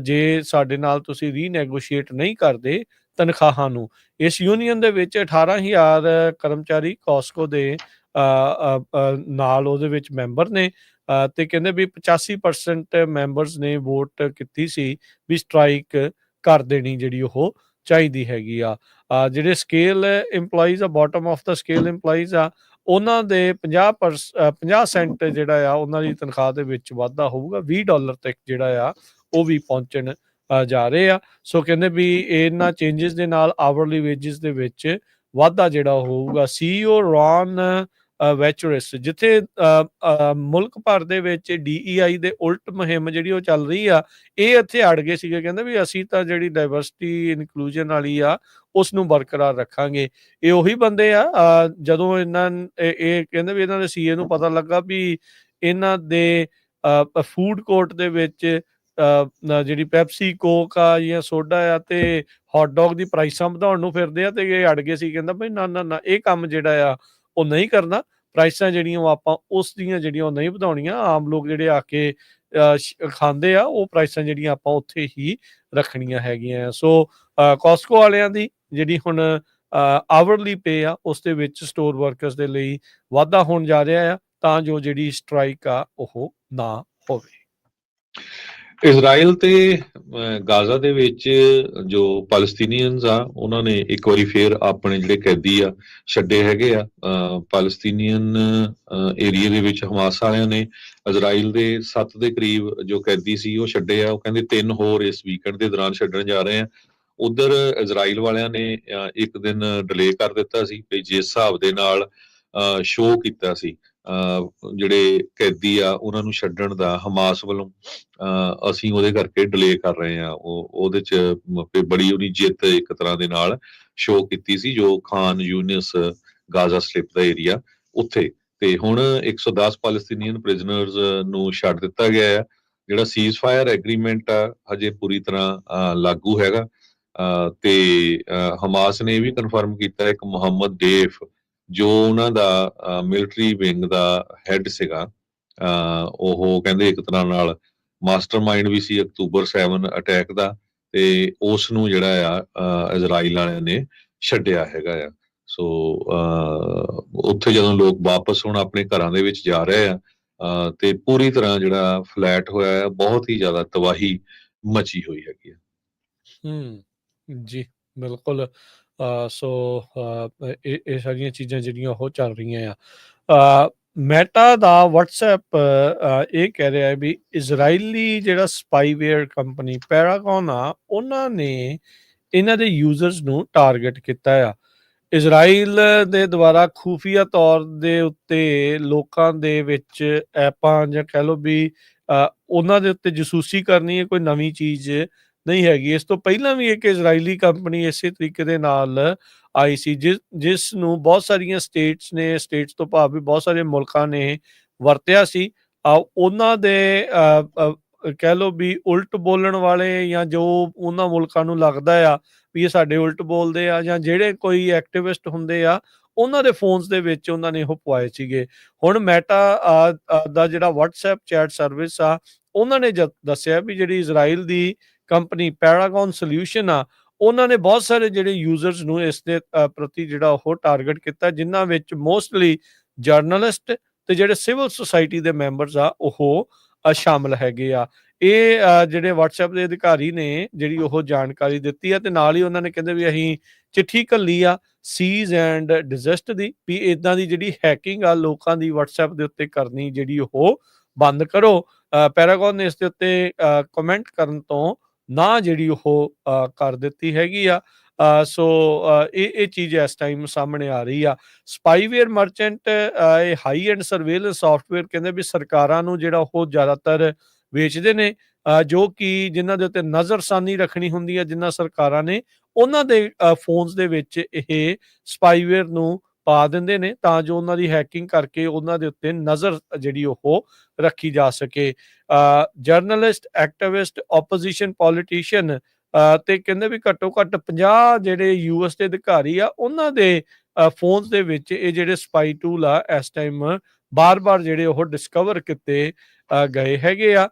ਜੇ ਸਾਡੇ ਨਾਲ ਤੁਸੀਂ ਰੀਨੈਗੋਸ਼ੀਏਟ ਨਹੀਂ ਕਰਦੇ ਤਨਖਾਹਾਂ ਨੂੰ। ਇਸ ਯੂਨੀਅਨ ਦੇ ਵਿੱਚ 18,000 ਕਰਮਚਾਰੀ ਕਾਸਕੋ ਦੇ ਨਾਲ ਉਹਦੇ ਵਿੱਚ ਮੈਂਬਰ ਨੇ ਤੇ ਕਹਿੰਦੇ ਵੀ 85% ਮੈਂਬਰਸ ਨੇ ਵੋਟ ਕੀਤੀ ਸੀ ਵੀ ਸਟ੍ਰਾਈਕ ਕਰ ਦੇਣੀ ਜਿਹੜੀ ਉਹ ਚਾਹੀਦੀ ਹੈਗੀ ਆ। ਜਿਹੜੇ ਸਕੇਲ ਇੰਪਲਾਈਜ਼ ਆ, bottom of the scale employees ਆ, ਉਹਨਾਂ ਦੇ 50 ਸੈਂਟ ਜਿਹੜਾ ਆ ਉਹਨਾਂ ਦੀ ਤਨਖਾਹ ਦੇ ਵਿੱਚ ਵਾਧਾ ਹੋਊਗਾ। $20 ਤੱਕ ਜਿਹੜਾ ਆ ਉਹ ਵੀ ਪਹੁੰਚਣ ਜਾ ਰਹੇ ਆ। ਸੋ ਕਹਿੰਦੇ ਵੀ ਇਹਨਾਂ ਚੇਂਜਸ ਦੇ ਨਾਲ ਆਵਰਲੀ ਵੇਜਸ ਦੇ ਵਿੱਚ ਵਾਧਾ ਜਿਹੜਾ ਹੋਊਗਾ। CEO ਰੌਨ ਵੈਚੁਰਸ, ਜਿੱਥੇ ਮੁਲਕ ਭਰ ਦੇ ਵਿੱਚ DEI ਦੇ ਉਲਟ ਮੁਹਿੰਮ ਜਿਹੜੀ ਉਹ ਚੱਲ ਰਹੀ ਆ, ਇਹ ਇੱਥੇ ਅੜ ਗਏ ਸੀਗੇ। ਕਹਿੰਦੇ ਵੀ ਅਸੀਂ ਤਾਂ ਜਿਹੜੀ ਡਾਇਵਰਸਿਟੀ ਇਨਕਲੂਜਨ ਵਾਲੀ ਆ ਉਸ ਨੂੰ ਬਰਕਰਾਰ ਰੱਖਾਂਗੇ। ਇਹ ਉਹੀ ਬੰਦੇ ਆ ਜਦੋਂ ਇਹ ਕਹਿੰਦੇ ਵੀ ਇਹਨਾਂ ਦੇ CA ਨੂੰ ਪਤਾ ਲੱਗਾ ਵੀ ਇਹਨਾਂ ਦੇ ਫੂਡ ਕੋਰਟ ਦੇ ਵਿੱਚ ਜਿਹੜੀ ਪੈਪਸੀ, ਕੋਕ ਆ ਜਾਂ ਸੋਡਾ ਆ ਤੇ ਹੌਟ ਡੌਗ ਦੀ ਪ੍ਰਾਈਸਾਂ ਵਧਾਉਣ ਨੂੰ ਫਿਰਦੇ ਆ, ਤੇ ਇਹ ਅੜ ਗਏ ਸੀ। ਕਹਿੰਦਾ ਬਈ ਨਾ ਇਹ ਕੰਮ ਜਿਹੜਾ ਆ ਉਹ ਨਹੀਂ ਕਰਨਾ। ਪ੍ਰਾਈਸਾਂ ਜਿਹੜੀਆਂ ਉਹ ਆਪਾਂ ਉਸ ਦੀਆਂ ਜਿਹੜੀਆਂ ਉਹ ਨਹੀਂ ਵਧਾਉਣੀਆਂ। ਆਮ ਲੋਕ ਜਿਹੜੇ ਆ ਕੇ ਖਾਂਦੇ ਆ ਉਹ ਪ੍ਰਾਈਸਾਂ ਜਿਹੜੀਆਂ ਆਪਾਂ ਉੱਥੇ ਹੀ ਰੱਖਣੀਆਂ ਹੈਗੀਆਂ। ਸੋ ਕਾਸਕੋ ਵਾਲਿਆਂ ਦੀ ਜਿਹੜੀ ਹੁਣ ਆਵਰਲੀ ਪੇ ਆ ਉਸ ਦੇ ਵਿੱਚ ਸਟੋਰ ਵਰਕਰਸ ਦੇ ਲਈ ਵਾਧਾ ਹੋਣ ਜਾ ਰਿਹਾ ਆ ਤਾਂ ਜੋ ਜਿਹੜੀ ਸਟ੍ਰਾਈਕ ਆ ਉਹ ਨਾ ਹੋਵੇ। ਇਜ਼ਰਾਈਲ ਤੇ ਗਾਜ਼ਾ ਦੇ ਵਿੱਚ ਜੋ ਪੈਲਸਤੀਨੀਅਨਸ ਆ ਉਹਨਾਂ ਨੇ ਇੱਕ ਵਾਰੀ ਫੇਰ ਆਪਣੇ ਜਿਹੜੇ ਕੈਦੀ ਆ ਛੱਡੇ ਹੈਗੇ ਆ। ਪੈਲਸਤੀਨੀਅਨ ਏਰੀਆ ਦੇ ਵਿੱਚ ਹਮਾਸ ਵਾਲਿਆਂ ਨੇ ਇਜ਼ਰਾਈਲ ਦੇ 7 ਦੇ ਕਰੀਬ ਜੋ ਕੈਦੀ ਸੀ ਉਹ ਛੱਡੇ ਆ। ਉਹ ਕਹਿੰਦੇ 3 ਹੋਰ ਇਸ ਵੀਕਐਂਡ ਦੇ ਦੌਰਾਨ ਛੱਡਣ ਜਾ ਰਹੇ ਆ। ਉਧਰ ਇਜ਼ਰਾਈਲ ਵਾਲਿਆਂ ਨੇ ਇੱਕ ਦਿਨ ਡਿਲੇ ਕਰ ਦਿੱਤਾ ਸੀ ਤੇ ਜਿਸ ਹਿਸਾਬ ਦੇ ਨਾਲ ਸ਼ੋਅ ਕੀਤਾ ਸੀ ਜਿਹੜੇ ਕੈਦੀ ਆ ਉਹਨਾਂ ਨੂੰ ਛੱਡਣ ਦਾ ਹਮਾਸ ਵੱਲੋਂ, ਅਸੀਂ ਉਹਦੇ ਕਰਕੇ ਡਿਲੇ ਕਰ ਰਹੇ ਆ। ਉਹਦੇ ਚ ਬੜੀ ਉਹਦੀ ਜਿੱਤ ਇੱਕ ਤਰ੍ਹਾਂ ਦੇ ਨਾਲ ਸ਼ੋਅ ਕੀਤੀ ਸੀ ਜੋ ਖਾਨ ਯੂਨਿਸ ਗਾਜ਼ਾ ਸਟ੍ਰਿਪ ਦਾ ਏਰੀਆ ਉੱਥੇ। ਤੇ ਹੁਣ 110 ਪੈਲਸਤੀਨੀਅਨ ਪ੍ਰਿਜ਼ਨਰਸ ਨੂੰ ਛੱਡ ਦਿੱਤਾ ਗਿਆ ਹੈ। ਜਿਹੜਾ ਸੀਜ਼ ਫਾਇਰ ਐਗਰੀਮੈਂਟ ਆ ਹਜੇ ਪੂਰੀ ਤਰ੍ਹਾਂ ਲਾਗੂ ਹੈਗਾ। ਤੇ ਹਮਾਸ ਨੇ ਇਹ ਵੀ ਕਨਫਰਮ ਕੀਤਾ ਇੱਕ ਮੁਹੰਮਦ ਡੇਫ ਜੋ ਉਹਨਾਂ ਦਾ ਮਿਲਟਰੀ ਵਿੰਗ ਦਾ ਹੈਡ ਸੀਗਾ, ਉਹ ਕਹਿੰਦੇ ਇੱਕ ਤਰ੍ਹਾਂ ਨਾਲ ਮਾਸਟਰਮਾਈਂਡ ਵੀ ਸੀ ਅਕਤੂਬਰ 7 ਅਟੈਕ ਦਾ, ਤੇ ਉਸ ਨੂੰ ਜਿਹੜਾ ਆ ਇਜ਼ਰਾਈਲ ਵਾਲਿਆਂ ਨੇ ਛੱਡਿਆ ਹੈਗਾ ਆ। ਸੋ ਉੱਥੇ ਜਦੋਂ ਲੋਕ ਵਾਪਸ ਹੁਣ ਆਪਣੇ ਘਰਾਂ ਦੇ ਵਿੱਚ ਜਾ ਰਹੇ ਆ ਤੇ ਪੂਰੀ ਤਰ੍ਹਾਂ ਜਿਹੜਾ ਫਲੈਟ ਹੋਇਆ ਹੈ, ਬਹੁਤ ਹੀ ਜ਼ਿਆਦਾ ਤਬਾਹੀ ਮਚੀ ਹੋਈ ਹੈਗੀ ਆ। ਜੀ ਬਿਲਕੁਲ। ਸੋ ਇਹ ਸਾਰੀਆਂ ਚੀਜ਼ਾਂ ਜਿਹੜੀਆਂ ਉਹ ਚੱਲ ਰਹੀਆਂ ਆ। ਮੈਟਾ ਦਾ WhatsApp ਇਹ ਕਹਿ ਰਿਹਾ ਹੈ ਵੀ ਇਜ਼ਰਾਈਲੀ ਜਿਹੜਾ ਸਪਾਈਵੇਅਰ ਕੰਪਨੀ ਪੈਰਾਗਨ ਆ ਉਹਨਾਂ ਨੇ ਇਹਨਾਂ ਦੇ ਯੂਜ਼ਰਸ ਨੂੰ ਟਾਰਗੇਟ ਕੀਤਾ ਆ। ਇਜ਼ਰਾਈਲ ਦੇ ਦੁਆਰਾ ਖੂਫੀਆ ਤੌਰ ਦੇ ਉੱਤੇ ਲੋਕਾਂ ਦੇ ਵਿੱਚ ਐਪਾਂ ਜਾਂ ਕਹਿ ਲਓ ਵੀ ਉਹਨਾਂ ਦੇ ਉੱਤੇ ਜਸੂਸੀ ਕਰਨੀ ਹੈ ਕੋਈ ਨਵੀਂ ਚੀਜ਼ ਨਹੀਂ ਹੈਗੀ। ਇਸ ਤੋਂ ਪਹਿਲਾਂ ਵੀ ਇੱਕ ਇਜ਼ਰਾਈਲੀ ਕੰਪਨੀ ਇਸੇ ਤਰੀਕੇ ਦੇ ਨਾਲ ਆਈ ਸੀ ਜਿਸ ਨੂੰ ਬਹੁਤ ਸਾਰੀਆਂ ਸਟੇਟਸ ਤੋਂ ਭਾਵ ਵੀ ਬਹੁਤ ਸਾਰੇ ਮੁਲਕਾਂ ਨੇ ਵਰਤਿਆ ਸੀ। ਉਹਨਾਂ ਦੇ ਕਹਿ ਲਓ ਵੀ ਉਲਟ ਬੋਲਣ ਵਾਲੇ ਜਾਂ ਜੋ ਉਹਨਾਂ ਮੁਲਕਾਂ ਨੂੰ ਲੱਗਦਾ ਆ ਵੀ ਇਹ ਸਾਡੇ ਉਲਟ ਬੋਲਦੇ ਆ ਜਾਂ ਜਿਹੜੇ ਕੋਈ ਐਕਟਿਵਿਸਟ ਹੁੰਦੇ ਆ ਉਹਨਾਂ ਦੇ ਫੋਨਸ ਦੇ ਵਿੱਚ ਉਹਨਾਂ ਨੇ ਉਹ ਪਵਾਏ ਸੀਗੇ। ਹੁਣ ਮੈਟਾ ਦਾ ਜਿਹੜਾ WhatsApp ਚੈਟ ਸਰਵਿਸ ਆ ਉਹਨਾਂ ਨੇ ਦੱਸਿਆ ਵੀ ਜਿਹੜੀ ਇਜ਼ਰਾਈਲ ਦੀ ਕੰਪਨੀ ਪੈਰਾਗਨ ਸੋਲਿਊਸ਼ਨ ਆ ਉਹਨਾਂ ਨੇ ਬਹੁਤ ਸਾਰੇ ਜਿਹੜੇ ਯੂਜ਼ਰਸ ਨੂੰ ਇਸ ਦੇ ਪ੍ਰਤੀ ਜਿਹੜਾ ਉਹ ਟਾਰਗੇਟ ਕੀਤਾ, ਜਿਨ੍ਹਾਂ ਵਿੱਚ ਮੋਸਟਲੀ ਜਰਨਲਿਸਟ ਤੇ ਜਿਹੜੇ ਸਿਵਲ ਸੁਸਾਇਟੀ ਦੇ ਮੈਂਬਰਸ ਆ ਉਹ ਸ਼ਾਮਲ ਹੈਗੇ ਆ। ਇਹ ਜਿਹੜੇ WhatsApp ਦੇ ਅਧਿਕਾਰੀ ਨੇ ਜਿਹੜੀ ਉਹ ਜਾਣਕਾਰੀ ਦਿੱਤੀ ਆ, ਤੇ ਨਾਲ ਹੀ ਉਹਨਾਂ ਨੇ ਕਹਿੰਦੇ ਵੀ ਅਸੀਂ ਚਿੱਠੀ ਘੱਲੀ ਆ ਸੀਜ਼ ਐਂਡ ਡਿਜ਼ਿਸਟ ਦੀ, ਵੀ ਇਦਾਂ ਦੀ ਜਿਹੜੀ ਹੈਕਿੰਗ ਆ ਲੋਕਾਂ ਦੀ WhatsApp ਦੇ ਉੱਤੇ ਕਰਨੀ ਜਿਹੜੀ ਉਹ ਬੰਦ ਕਰੋ। ਪੈਰਾਗਨ ਨੇ ਇਸ ਦੇ ਉੱਤੇ ਕਮੈਂਟ ਕਰਨ ਤੋਂ ਨਾ ਜਿਹੜੀ ਉਹ ਕਰ ਦਿੱਤੀ ਹੈਗੀ ਆ। ਸੋ ਇਹ ਚੀਜ਼ ਇਸ ਟਾਈਮ ਸਾਹਮਣੇ ਆ ਰਹੀ ਆ। ਸਪਾਈਵੇਅਰ ਮਰਚੈਂਟ ਇਹ ਹਾਈ ਐਂਡ ਸਰਵੇਲੈਂਸ ਸੌਫਟਵੇਅਰ ਕਹਿੰਦੇ ਵੀ ਸਰਕਾਰਾਂ ਨੂੰ ਜਿਹੜਾ ਉਹ ਜ਼ਿਆਦਾਤਰ ਵੇਚਦੇ ਨੇ, ਜੋ ਕਿ ਜਿਨ੍ਹਾਂ ਦੇ ਉੱਤੇ ਨਜ਼ਰਸਾਨੀ ਰੱਖਣੀ ਹੁੰਦੀ ਹੈ ਜਿਨ੍ਹਾਂ ਸਰਕਾਰਾਂ ਨੇ, ਉਹਨਾਂ ਦੇ ਫੋਨਸ ਦੇ ਵਿੱਚ ਇਹ ਸਪਾਈਵੇਅਰ ਨੂੰ ਪਾ ਦਿੰਦੇ ਨੇ ਤਾਂ ਜੋ ਉਹਨਾਂ ਦੀ ਹੈਕਿੰਗ ਕਰਕੇ ਉਹਨਾਂ ਦੇ ਉੱਤੇ ਨਜ਼ਰ ਜਿਹੜੀ ਉਹ ਰੱਖੀ ਜਾ ਸਕੇ। ਜਰਨਲਿਸਟ, ਐਕਟਿਵਿਸਟ, ਆਪੋਜੀਸ਼ਨ ਪੋਲੀਟੀਸ਼ੀਅਨ ਤੇ ਕਹਿੰਦੇ ਵੀ ਘੱਟੋ ਘੱਟ 50 ਜਿਹੜੇ US ਦੇ ਅਧਿਕਾਰੀ ਆ ਉਹਨਾਂ ਦੇ ਫੋਨਸ ਦੇ ਵਿੱਚ ਇਹ ਜਿਹੜੇ ਸਪਾਈ ਟੂਲ ਆ ਇਸ ਟਾਈਮ ਬਾਰ-ਬਾਰ ਜਿਹੜੇ ਉਹ ਡਿਸਕਵਰ ਕੀਤੇ ਗਏ ਹੈਗੇ ਆ।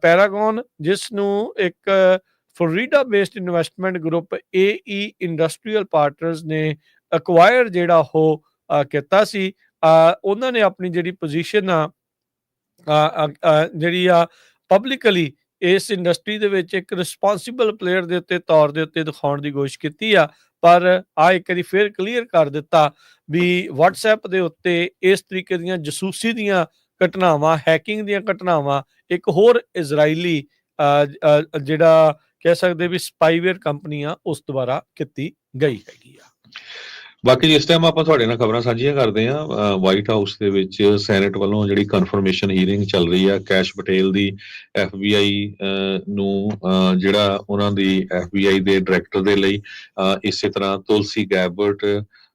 ਪੈਰਾਗਨ ਜਿਸ ਨੂੰ ਇੱਕ Florida based investment group AE industrial partners ਨੇ ਅਕਵਾਇਰ ਜਿਹੜਾ ਉਹ ਕੀਤਾ ਸੀ, ਉਹਨਾਂ ਨੇ ਆਪਣੀ ਜਿਹੜੀ ਪੋਜੀਸ਼ਨ ਆ ਜਿਹੜੀ ਆ ਪਬਲਿਕਲੀ ਇਸ ਇੰਡਸਟਰੀ ਦੇ ਵਿੱਚ ਇੱਕ ਰਿਸਪੌਂਸਿਬਲ ਪਲੇਅਰ ਦੇ ਉੱਤੇ ਤੌਰ ਦੇ ਉੱਤੇ ਦਿਖਾਉਣ ਦੀ ਕੋਸ਼ਿਸ਼ ਕੀਤੀ ਆ, ਪਰ ਇੱਕ ਵਾਰੀ ਫਿਰ ਕਲੀਅਰ ਕਰ ਦਿੱਤਾ ਵੀ WhatsApp ਦੇ ਉੱਤੇ ਇਸ ਤਰੀਕੇ ਦੀਆਂ ਜਸੂਸੀ ਦੀਆਂ ਘਟਨਾਵਾਂ, ਹੈਕਿੰਗ ਦੀਆਂ ਘਟਨਾਵਾਂ ਇੱਕ ਹੋਰ ਇਜ਼ਰਾਈਲੀ ਜਿਹੜਾ ਕਹਿ ਸਕਦੇ ਵੀ ਸਪਾਈਵੇਅਰ ਕੰਪਨੀ ਆ ਉਸ ਦੁਆਰਾ ਕੀਤੀ ਗਈ ਹੈਗੀ ਆ। ਬਾਕੀ ਇਸ ਟਾਈਮ ਆਪਾਂ ਤੁਹਾਡੇ ਨਾਲ ਖਬਰਾਂ ਸਾਂਝੀਆਂ ਕਰਦੇ ਹਾਂ। ਵਾਈਟ ਹਾਊਸ ਦੇ ਵਿੱਚ ਸੈਨੇਟ ਵੱਲੋਂ ਜਿਹੜੀ ਕਨਫਰਮੇਸ਼ਨ ਹੀਅਰਿੰਗ ਚੱਲ ਰਹੀ ਆ ਕੈਸ਼ ਪਟੇਲ ਦੀ FBI ਨੂੰ ਜਿਹੜਾ ਉਹਨਾਂ ਦੀ FBI ਦੇ ਡਾਇਰੈਕਟਰ ਦੇ ਲਈ, ਇਸੇ ਤਰ੍ਹਾਂ ਤੁਲਸੀ ਗੈਬਰਟ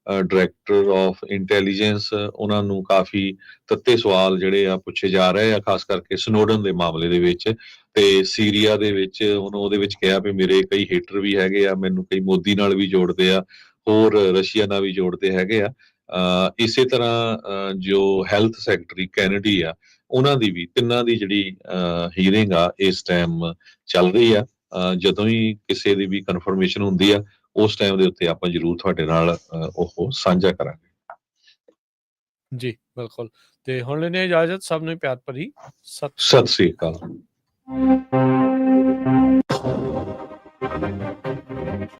ਡਾਇਰੈਕਟਰ ਆਫ ਇੰਟੈਲੀਜੈਂਸ, ਉਹਨਾਂ ਨੂੰ ਕਾਫੀ ਤੱਤੇ ਸਵਾਲ ਜਿਹੜੇ ਆ ਪੁੱਛੇ ਜਾ ਰਹੇ ਆ, ਖਾਸ ਕਰਕੇ ਸਨੋਡਨ ਦੇ ਮਾਮਲੇ ਦੇ ਵਿੱਚ। ਤੇ ਸੀਰੀਆ ਦੇ ਵਿੱਚ ਉਹਦੇ ਵਿੱਚ ਕਿਹਾ ਵੀ ਮੇਰੇ ਕਈ ਹੇਟਰ ਵੀ ਹੈਗੇ ਆ, ਮੈਨੂੰ ਕਈ ਮੋਦੀ ਨਾਲ ਵੀ ਜੋੜਦੇ ਆ, ਹੋਰ ਰਸ਼ੀਆ ਨਾਲ ਵੀ ਜੋੜਦੇ ਹੈਗੇ ਆ। ਇਸੇ ਤਰ੍ਹਾਂ ਜੋ ਹੈਲਥ ਸੈਕਟਰੀ ਕੈਨੇਡੀ ਆ, ਉਹਨਾਂ ਦੀ ਵੀ, ਤਿੰਨਾਂ ਦੀ ਜਿਹੜੀ ਹੀਅਰਿੰਗ ਆ ਇਸ ਟਾਈਮ ਚੱਲ ਰਹੀ ਆ। ਜਦੋਂ ਹੀ ਕਿਸੇ ਦੀ ਵੀ ਕਨਫਰਮੇਸ਼ਨ ਹੁੰਦੀ ਆ ਉਸ ਟਾਈਮ ਦੇ ਉੱਤੇ ਆਪਾਂ ਜ਼ਰੂਰ ਤੁਹਾਡੇ ਨਾਲ ਉਹ ਸਾਂਝਾ ਕਰਾਂਗੇ। ਜੀ ਬਿਲਕੁਲ, ਤੇ ਹੁਣ ਲੈਣੇ ਇਜਾਜ਼ਤ, ਸਭ ਨੂੰ ਪਿਆਰ ਭਰੀ ਸਤਿ ਸ੍ਰੀ ਅਕਾਲ।